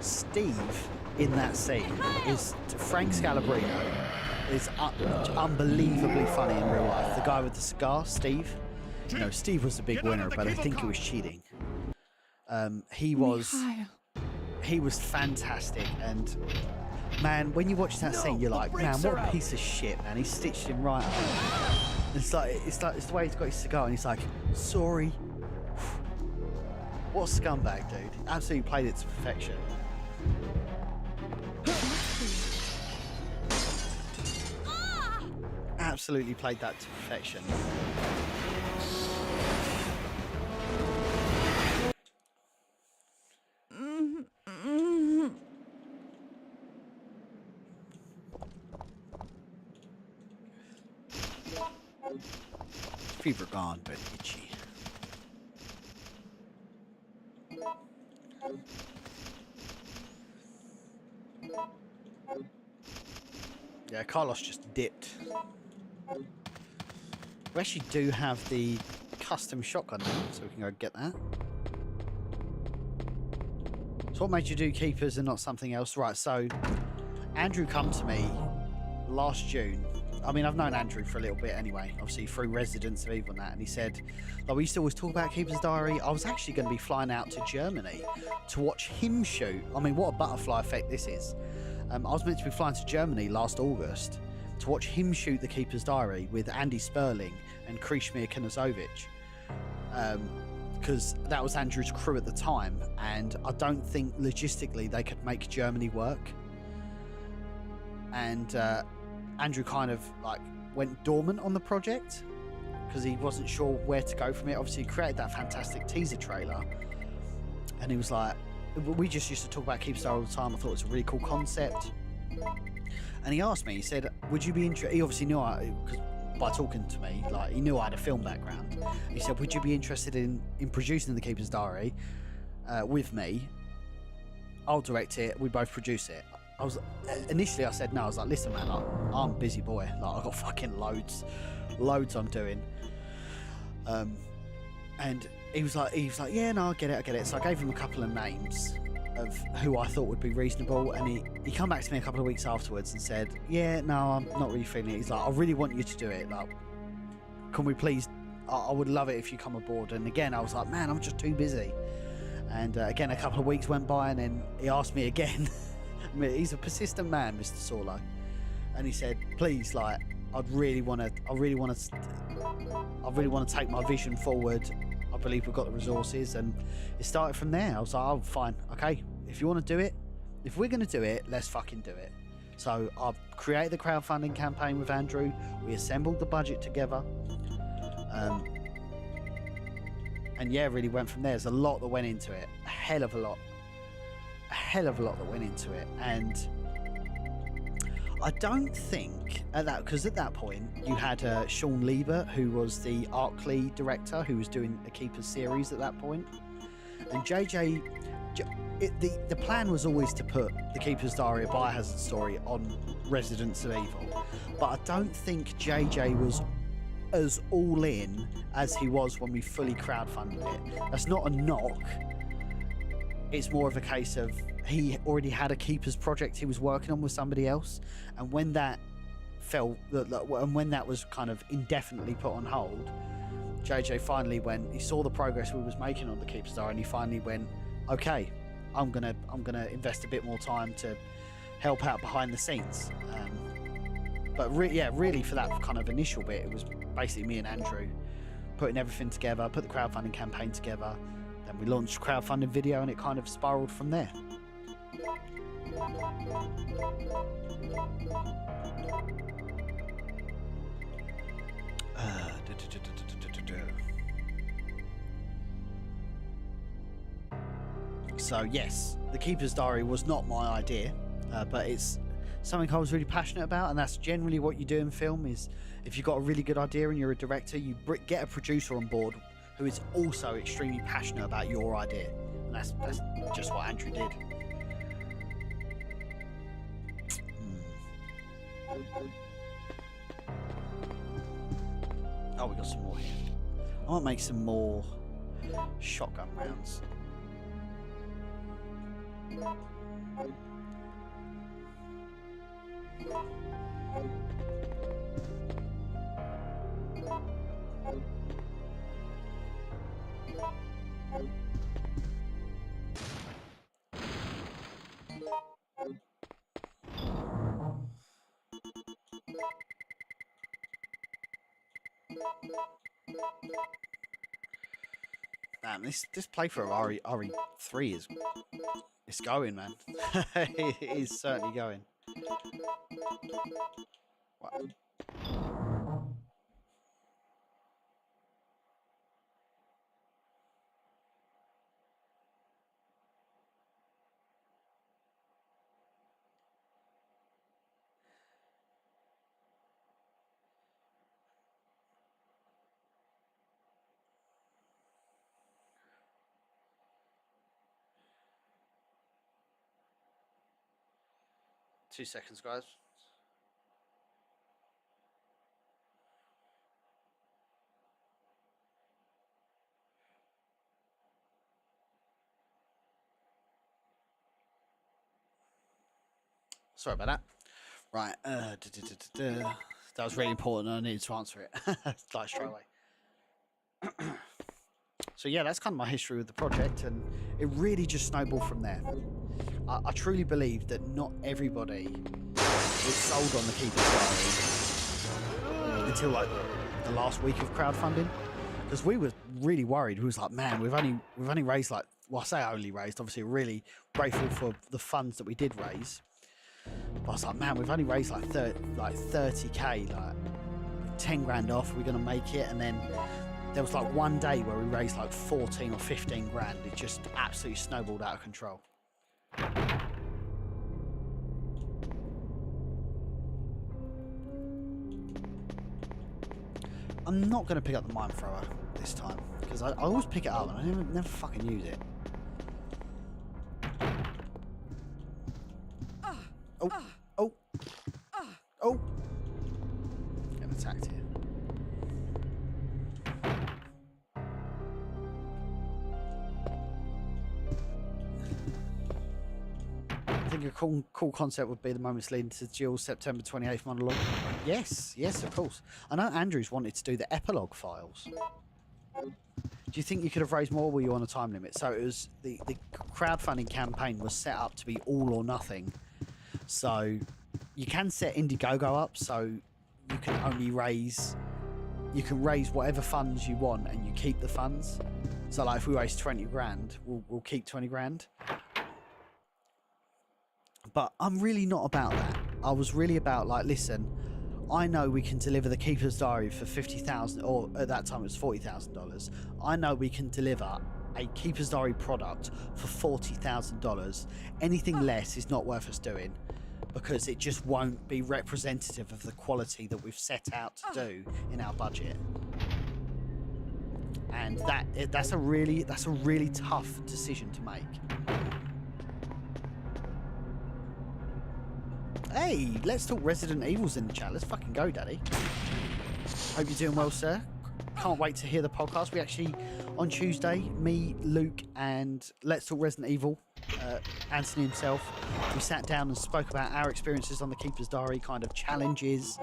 Steve in that scene is Frank Scalabrino is unbelievably funny in real life. The guy with the cigar, Steve. No, Steve was the big winner, but I think it was cheating. He was fantastic, and man, when you watch that scene, you're like, man, what a piece of shit, man. He stitched him right up. It's the way he's got his cigar, and he's like, sorry. What a scumbag, dude. Absolutely played it to perfection. Absolutely played that to perfection. Fever gone, but itchy. Yeah, Carlos just dipped. We actually do have the custom shotgun now, so we can go get that. So what made you do Keepers and not something else? Right, so Andrew come to me last June. I mean, I've known Andrew for a little bit anyway, obviously through Residents of Evil and that, and he said, like, we used to always talk about Keeper's Diary. I was actually going to be flying out to Germany to watch him shoot. I mean, what a butterfly effect this is. I was meant to be flying to Germany last August to watch him shoot The Keeper's Diary with Andy Sperling and Krishmir Kanazovic, because that was Andrew's crew at the time, and I don't think logistically they could make Germany work. And Andrew kind of like went dormant on the project because he wasn't sure where to go from it. Obviously, he created that fantastic teaser trailer, and he was like, we just used to talk about Keeper's Diary all the time. I thought it was a really cool concept. And he asked me, he said, would you be interested? He obviously knew because by talking to me, like, he knew I had a film background. He said, would you be interested in producing The Keeper's Diary with me? I'll direct it, we both produce it. Initially I said no. I was like, listen, man, I'm a busy boy. Like, I've got fucking loads I'm doing. And he was like, yeah, no, I get it. So I gave him a couple of names of who I thought would be reasonable, and he come back to me a couple of weeks afterwards and said, yeah, no, I'm not really feeling it. He's like, I really want you to do it. Like, can we please? I would love it if you come aboard. And again, I was like, man, I'm just too busy. And again, a couple of weeks went by, and then he asked me again. I mean, he's a persistent man, Mr. Sorlo, and he said, please, like, I really want to take my vision forward. I believe we've got the resources, and it started from there. I was like, oh, fine, okay, if you want to do it, if we're going to do it, let's fucking do it. So I've created the crowdfunding campaign with Andrew. We assembled the budget together. And yeah, really went from there. There's a lot that went into it, a hell of a lot that went into it. And I don't think at that point you had Sean Lieber, who was the Arkley director, who was doing the Keepers series at that point, and the plan was always to put the Keeper's Diary, a Biohazard story, on Residents of Evil, but I don't think JJ was as all in as he was when we fully crowdfunded it. That's not a knock. It's more of a case of he already had a Keepers project he was working on with somebody else, and when that and when that was kind of indefinitely put on hold, JJ finally went, he saw the progress we was making on the Keepers Diary, and he finally went, okay, I'm gonna invest a bit more time to help out behind the scenes. But really for that kind of initial bit, it was basically me and Andrew putting everything together, put the crowdfunding campaign together, then we launched a crowdfunding video, and it kind of spiraled from there. So yes, the Keeper's Diary was not my idea, but it's something I was really passionate about, and that's generally what you do in film. Is if you've got a really good idea and you're a director, you get a producer on board who is also extremely passionate about your idea, and that's just what Andrew did. Oh, we got some more here. I might make some more shotgun rounds. Damn, this playthrough of RE3 it's going, man. It is certainly going. What? 2 seconds, guys. Sorry about that. Right. That was really important. I needed to answer it. Like straight away. So yeah, that's kind of my history with the project, and it really just snowballed from there. I truly believe that not everybody was sold on the Keeper's Diary until like the last week of crowdfunding, because we were really worried. We was like, man, we've only raised like, well, I say only raised, obviously really grateful for the funds that we did raise. But I was like, man, we've only raised like 30k, like 10 grand off. We're gonna make it, and then there was like one day where we raised like 14 or 15 grand. It just absolutely snowballed out of control. I'm not going to pick up the mine thrower this time, because I always pick it up and I never fucking use it. Oh! Getting attacked here. I think a cool concept would be the moments leading to Jill's September 28th monologue. Yes, of course. I know Andrew's wanted to do the epilogue files. Do you think you could have raised more, or were you on a time limit? So it was the crowdfunding campaign was set up to be all or nothing. So you can set Indiegogo up so you can only raise whatever funds you want, and you keep the funds. So like if we raise 20 grand, we'll keep 20 grand. But I'm really not about that. I was really about like, listen, I know we can deliver the Keeper's Diary for $50,000, or at that time it was $40,000. I know we can deliver a Keeper's Diary product for $40,000. Anything less is not worth us doing, because it just won't be representative of the quality that we've set out to do in our budget. And that's a really tough decision to make. Hey, let's talk Resident Evil's in the chat. Let's fucking go, Daddy. Hope you're doing well, sir. Can't wait to hear the podcast. We actually, on Tuesday, me, Luke, and Let's Talk Resident Evil, Anthony himself, we sat down and spoke about our experiences on the Keeper's Diary, kind of challenges,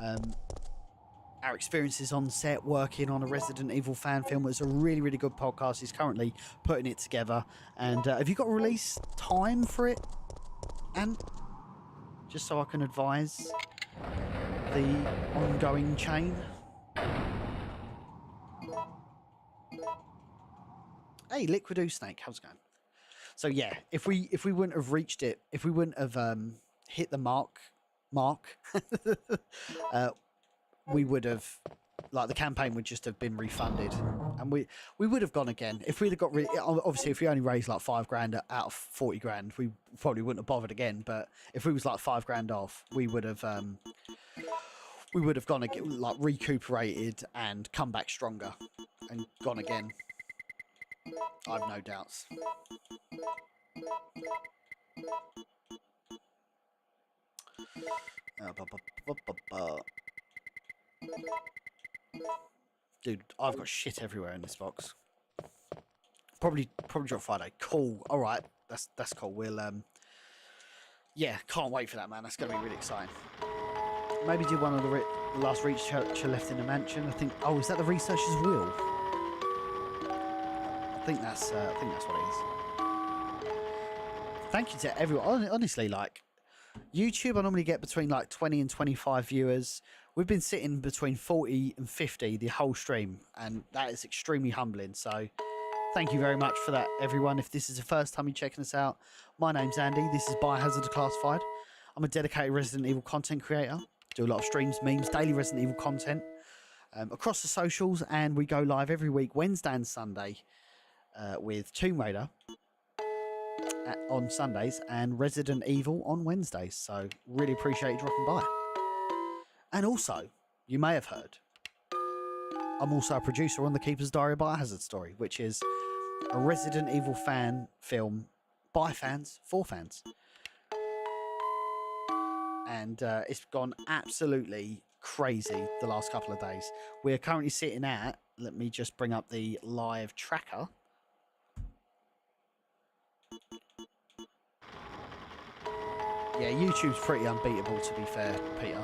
our experiences on set working on a Resident Evil fan film. It was a really, really good podcast. He's currently putting it together. And have you got a release time for it, Ant? Just so I can advise the ongoing chain. Hey, Liquid Snake, how's it going? So yeah, if we wouldn't have reached it, if we wouldn't have hit the mark, we would have, like, the campaign would just have been refunded, and we would have gone again if we'd have got obviously if we only raised like $5,000 out of 40 grand, we probably wouldn't have bothered again. But if we was like $5,000 off, we would have gone again, like recuperated and come back stronger and gone again. I've no doubts. Dude, I've got shit everywhere in this box. Probably drop Friday. Cool. All right, that's cool. We'll yeah, can't wait for that, man. That's gonna be really exciting. Maybe do one of the last researcher left in the mansion. I think. Oh, is that the researcher's will? I think that's what it is. Thank you to everyone. Honestly, like, YouTube, I normally get between like 20 and 25 viewers. We've been sitting between 40 and 50 the whole stream, and that is extremely humbling. So thank you very much for that, everyone. If this is the first time you're checking us out, my name's Andy. This is Biohazard Declassified. I'm a dedicated Resident Evil content creator. Do a lot of streams, memes, daily Resident Evil content across the socials, and we go live every week, Wednesday and Sunday, with Tomb Raider on Sundays and Resident Evil on Wednesdays. So really appreciate you dropping by. And also, you may have heard, I'm also a producer on the Keeper's Diary Biohazard Story, which is a Resident Evil fan film by fans for fans. And it's gone absolutely crazy the last couple of days. We're currently sitting at, let me just bring up the live tracker. Yeah, YouTube's pretty unbeatable, to be fair, Peter.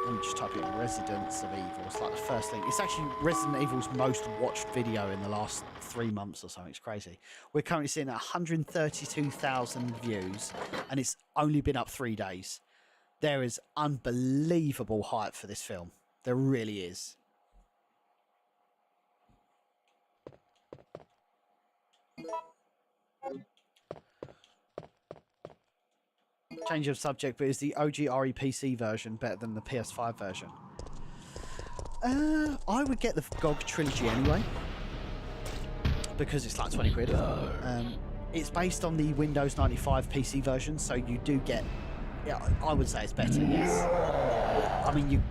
Let me just type in Residents of Evil. It's like the first thing. It's actually Resident Evil's most watched video in the last 3 months or something. It's crazy. We're currently sitting at 132,000 views, and it's only been up 3 days. There is unbelievable hype for this film. There really is. Change of subject, but is the OG REPC version better than the PS5 version? I would get the GOG trilogy anyway, because it's like 20 quid. It's based on the Windows 95 PC version, so you do get, yeah, I would say it's better, yes. I mean,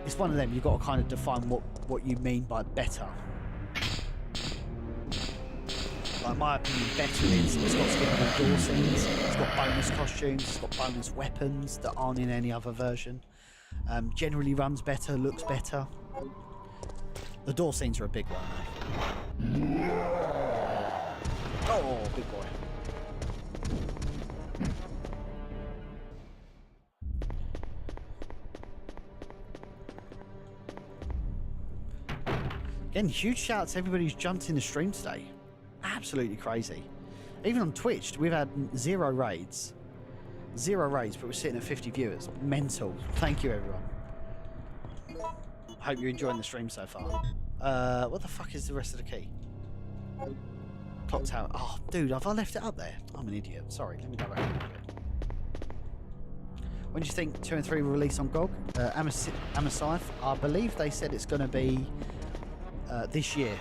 it's one of them, you've got to kind of define what you mean by better. Like, my opinion, better is it's got skippable door scenes, it's got bonus costumes, it's got bonus weapons that aren't in any other version. Generally runs better, looks better. The door scenes are a big one, though. Oh, big boy. Again, huge shouts to everybody who's jumped in the stream today. Absolutely crazy. Even on Twitch, we've had 0 raids. 0 raids, but we're sitting at 50 viewers. Mental. Thank you, everyone. Hope you're enjoying the stream so far. What the fuck is the rest of the key? Clock tower. Oh, dude, have I left it up there? I'm an idiot. Sorry, let me go back and look at it. When do you think 2 and 3 will release on GOG? Amasif, I believe they said it's going to be this year.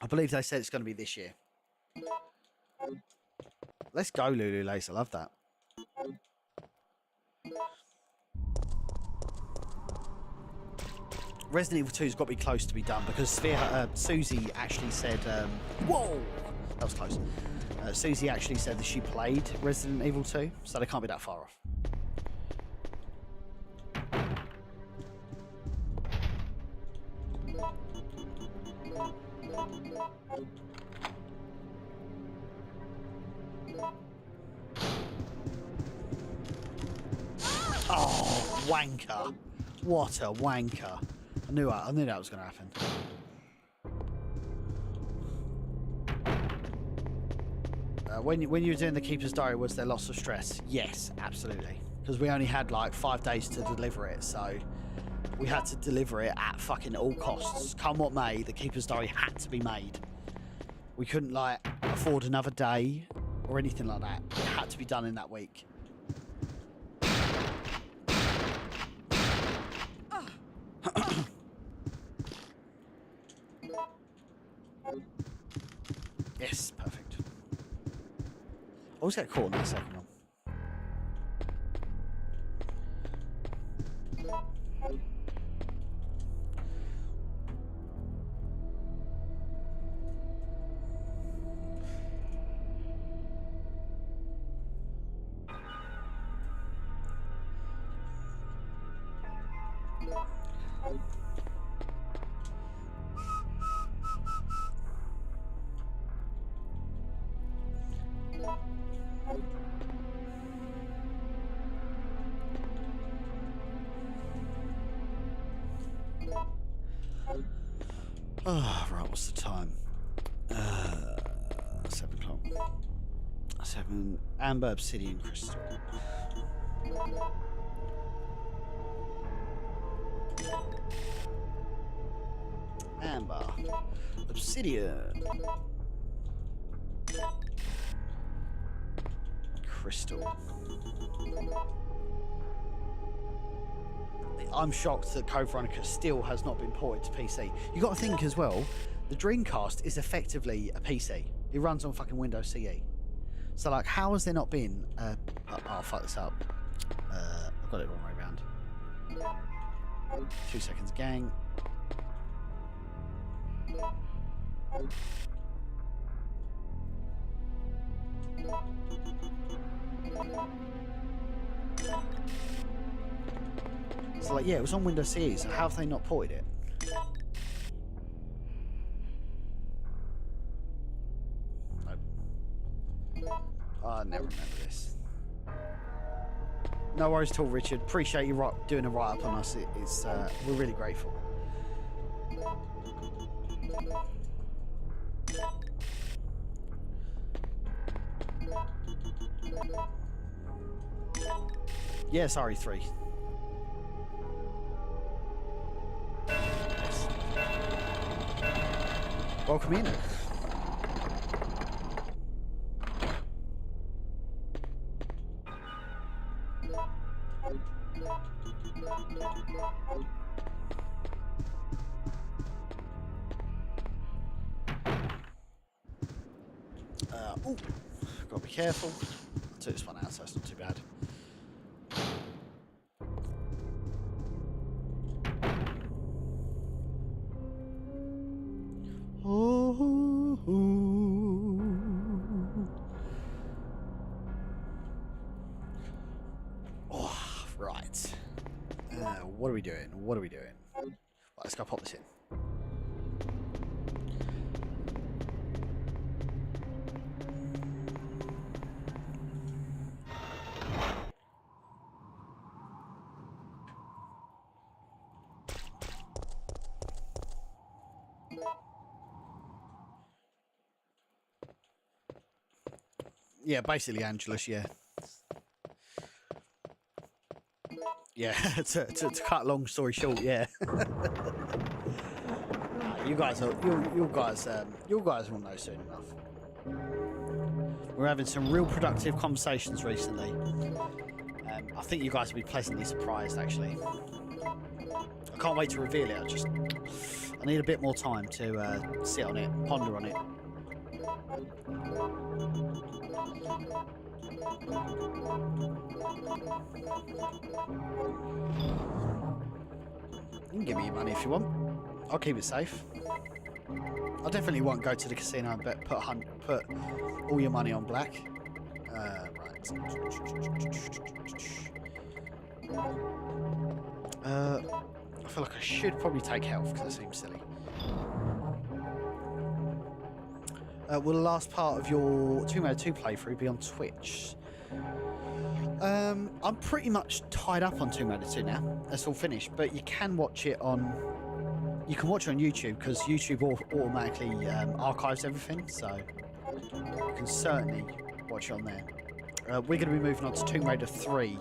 I believe they said it's going to be this year. Let's go, Lulu Lace. I love that. Resident Evil 2's got to be close to be done because Susie actually said, whoa, that was close. Susie actually said that she played Resident Evil 2, so they can't be that far off. Oh, wanker. What a wanker. I knew that was going to happen. When you were doing the Keeper's Diary, was there lots of stress? Yes, absolutely. Because we only had like 5 days to deliver it, so we had to deliver it at fucking all costs. Come what may, the Keeper's Diary had to be made. We couldn't like afford another day or anything like that. It had to be done in that week. Yes, perfect. I always get caught in that second one. Oh, right, what's the time? 7 o'clock. 7. Amber, Obsidian, Crystal. Amber, Obsidian, Crystal. I'm shocked that Code Veronica still has not been ported to PC. You got to think as well, the Dreamcast is effectively a PC. It runs on fucking Windows CE. So like, how has there not been? I'll fuck this up. I've got it the wrong way around. 2 seconds, gang. So like, yeah, it was on Windows CE, so how have they not ported it? Nope. I never remember this. No worries at all, Richard. Appreciate you doing a write-up on us. We're really grateful. Yes, RE3. Welcome in. Oh, gotta be careful. I'll take this one out, so it's not too bad. Right. What are we doing? What are we doing? Right, let's go pop this in. Yeah, basically Angelus, yeah. Yeah, to cut a long story short, yeah. You guys will know soon enough. We're having some real productive conversations recently. I think you guys will be pleasantly surprised, actually. I can't wait to reveal it. I need a bit more time to sit on it, ponder on it. You can give me your money if you want. I'll keep it safe. I definitely won't go to the casino and put all your money on black. Right. I feel like I should probably take health because that seems silly. Will the last part of your Tomb Raider 2 playthrough be on Twitch? I'm pretty much tied up on Tomb Raider 2 now. That's all finished, but you can watch it on. You can watch it on YouTube because YouTube automatically archives everything, so you can certainly watch it on there. We're going to be moving on to Tomb Raider 3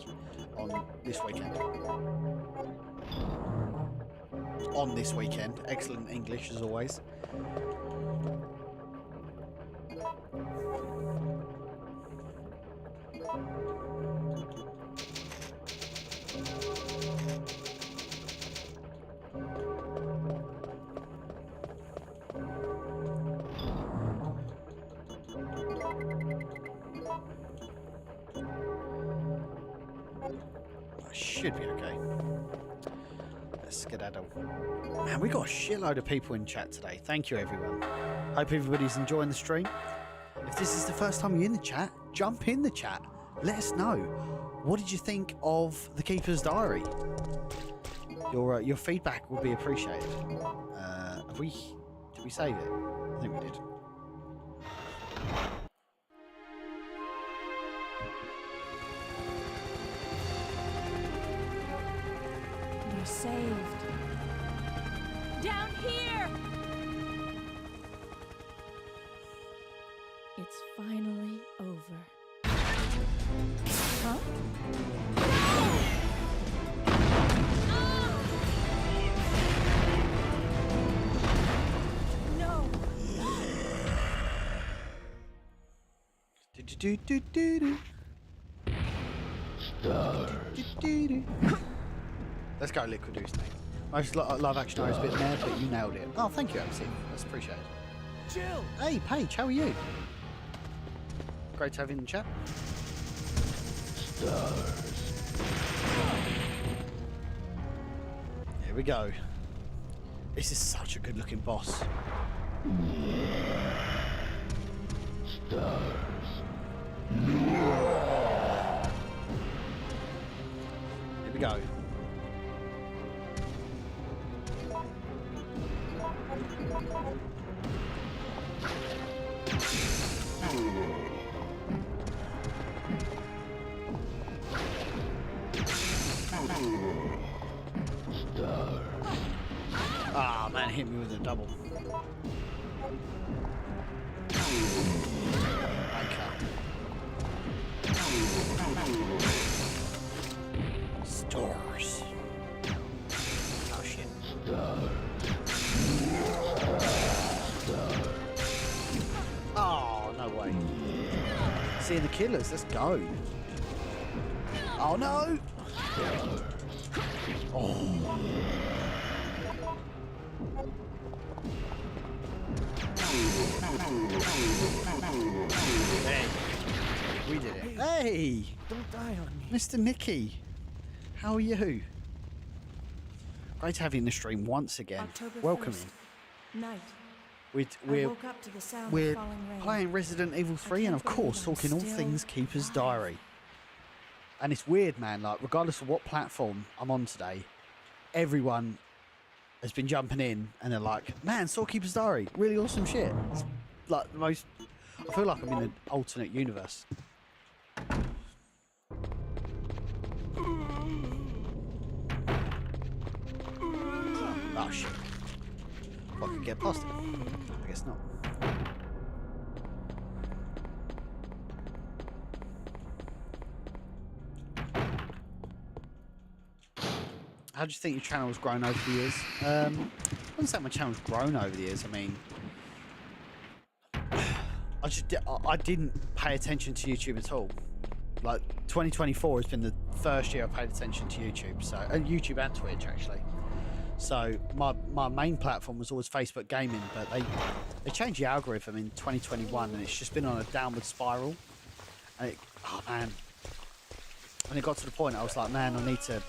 on this weekend. On this weekend. Excellent English as always. Should be okay. Let's skedaddle. Man, we got a shitload of people in chat today. Thank you, everyone. Hope everybody's enjoying the stream. If this is the first time you're in the chat, jump in the chat. Let us know. What did you think of The Keeper's Diary? Your feedback will be appreciated. Did we save it? I think we did. Saved. Down here! It's finally over. Huh? No! Let's go, Liquid Snake. Most live action is a bit mad, but you nailed it. Oh, thank you, MC. That's appreciated. Chill. Hey, Paige, how are you? Great to have you in the chat. Here we go. This is such a good looking boss. Here we go. Ah, man, hit me with a double. Stores. Oh shit. Oh, no way. Seeing the killers, let's go. Oh no! Oh. Hey, we did it. Hey! Don't die on me. Mr. Nicky, how are you? Great to have you in the stream once again. October Welcome 1st, in. night. We're I woke up to the sound we're of falling rain. playing Resident Evil 3 and of can't course believe I'm talking all still things Keeper's alive. Diary. And it's weird, man, like regardless of what platform I'm on today, everyone has been jumping in and they're like, man, saw Keeper's Diary, really awesome shit. It's like the most, I feel like I'm in an alternate universe. Oh shit. I can get past it. I guess not. How do you think your channel has grown over the years? wouldn't say my channel's grown over the years. I mean, I didn't pay attention to YouTube at all. Like 2024 has been the first year I've paid attention to YouTube. So, and YouTube and Twitch actually. So my main platform was always Facebook gaming, but they changed the algorithm in 2021, and it's just been on a downward spiral. And oh man, when it got to the point, I was like, man, I need to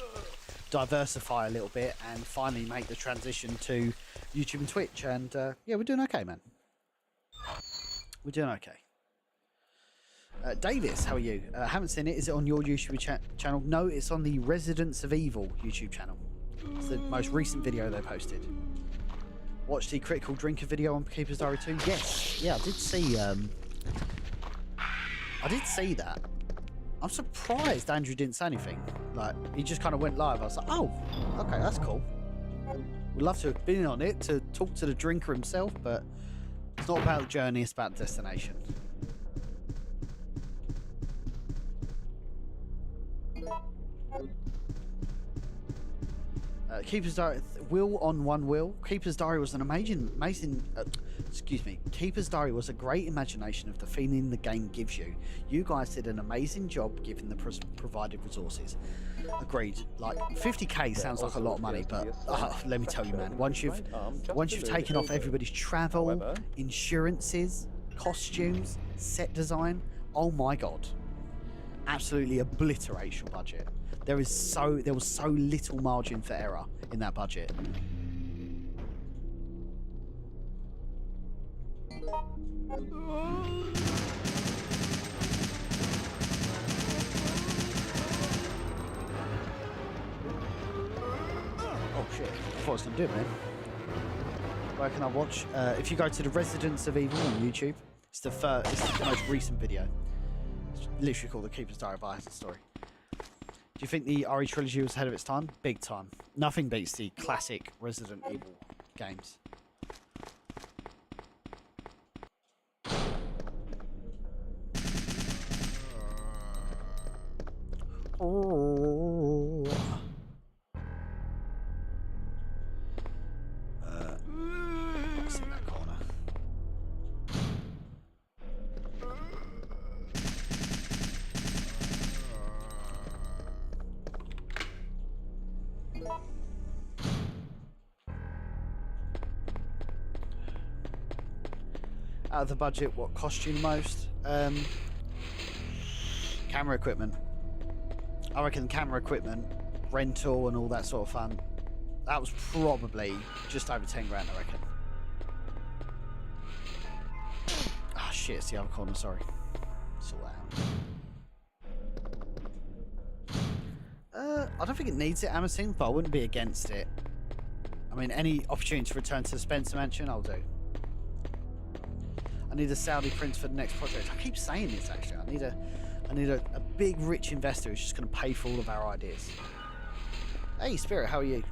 diversify a little bit and finally make the transition to YouTube and Twitch. And yeah, we're doing okay, man. We're doing okay. Davis, how are you? Haven't seen it. Is it on your YouTube channel? No, it's on the Residents of Evil YouTube channel. It's the most recent video they posted. Watch the Critical Drinker video on Keeper's Diary 2? Yes. Yeah, I did see that. I'm surprised Andrew didn't say anything. Like, he just kind of went live. I was like, oh, okay, that's cool. Would love to have been on it to talk to the drinker himself, but it's not about the journey, it's about the destination. Keeper's Diary, wheel on one wheel. Keeper's Diary was an amazing, Keeper's Diary was a great imagination of the feeling the game gives you. You guys did an amazing job given the provided resources. Agreed. Like 50k sounds like a lot of money, but let me tell you, man. Once you've taken off everybody's travel, insurances, costumes, set design, oh my god, absolutely obliterates your budget. There was so little margin for error in that budget. Oh shit, I thought I was gonna do it, man. Where can I watch? If you go to the Residents of Evil on YouTube, it's the most recent video. It's literally called The Keeper's Diary Biohazard Story. Do you think the RE trilogy was ahead of its time? Big time. Nothing beats the classic Resident Evil games. Oh. What's in that corner? Out of the budget, what cost you the most? Camera equipment. I reckon camera equipment, rental and all that sort of fun. That was probably just over 10 grand, I reckon. Ah, shit, it's the other corner, sorry. Sort that out. I don't think it needs it, Amazon, but I wouldn't be against it. I mean, any opportunity to return to the Spencer Mansion, I'll do. I need a Saudi prince for the next project. I keep saying this actually. I need a big rich investor who's just going to pay for all of our ideas. Hey Spirit, how are you?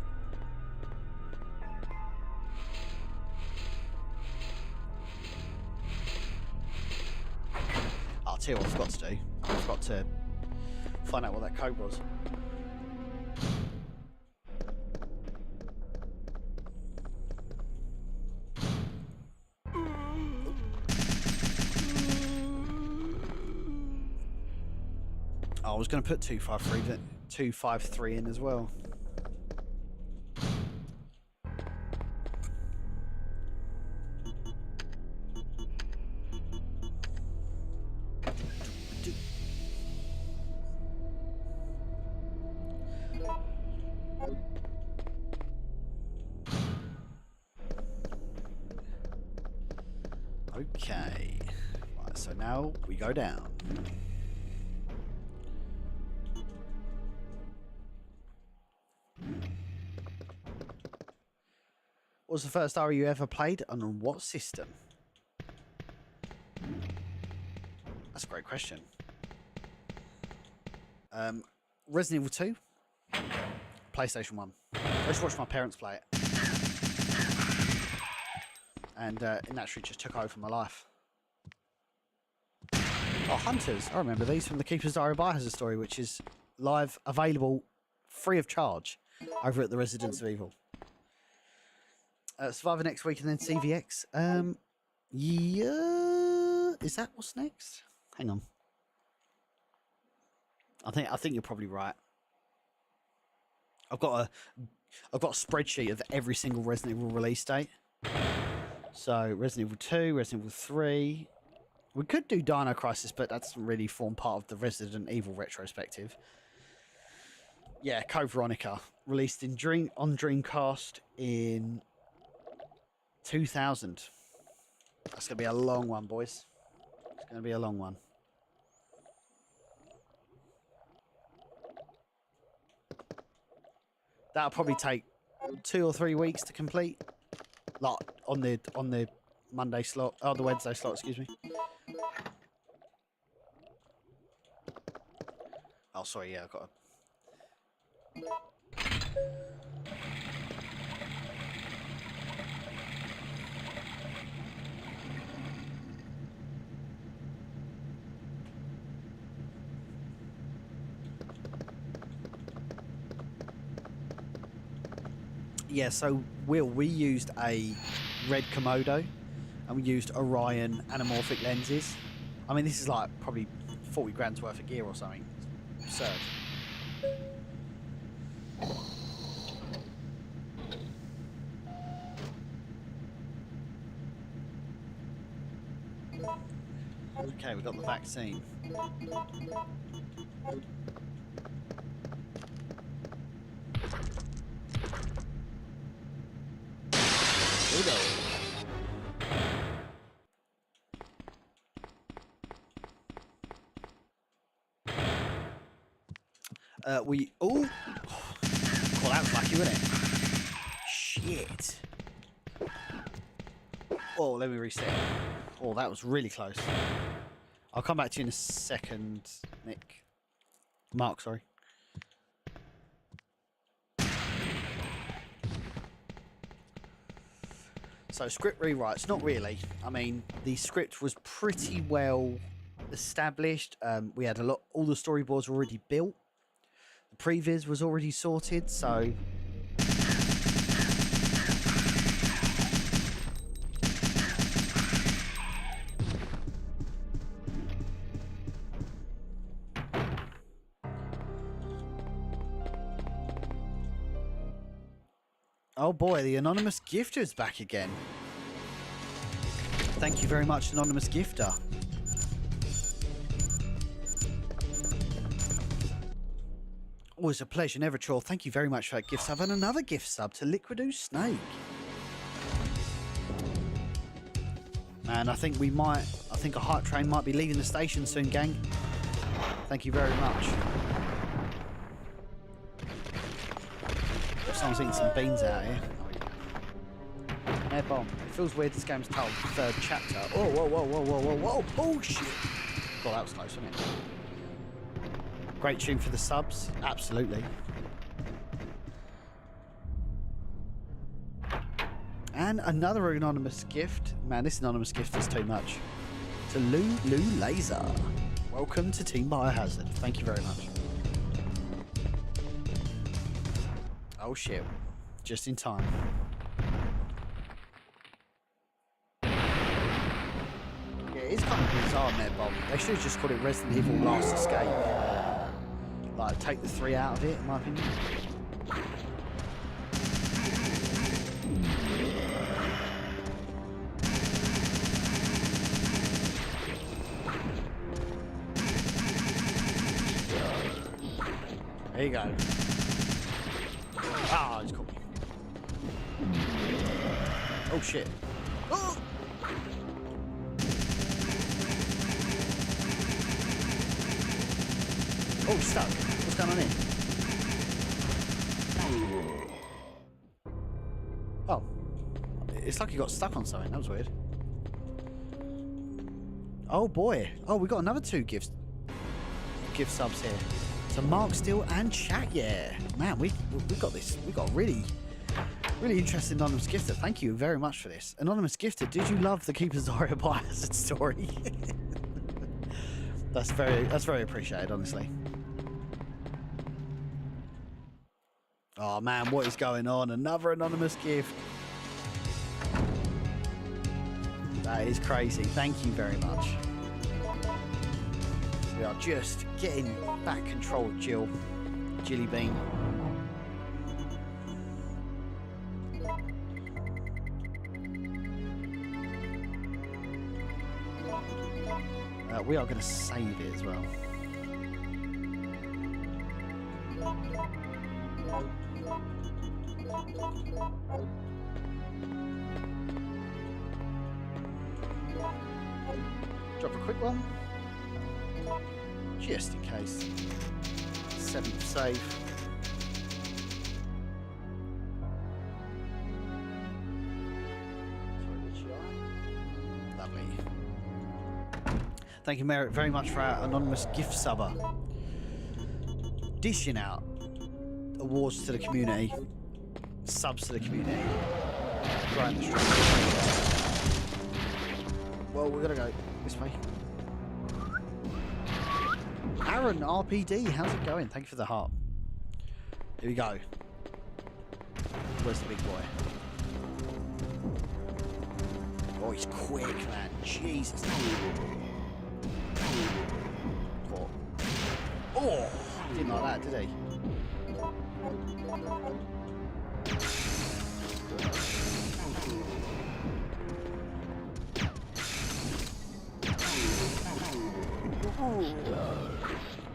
I'll tell you what I forgot to do. I forgot to find out what that code was. I was going to put 253 in as well. Okay, right, so now we go down. What was the first RE you ever played and on what system? That's a great question. Resident Evil 2, PlayStation 1. I just watched my parents play it. And it naturally just took over my life. Oh, Hunters. I remember these from the Keeper's Diary Biohazard Story, which is live, available, free of charge, over at the Residents of Evil. Survivor next week and then CVX. Yeah, is that what's next? Hang on. I think you're probably right. I've got a spreadsheet of every single Resident Evil release date. So Resident Evil 2, Resident Evil 3. We could do Dino Crisis, but that doesn't really form part of the Resident Evil retrospective. Yeah, Code Veronica, released on Dreamcast in 2000. That's going to be a long one, boys. It's going to be a long one. That'll probably take 2 or 3 weeks to complete. Like on the Monday slot, the Wednesday slot, excuse me. Oh, sorry, yeah, I've got Yeah, so we used a red Komodo and we used Orion anamorphic lenses. I mean, this is like probably 40 grand's worth of gear or something. It's absurd. Okay, we got the vaccine. Well, that was lucky, wasn't it? Shit. Oh, let me reset. Oh, that was really close. I'll come back to you in a second, Nick. Mark, sorry. So script rewrites, not really. I mean, the script was pretty well established. We had all the storyboards were already built. The previs was already sorted, so oh boy, the anonymous gifter is back again. Thank you very much, anonymous gifter. Always a pleasure, never a chore. Thank you very much for that gift sub, and another gift sub to Liquidoo Snake. Man, I think a hype train might be leaving the station soon, gang. Thank you very much. Someone's eating some beans out here. Air bomb. It feels weird this game's told the third chapter. Oh, whoa, whoa, whoa, whoa, whoa, whoa, bullshit. Well, that was close, wasn't it? Great tune for the subs. Absolutely. And another anonymous gift. Man, this anonymous gift is too much. To Lulu Laser. Welcome to Team Biohazard. Thank you very much. Oh shit. Just in time. Yeah, it's kind of bizarre, Medbomb. They should have just called it Resident Evil Last Escape. Like, take the 3 out of it, in my opinion. There you go. Ah, he's caught me. Oh shit. Oh! Oh, stuck. What's going on here? Oh. It's like he got stuck on something. That was weird. Oh boy. Oh, we got another 2 gift subs here. So Mark Steele and Chat, yeah. Man, we got this. We got a really interesting anonymous gifter. Thank you very much for this. Anonymous gifter, did you love the Keeper Zarya Biohazard story? That's very appreciated, honestly. Oh man, what is going on? Another anonymous gift. That is crazy. Thank you very much. We are just getting back control of Jill. Jilly Bean. We are going to save it as well. Drop a quick one. Just in case. 7th save. Lovely. Thank you, Merritt, very much for our anonymous gift subber. Dishing out awards to the community, subs to the community. Growing the stream. Well, we're gonna go this way. Aaron RPD, how's it going? Thank you for the heart. Here we go. Where's the big boy? Oh, he's quick, man. Jesus. Oh, he didn't like that, did he?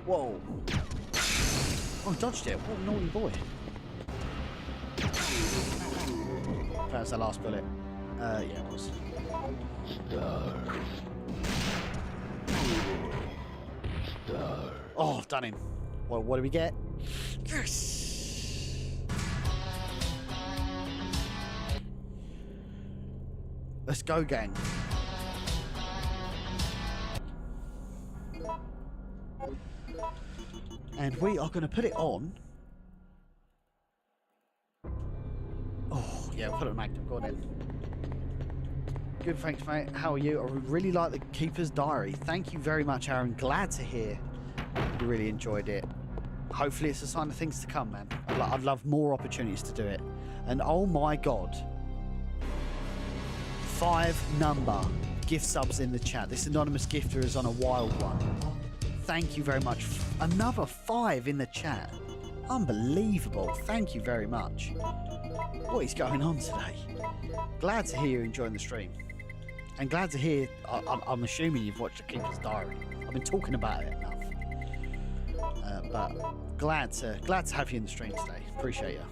Whoa. Oh, dodged it. What a naughty boy. That was the last bullet. Yeah, it was. Oh, I've done him. Well, what do we get? Yes! Let's go, gang. And we are going to put it on. Oh, yeah, we'll put it on Magnum. Go on in. Good, thanks, mate. How are you? I really like the Keeper's Diary. Thank you very much, Aaron. Glad to hear you really enjoyed it. Hopefully it's a sign of things to come, man. I'd love more opportunities to do it. And oh my God. 5 number gift subs in the chat. This anonymous gifter is on a wild one. Thank you very much. Another 5 in the chat. Unbelievable. Thank you very much. What is going on today? Glad to hear you're enjoying the stream. And glad to hear, I'm assuming you've watched The Keeper's Diary. I've been talking about it enough. But glad to have you in the stream today. Appreciate you.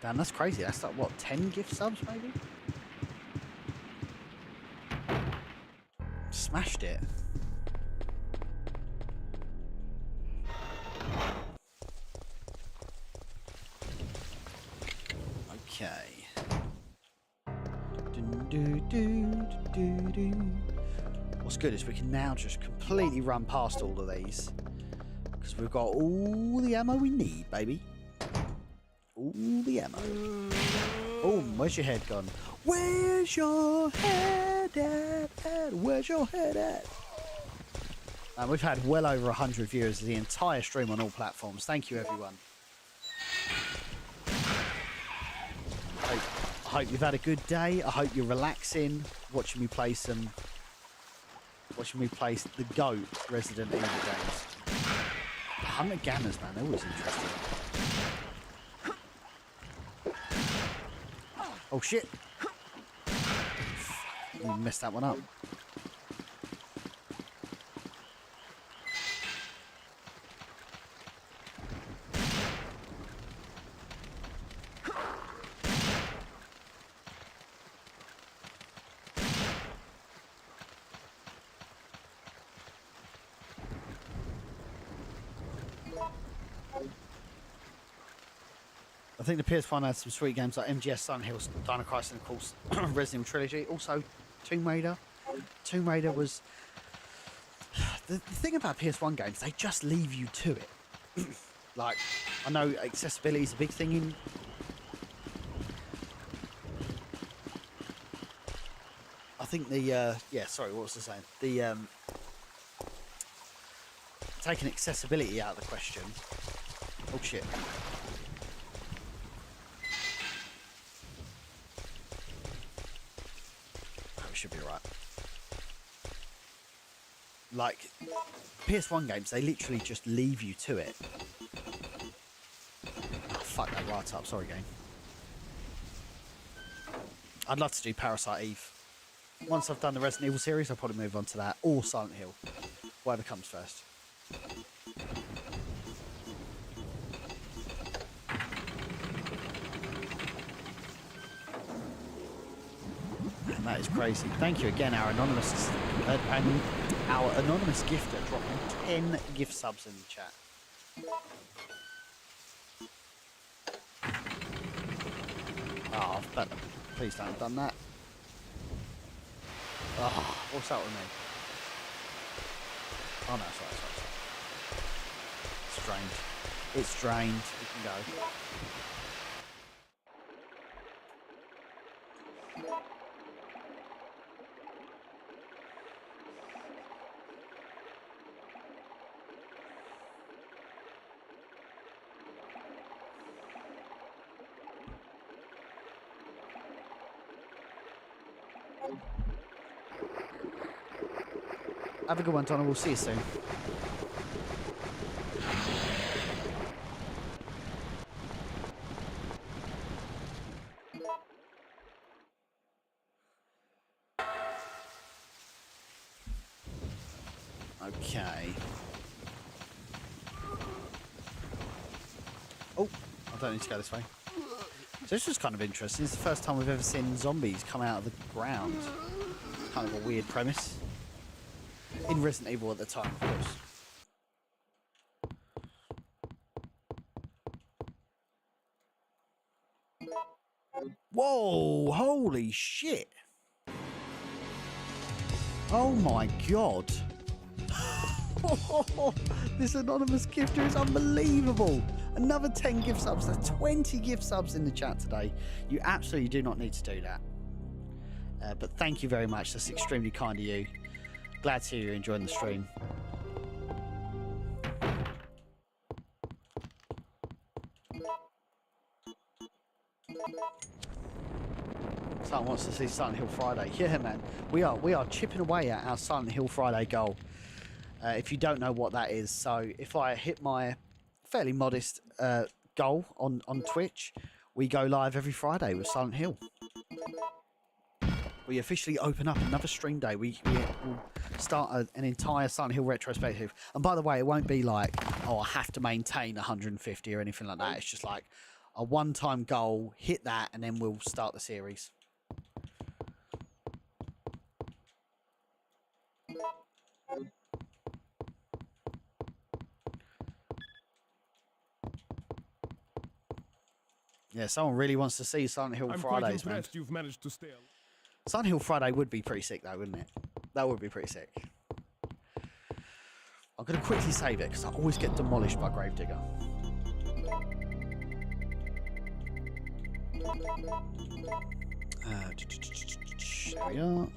Damn, that's crazy. That's like, what, 10 gift subs maybe? Smashed it. Okay. What's good is we can now just completely run past all of these. Because we've got all the ammo we need, baby. All the ammo. Oh, where's your head gone? Where's your head at? Where's your head at? And we've had well over 100 viewers of the entire stream on all platforms. Thank you, everyone. I hope you've had a good day. I hope you're relaxing, watching me play the GOAT Resident Evil games. The Hunter Gammers, man, they're always interesting. Oh shit! You messed that one up. I think the PS1 had some sweet games like MGS, Silent Hill, Dino Crisis, and of course Resident Evil Trilogy. Also Tomb Raider. Tomb Raider was... The thing about PS1 games, they just leave you to it. Like, I know accessibility is a big thing in... I think the yeah, sorry, what was I saying? The taking accessibility out of the question. Oh shit. Oh, we should be alright. Like PS1 games, they literally just leave you to it. Oh, fuck that right up, sorry game. I'd love to do Parasite Eve. Once I've done the Resident Evil series, I'll probably move on to that, or Silent Hill. Whatever comes first. Man, that is crazy. Thank you again, our anonymous gifter dropping 10 gift subs in the chat. Oh, but please don't have done that. Oh, what's that with me? Oh no, sorry. It's drained. It's drained. We can go. Have a good one, Donna. We'll see you soon. Okay. Oh, I don't need to go this way. So this was kind of interesting. It's the first time we've ever seen zombies come out of the ground. Kind of a weird premise. In Resident Evil at the time, of course. Whoa! Holy shit! Oh my god! This anonymous gifter is unbelievable! Another 10 gift subs. There's 20 gift subs in the chat today. You absolutely do not need to do that. But thank you very much. That's extremely kind of you. Glad to hear you're enjoying the stream. Someone wants to see Silent Hill Friday. Yeah, man. We are chipping away at our Silent Hill Friday goal. If you don't know what that is, so if I hit my fairly modest goal on Twitch, we go live every Friday with Silent Hill. We officially open up another stream day. We will start an entire Silent Hill retrospective. And by the way, it won't be like, oh, I have to maintain 150 or anything like that. It's just like a one-time goal, hit that, and then we'll start the series. Yeah, someone really wants to see Silent Hill Fridays, man. You've managed to stay. Silent Hill Friday would be pretty sick, though, wouldn't it? That would be pretty sick. I'm going to quickly save it, because I always get demolished by Gravedigger. There we are.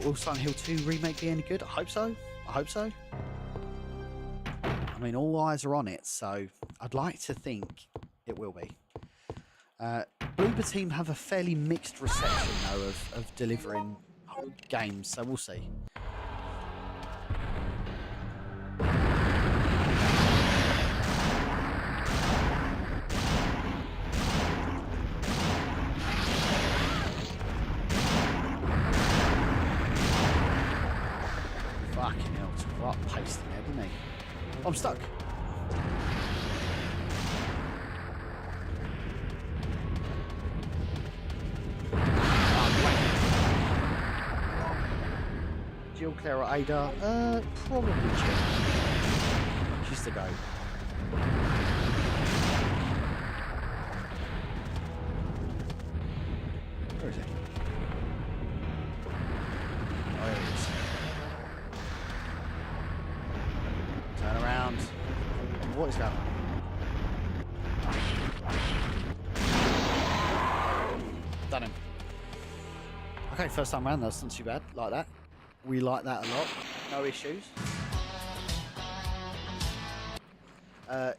Will Silent Hill 2 remake be any good? I hope so. I hope so. I mean, all eyes are on it, so I'd like to think it will be. Bloober Team have a fairly mixed reception, though, of delivering games, so we'll see. Fucking hell, it's right pasting there, didn't he? I'm stuck. Jill, Claire, or Ada? Probably Jill. She's the go. Where is he? Oh, there he is. Turn around. What is going on? Done him. Okay, first time around, that's not too bad. Like that. We like that a lot. No issues.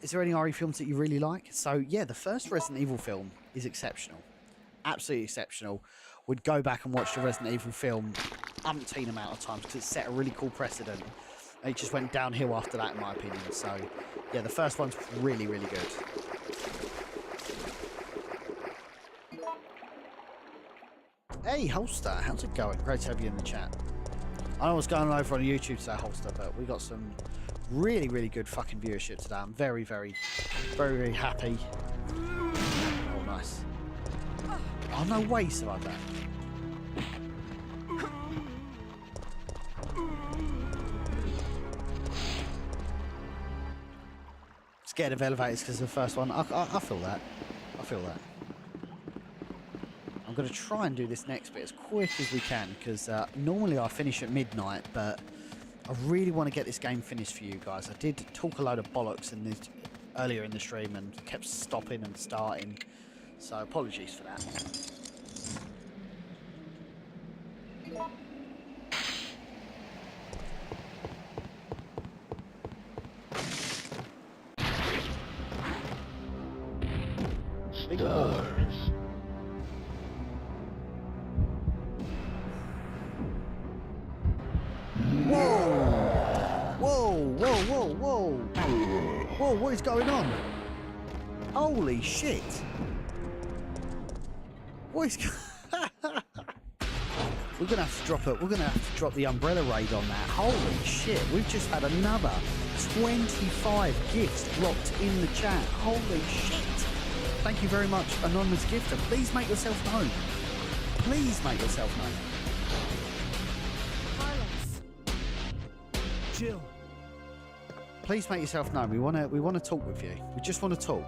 Is there any RE films that you really like? So, yeah, the first Resident Evil film is exceptional. Absolutely exceptional. Would go back and watch the Resident Evil film umpteen amount of times because it set a really cool precedent. It just went downhill after that, in my opinion. So, yeah, the first one's really, really good. Hey, Holster, how's it going? Great to have you in the chat. I know what's going on over on YouTube today, Holster, but we got some really, really good fucking viewership today. I'm very, very, very, very happy. Oh, nice. Oh, no way, so like that. Scared of elevators because of the first one. I feel that. I feel that. I'm going to try and do this next bit as quick as we can because normally I finish at midnight, but I really want to get this game finished for you guys. I did talk a load of bollocks in this earlier in the stream and kept stopping and starting, so apologies for that. Big ball. Whoa, what is going on? Holy shit. What is We're gonna have to drop it. We're gonna have to drop the umbrella raid on that. Holy shit, we've just had another 25 gifts dropped in the chat. Holy shit. Thank you very much, anonymous gifter. Please make yourself known. Please make yourself known. Jill. Please make yourself known. We wanna talk with you. We just want to talk.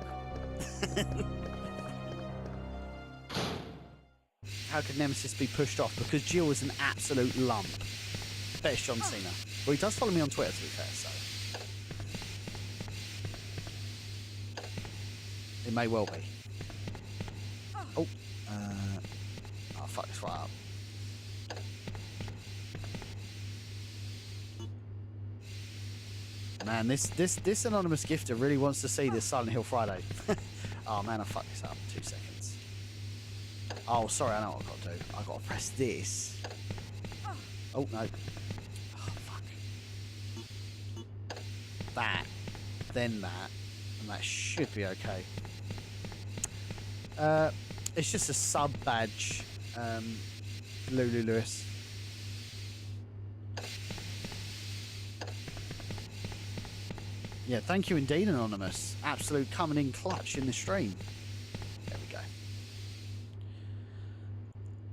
How could Nemesis be pushed off? Because Jill is an absolute lump. Bet it's John Cena. Well, he does follow me on Twitter, to be fair, so it may well be. Oh, I'll fuck this right up. Man, this anonymous gifter really wants to see this Silent Hill Friday. Oh man, I fucked this up. 2 seconds. Oh, sorry, I know what I've got to do. I've got to press this. Oh, no. Oh, fuck. That. Then that. And that should be okay. It's just a sub badge. Lulu Lewis. Yeah, thank you indeed, Anonymous. Absolute coming in clutch in the stream. There we go.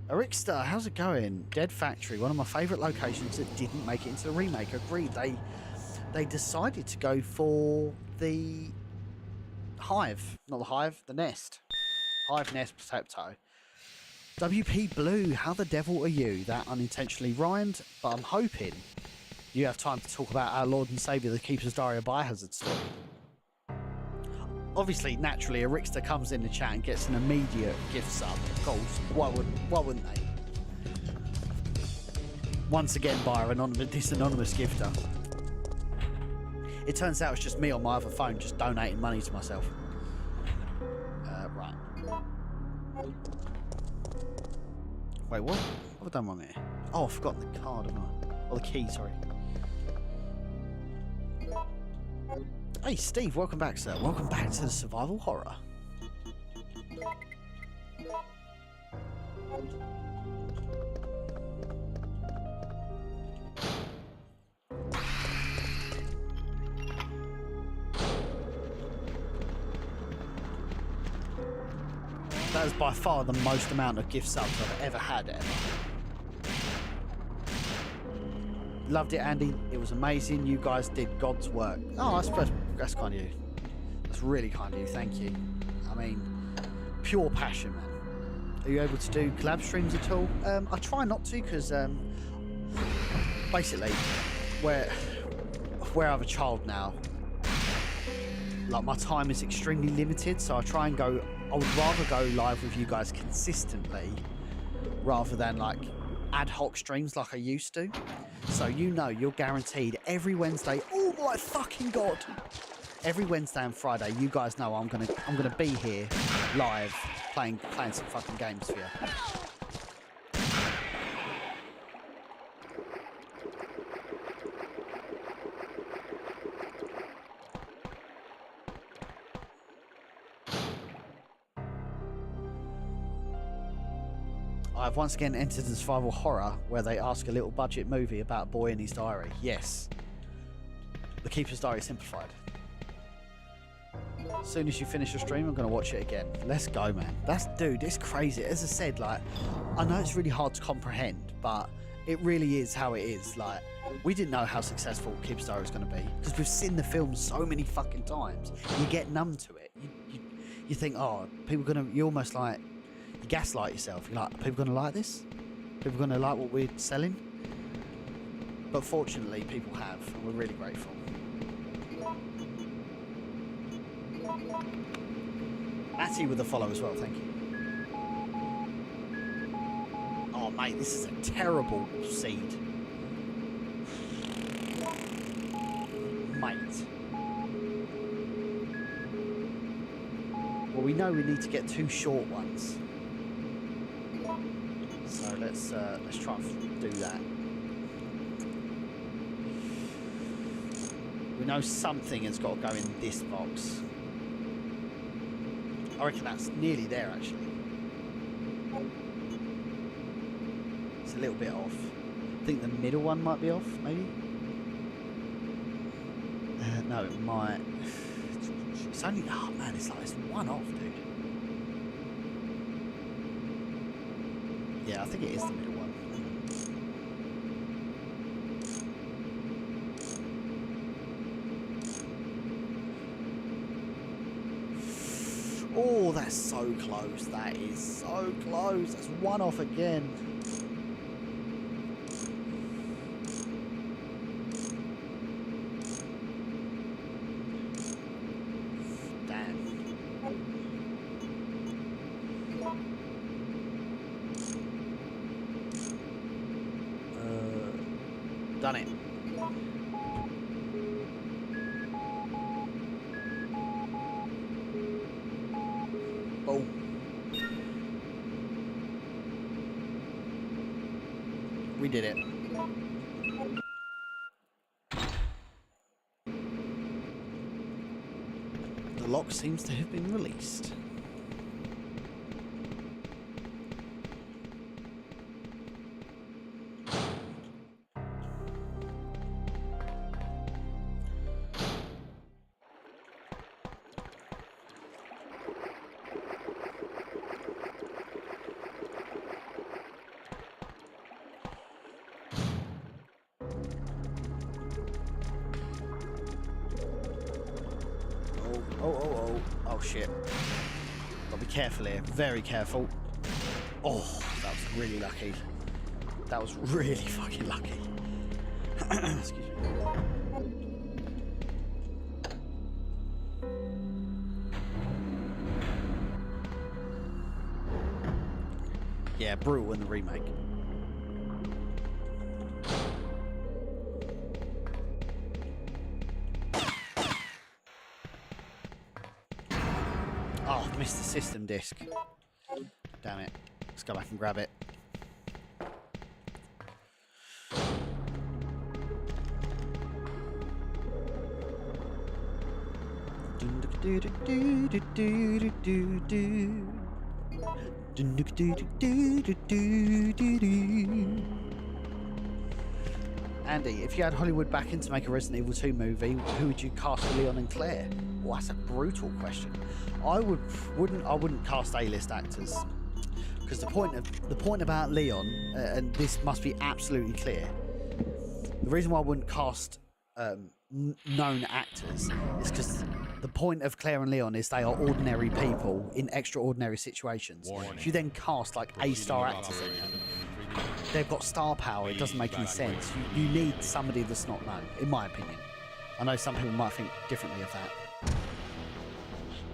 Ericster, how's it going? Dead Factory, one of my favourite locations that didn't make it into the remake. Agreed. They decided to go for the hive. Not the hive, the nest. Hive, nest, potato. WP Blue, how the devil are you? That unintentionally rhymed, but I'm hoping you have time to talk about our Lord and Saviour, the Keeper's Diary of Biohazard story. Obviously, naturally, a Rickster comes in the chat and gets an immediate gift sub. Of course, why wouldn't they? Once again, by this anonymous gifter. It turns out it's just me on my other phone, just donating money to myself. Right. Wait, what? What have I done wrong here? Oh, I've forgotten the card, haven't I? Or the key, sorry. Hey Steve, welcome back, sir. Welcome back to the survival horror. That is by far the most amount of gift subs I've ever had ever. Loved it, Andy. It was amazing. You guys did God's work. Oh, that's kind of you. That's really kind of you. Thank you. I mean, pure passion, man. Are you able to do collab streams at all? I try not to because basically, where I have a child now, like my time is extremely limited, so I try and go. I would rather go live with you guys consistently rather than like ad hoc streams like I used to. So you know, you're guaranteed every Wednesday. Oh my fucking god! Every Wednesday and Friday, you guys know I'm gonna be here live playing some fucking games for you. I've once again entered a survival horror where they ask a little budget movie about a boy in his diary. Yes. The Keeper's Diary Simplified. As soon as you finish your stream, I'm going to watch it again. Let's go, man. Dude, it's crazy. As I said, like, I know it's really hard to comprehend, but it really is how it is. Like, we didn't know how successful Keeper's Diary was going to be because we've seen the film so many fucking times. You get numb to it. You think, oh, you almost like, you gaslight yourself. You're like, are people going to like this? People going to like what we're selling? But fortunately, people have, and we're really grateful. Matty with a follow as well, thank you. Oh, mate, this is a terrible seed. Mate. Well, we know we need to get 2 short ones. So let's try and do that. We know something has got to go in this box. I reckon that's nearly there, actually. It's a little bit off. I think the middle one might be off, maybe? No, it might. It's only... Oh, man, it's one off, dude. Yeah, I think it is the middle one. Oh, that's so close. That is so close. That's one off again. Damn. Done it. Oh. We did it. The lock seems to have been released. Oh shit. Gotta be careful here, very careful. Oh, that was really lucky. That was really fucking lucky. Excuse me. Yeah, brutal in the remake. Oh, missed the system disc. Damn it. Let's go back and grab it. Andy, if you had Hollywood backing to make a Resident Evil 2 movie, who would you cast for Leon and Claire? Well, that's a brutal question. I wouldn't cast A-list actors, because the point about Leon, and this must be absolutely clear. The reason why I wouldn't cast known actors is because the point of Claire and Leon is they are ordinary people in extraordinary situations. Warning. If you then cast like A-star actors in them, they've got star power. It doesn't make any sense. You need somebody that's not known, in my opinion. I know some people might think differently of that.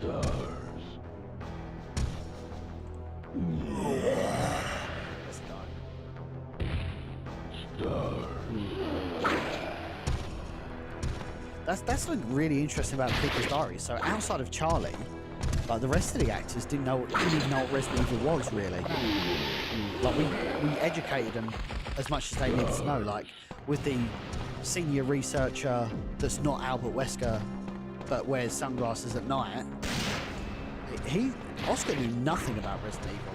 Let's go. That's something really interesting about the Keeper's Diary. So outside of Charlie, like the rest of the actors didn't even know what Resident Evil was really. Like we educated them as much as they needed to know. Like with the senior researcher that's not Albert Wesker but wears sunglasses at night. Oscar knew nothing about Resident Evil,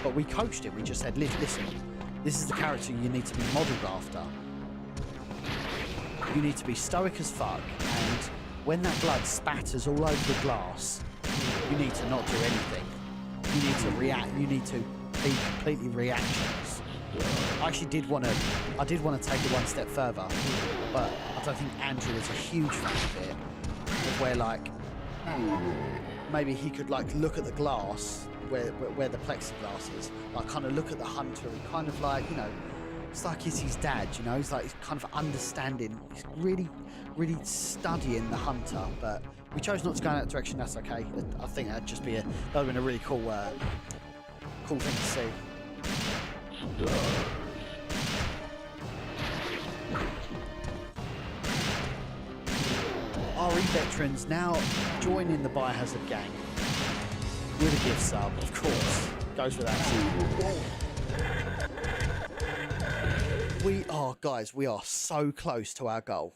but we coached him. We just said, listen, this is the character you need to be modelled after. You need to be stoic as fuck, and when that blood spatters all over the glass, you need to not do anything. You need to react. You need to be completely reactionless. I did want to take it one step further, but I don't think Andrew was a huge fan of it. Of where like maybe he could like look at the glass where the plexiglass is, like kind of look at the hunter and kind of like, you know, it's like he's his dad, you know, he's like, he's kind of understanding, he's really studying the hunter, but we chose not to go in that direction. That's okay. I think that'd just be that would have been a really cool thing to see. RE veterans now joining the Biohazard gang with a gift sub, of course. Goes without saying. Guys, we are so close to our goal.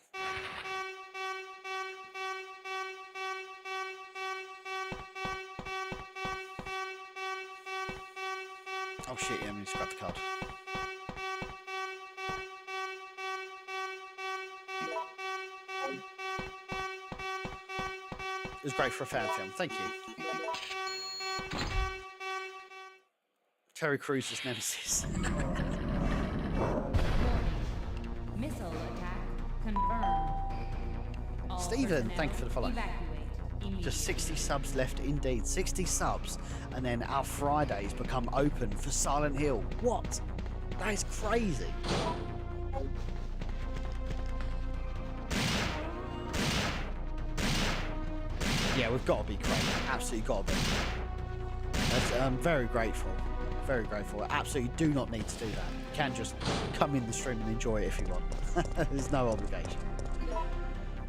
Oh shit, yeah, I'm gonna scrap the card. It was great for a fan film, thank you. Terry Crews' nemesis. Missile attack confirmed. All Stephen, personnel thank you for the follow. evacuate Just 60 subs left indeed. 60 subs, and then our Fridays become open for Silent Hill. What? That is crazy. Yeah, we've got to be great. Absolutely got to be. I'm very grateful. Very grateful. Absolutely do not need to do that. You can just come in the stream and enjoy it if you want. There's no obligation.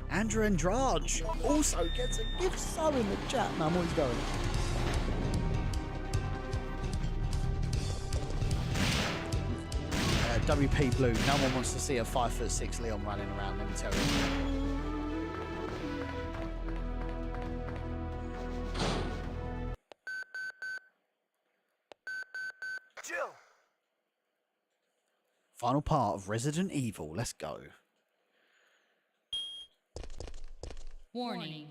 Andrew Andrade also gets a gift sub in the chat. Man, what is going on? WP Blue, no one wants to see a 5'6" Leon running around, let me tell you. Jill! Final part of Resident Evil, let's go. Warning.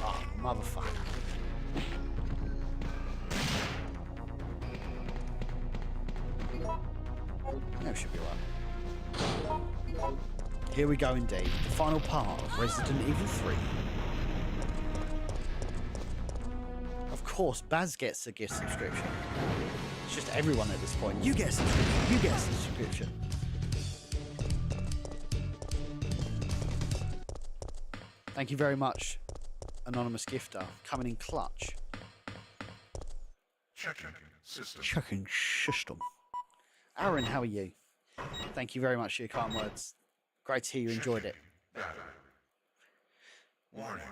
Oh, motherfucker. That should be right. Here we go indeed. The final part of Resident Evil 3. Of course, Baz gets a gift subscription. It's just everyone at this point. You get a subscription. You get a subscription. Thank you very much, anonymous gifter, coming in clutch. Checking system. Checking system. Aaron, how are you? Thank you very much for your kind words. Great to hear you enjoyed it. Data. Warning.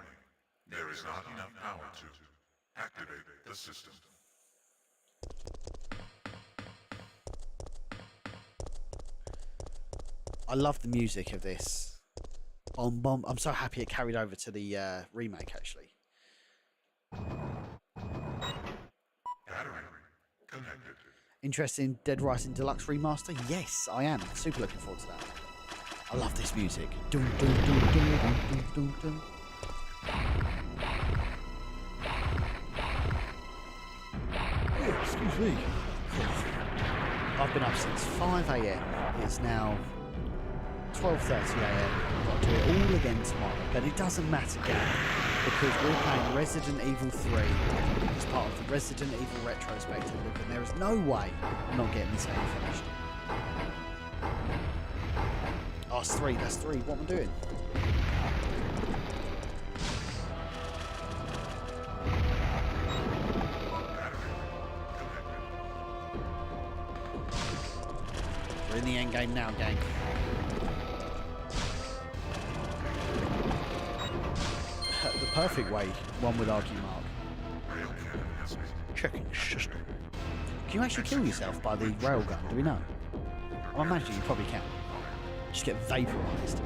There is not enough power to activate the system. I love the music of this. Bomb bomb. I'm so happy it carried over to the remake actually. Battery connected. Interested in Dead Rising Deluxe Remaster? Yes, I am. Super looking forward to that. I love this music. Dun, dun, dun, dun, dun, dun, dun, dun. Oh, excuse me. I've been up since 5 AM. It's now 12:30 AM. I've got to do it all again tomorrow. But it doesn't matter, gang, because we're playing Resident Evil 3 as part of the Resident Evil Retrospective look, and there is no way I'm not getting this game finished. Oh, it's 3. That's 3. What am I doing? We're in the end game now, gang. The perfect way, one would argue, Mark. Checking system. Can you actually kill yourself by the railgun? Do we know? I imagine you probably can. Just get vaporized.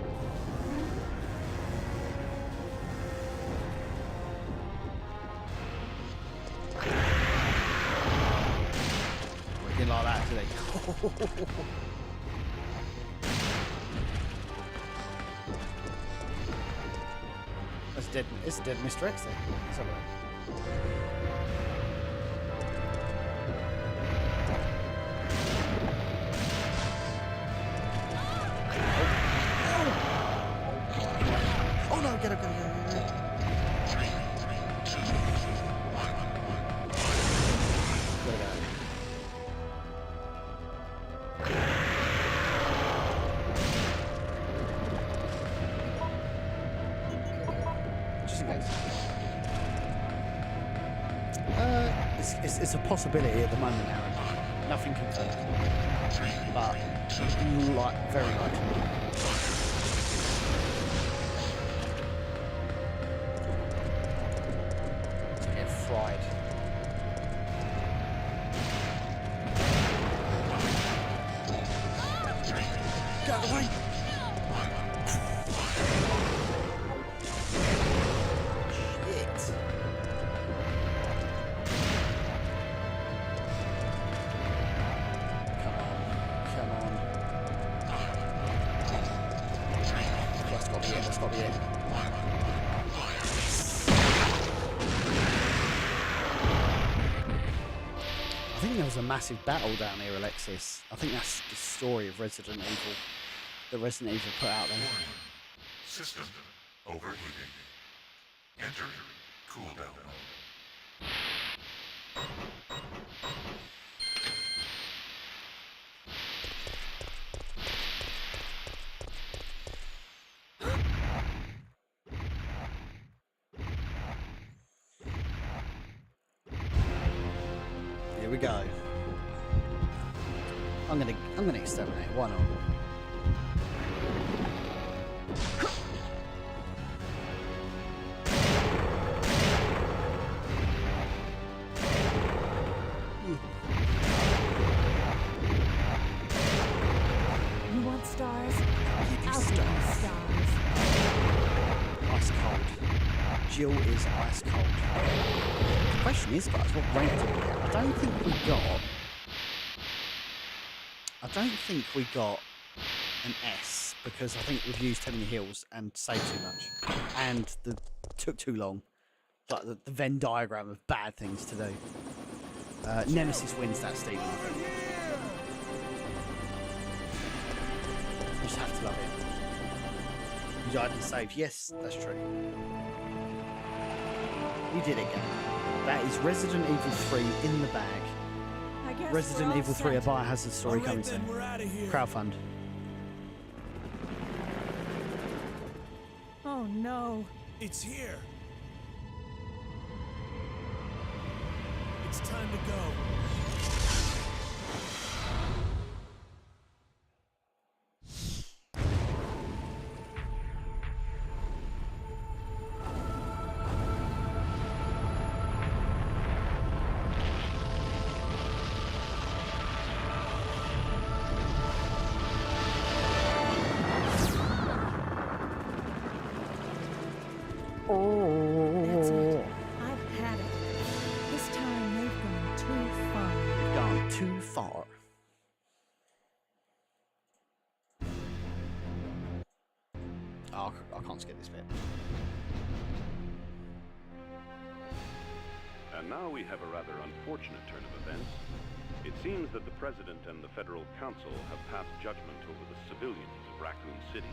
We didn't like that, did they? That's dead. It's dead, Mr. X there. Let's have a look. Oh no, get up, get up, get up, get up. Just in case. It's a possibility at the moment, Aaron. Nothing confirmed. But, like, very likely. Fried. Get out of the way! Shit. Come on. That's got to be it, that's got to be it. I think there was a massive battle down here, Alexis. I think that's the story of Resident Evil that Resident Evil put out there. Warning. System overheating. Enter cooldown mode. Here we go. I'm gonna exterminate. Why not? You want stars? Give you I'll give you stars. stars. Ice cold. Jill is ice cold. The question is, guys, what rank did we get? I don't think we got an S because I think we've used too many heals and saved too much, and took too long. Like the Venn diagram of bad things to do. Nemesis wins that, Stephen. I think. You just have to love it. You died and saved. Yes, that's true. We did it, gang. That is Resident Evil 3 in the bag. I guess Resident we're all Evil 3, a set. Biohazard story All coming right, then, soon. we're out of here. Crowdfund. Oh no. It's here. It's time to go. That's it. I've had it. This time they've gone too far. Gone too far. Oh, I can't skip this bit. And now we have a rather unfortunate turn of events. It seems that the President and the Federal Council have passed judgment over the civilians of Raccoon City.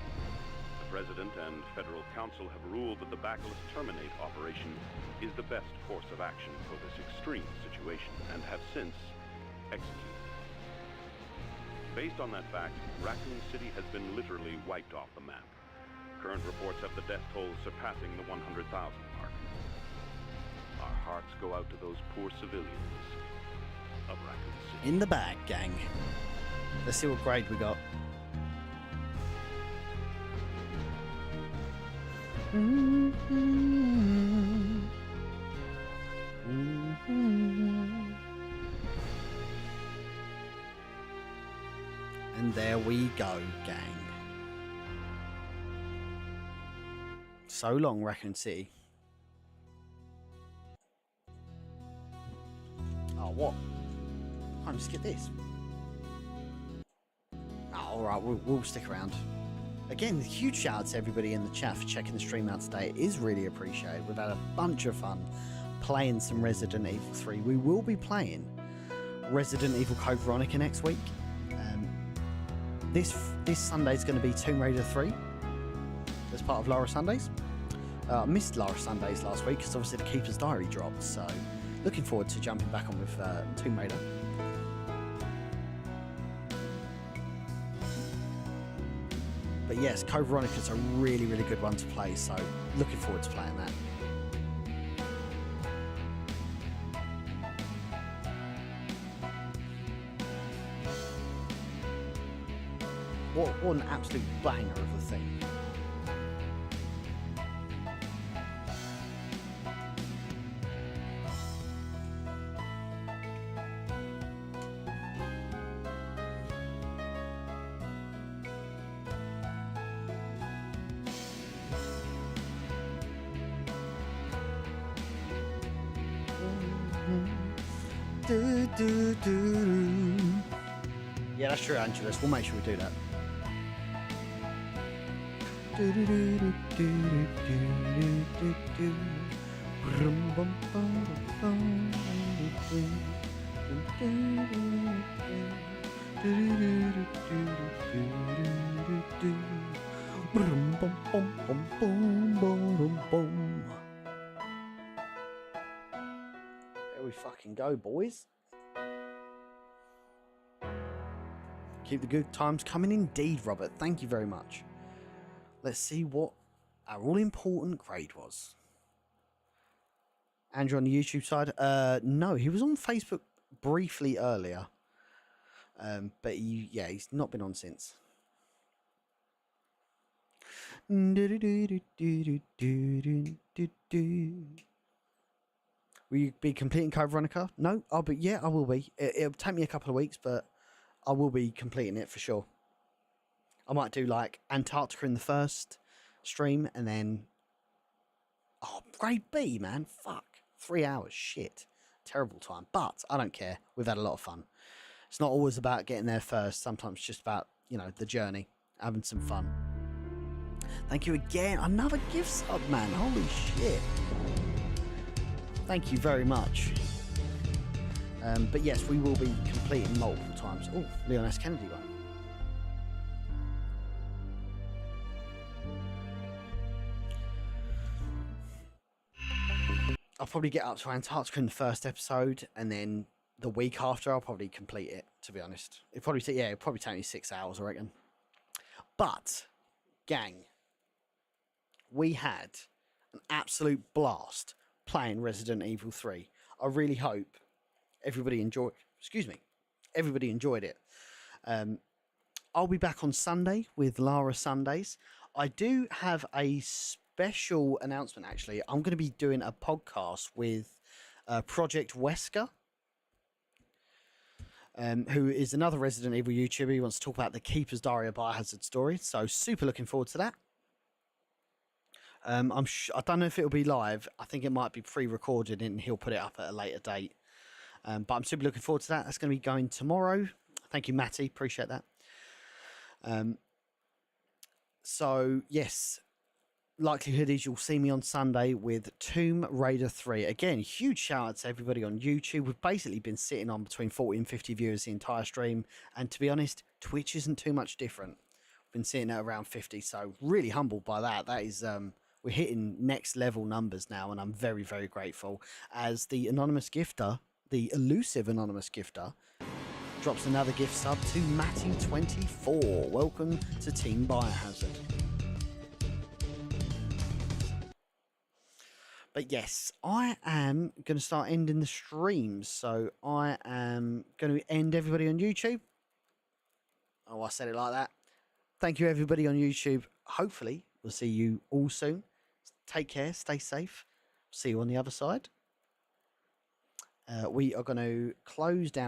The President and Federal Council have ruled that the Bacillus Terminate operation is the best course of action for this extreme situation, and have since executed. Based on that fact, Raccoon City has been literally wiped off the map. Current reports have the death toll surpassing the 100,000 mark. Our hearts go out to those poor civilians of Raccoon City. In the bag, gang. Let's see what grade we got. And there we go, gang. So long, Raccoon City. Oh, what? Can't just get this. Oh, alright, we'll stick around. Again, huge shout out to everybody in the chat for checking the stream out today. It is really appreciated. We've had a bunch of fun playing some Resident Evil 3. We will be playing Resident Evil Code Veronica next week. This Sunday is going to be Tomb Raider 3 as part of Lara Sundays. I missed Lara Sundays last week because obviously the Keeper's Diary dropped, so looking forward to jumping back on with Tomb Raider. But yes, Code Veronica's a really, really good one to play, so looking forward to playing that. What an absolute banger of a thing. Yeah, that's true, Angelus. We'll make sure we do that. There we fucking go, boys. Keep the good times coming indeed, Robert. Thank you very much. Let's see what our all-important grade was. Andrew on the YouTube side? No, he was on Facebook briefly earlier. But he's not been on since. Will you be completing Code Veronica? No, I will be. It'll take me a couple of weeks, but I will be completing it for sure. I might do like Antarctica in the first stream and then... Oh, grade B, man. Fuck. 3 hours. Shit. Terrible time. But I don't care. We've had a lot of fun. It's not always about getting there first. Sometimes it's just about, the journey. Having some fun. Thank you again. Another gift sub, man. Holy shit. Thank you very much. But yes, we will be completing multiple times. Oh, Leon S. Kennedy one. I'll probably get up to Antarctica in the first episode, and then the week after I'll probably complete it, to be honest. It'll probably take me 6 hours, I reckon. But, gang, we had an absolute blast playing Resident Evil 3. I really hope everybody enjoyed it. I'll be back on Sunday with Lara Sundays. I do have a special announcement, actually. I'm going to be doing a podcast with Project Wesker, who is another Resident Evil YouTuber. He wants to talk about the Keeper's Diary, a Biohazard story. So super looking forward to that. I don't know if it'll be live. I think it might be pre-recorded and he'll put it up at a later date. But I'm super looking forward to that. That's going to be going tomorrow. Thank you, Matty. Appreciate that. So, yes. Likelihood is you'll see me on Sunday with Tomb Raider 3. Again, huge shout out to everybody on YouTube. We've basically been sitting on between 40 and 50 viewers the entire stream. And to be honest, Twitch isn't too much different. We've been sitting at around 50. So, really humbled by that. That is... we're hitting next level numbers now, and I'm very, very grateful. As the anonymous gifter, the elusive anonymous gifter, drops another gift sub to Matty24. Welcome to Team Biohazard. But yes, I am going to start ending the streams. So I am going to end everybody on YouTube. Oh, I said it like that. Thank you, everybody on YouTube. Hopefully, we'll see you all soon. Take care. Stay safe. See you on the other side. We are going to close down.